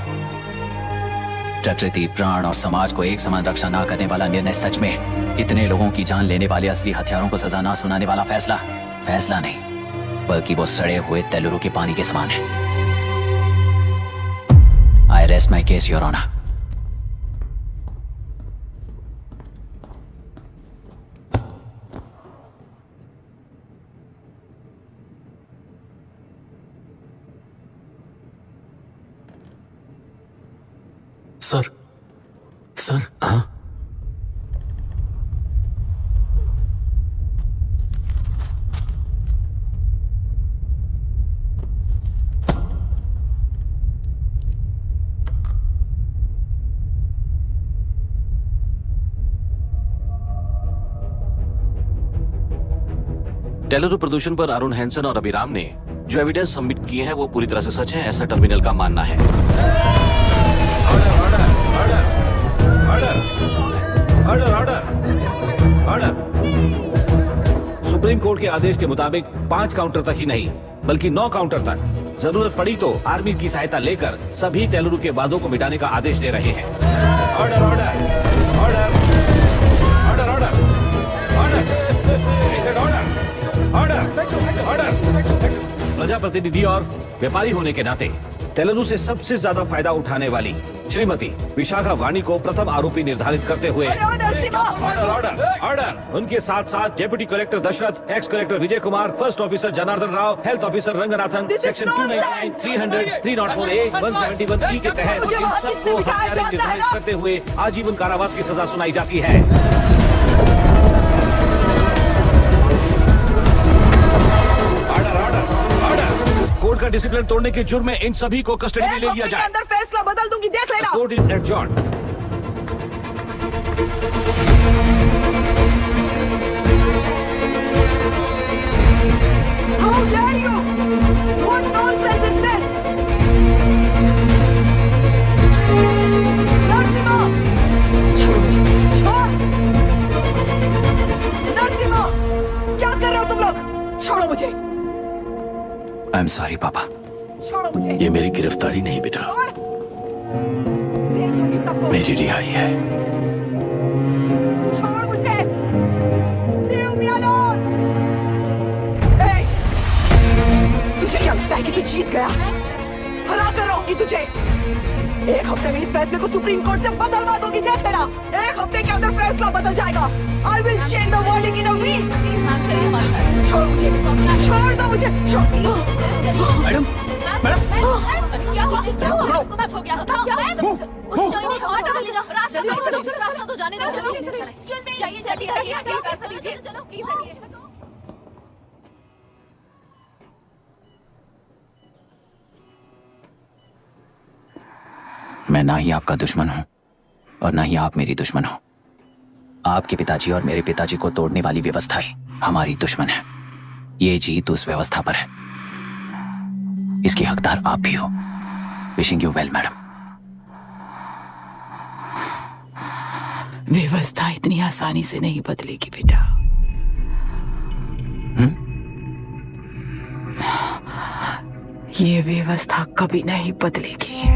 प्रकृति, प्राण और समाज को एक समान रक्षा ना करने वाला निर्णय, सच में इतने लोगों की जान लेने वाले असली हथियारों को सजा ना सुनाने वाला फैसला नहीं बल्कि वो सड़े हुए तेलुरु के पानी के समान है। I rest my case your honour. Sir हाँ? तेलुरु प्रदूषण पर अरुण हैंसन और अभिराम ने जो एविडेंस सबमिट किए हैं वो पूरी तरह से सच है, ऐसा टर्मिनल का मानना है। सुप्रीम कोर्ट के आदेश के मुताबिक 5 काउंटर तक ही नहीं बल्कि 9 काउंटर तक जरूरत पड़ी तो आर्मी की सहायता लेकर सभी तेलुरु के वादों को मिटाने का आदेश दे रहे हैं। Order order order order order order order. प्रजाप्रतिनिधि और व्यापारी होने के नाते तेलुरु से सबसे ज्यादा फायदा उठाने वाली श्रीमती विशाखा वाणी को प्रथम आरोपी निर्धारित करते हुए ऑर्डर ऑर्डर ऑर्डर। उनके साथ साथ deputy collector Dasharath, ex collector Vijay Kumar, first officer Janardhan Rao, health officer Ranganathan, section 299, 300, 304A, 171E के तहत इन सबको हत्यारे निर्धारित करते हुए आजीवन कारावास की सजा सुनाई जाती है। कोर्ट का डिसिप्लिन तोड़ने के जुर्म में इन सभी को कस्टडी में ले लिया जाए। अंदर फैसला बदल दूंगी, देख लेना। Court is adjourned. How dare you? What nonsense is this? Narasimha, छोड़ो मुझे, छोड़। नरसिम्हा, क्या कर रहे हो तुम लोग? छोड़ो मुझे। आई एम सॉरी पापा, ये मेरी गिरफ्तारी नहीं बेटा, मेरी रिहाई है। छोड़ मुझे। Leave me alone। तुझे क्या लगता है कि तू जीत गया? हरा कर रहूंगी तुझे। एक हफ्ते में इस फैसले को सुप्रीम कोर्ट से बदलवा दूंगी। देख तेरा, एक हफ्ते के अंदर फैसला बदल जाएगा। I will change the verdict in a week। छोड़ मुझे, छोड़ दो मुझे। मैडम, मैडम, क्या हुआ? क्या हुआ? कुछ हो गया? रास्ता तो जाने दो। चलो, जाइए, जल्दी करिए। रास्ता दीजिए। चलो, प्लीज हटिए। मैं ना ही आपका दुश्मन हूं और ना ही आप मेरी दुश्मन हो। आपके पिताजी और मेरे पिताजी को तोड़ने वाली व्यवस्थाएं हमारी दुश्मन है। ये जीत उस व्यवस्था पर है, इसकी हकदार आप भी हो। Wishing you well madam. व्यवस्था इतनी आसानी से नहीं बदलेगी बेटा। ये व्यवस्था कभी नहीं बदलेगी।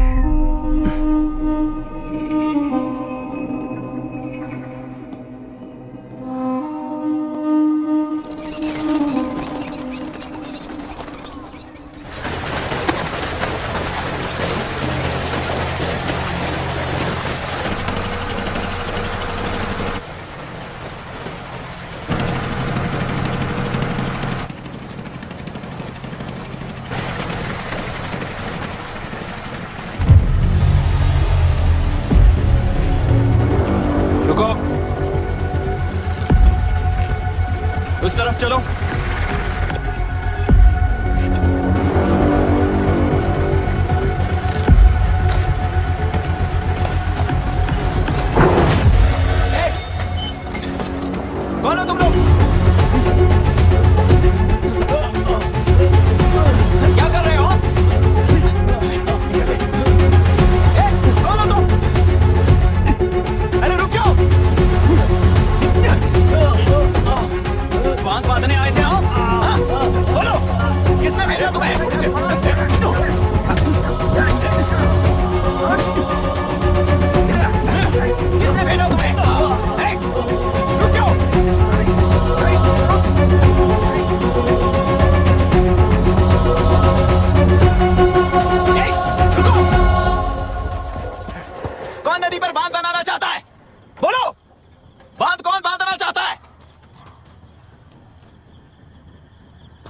उस तरफ चलो। कौन हो तुम लोग? क्या कर रहे हो? कौन हो तुम? अरे रुक जाओ। बांध बांधने आए थे आप? हाँ? बोलो, किसने भेजा तुम्हें? किसने भेजा तुम्हें? रुक जाओ। कौन नदी पर बांध बनाना चाहता है? बोलो, बांध कौन बांधना चाहता है?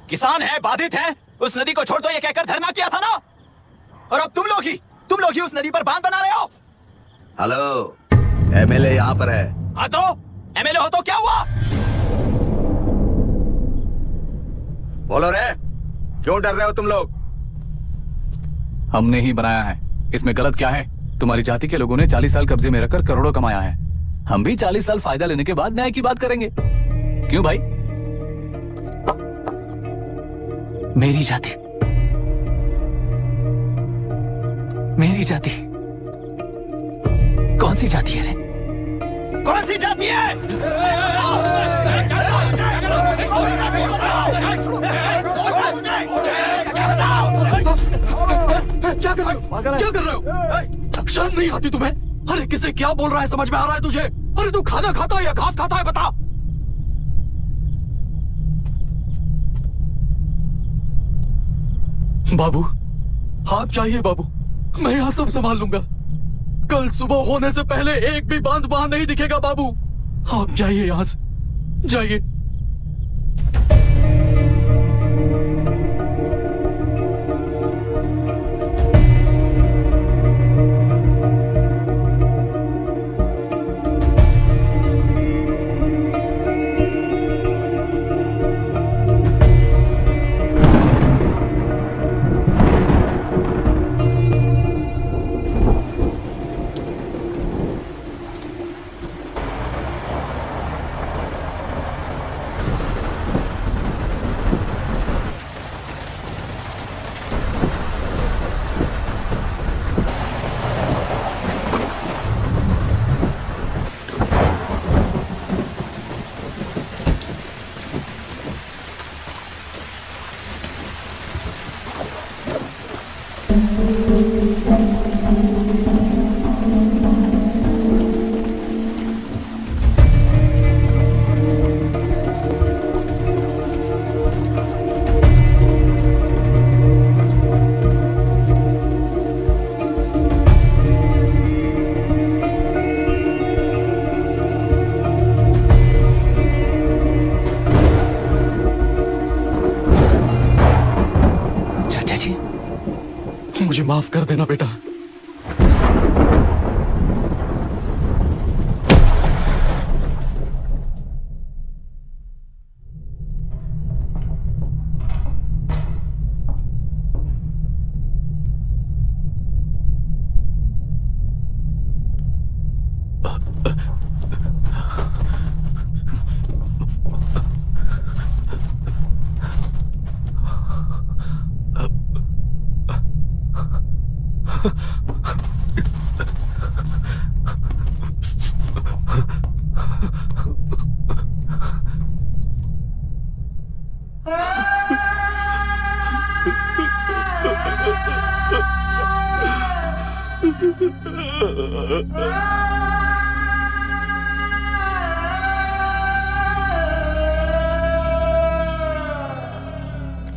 किसान है, बाधित है, उस नदी को छोड़ दो ये कहकर धरना किया था ना। और अब तुम लोग ही उस नदी पर बांध बना रहे हो। हेलो, एमएलए यहाँ पर है। हाँ तो एमएलए हो तो क्या हुआ? बोलो रे, क्यों डर रहे हो तुम लोग? हमने ही बनाया है, इसमें गलत क्या है? तुम्हारी जाति के लोगों ने 40 साल कब्जे में रखकर करोड़ों कमाया है। हम भी 40 साल फायदा लेने के बाद न्याय की बात करेंगे। क्यों भाई? मेरी जाति, मेरी जाति कौन सी जाति है रे? कौन सी जाति है? क्या कर रहे हो? क्या कर रहे हो? शर्म नहीं आती तुम्हें? अरे किसे क्या बोल रहा है, समझ में आ रहा है तुझे? अरे तू खाना खाता है या घास खाता है, बता। बाबू, आप चाहिए बाबू, मैं यहाँ सब संभाल लूंगा। कल सुबह होने से पहले एक भी बांध वहां नहीं दिखेगा बाबू। आप जाइए यहाँ से, जाइए। मुझे माफ कर देना बेटा।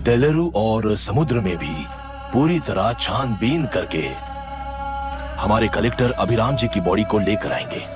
तेलुरु और समुद्र में भी पूरी तरह छानबीन करके हमारे कलेक्टर अभिराम जी की बॉडी को लेकर आएंगे।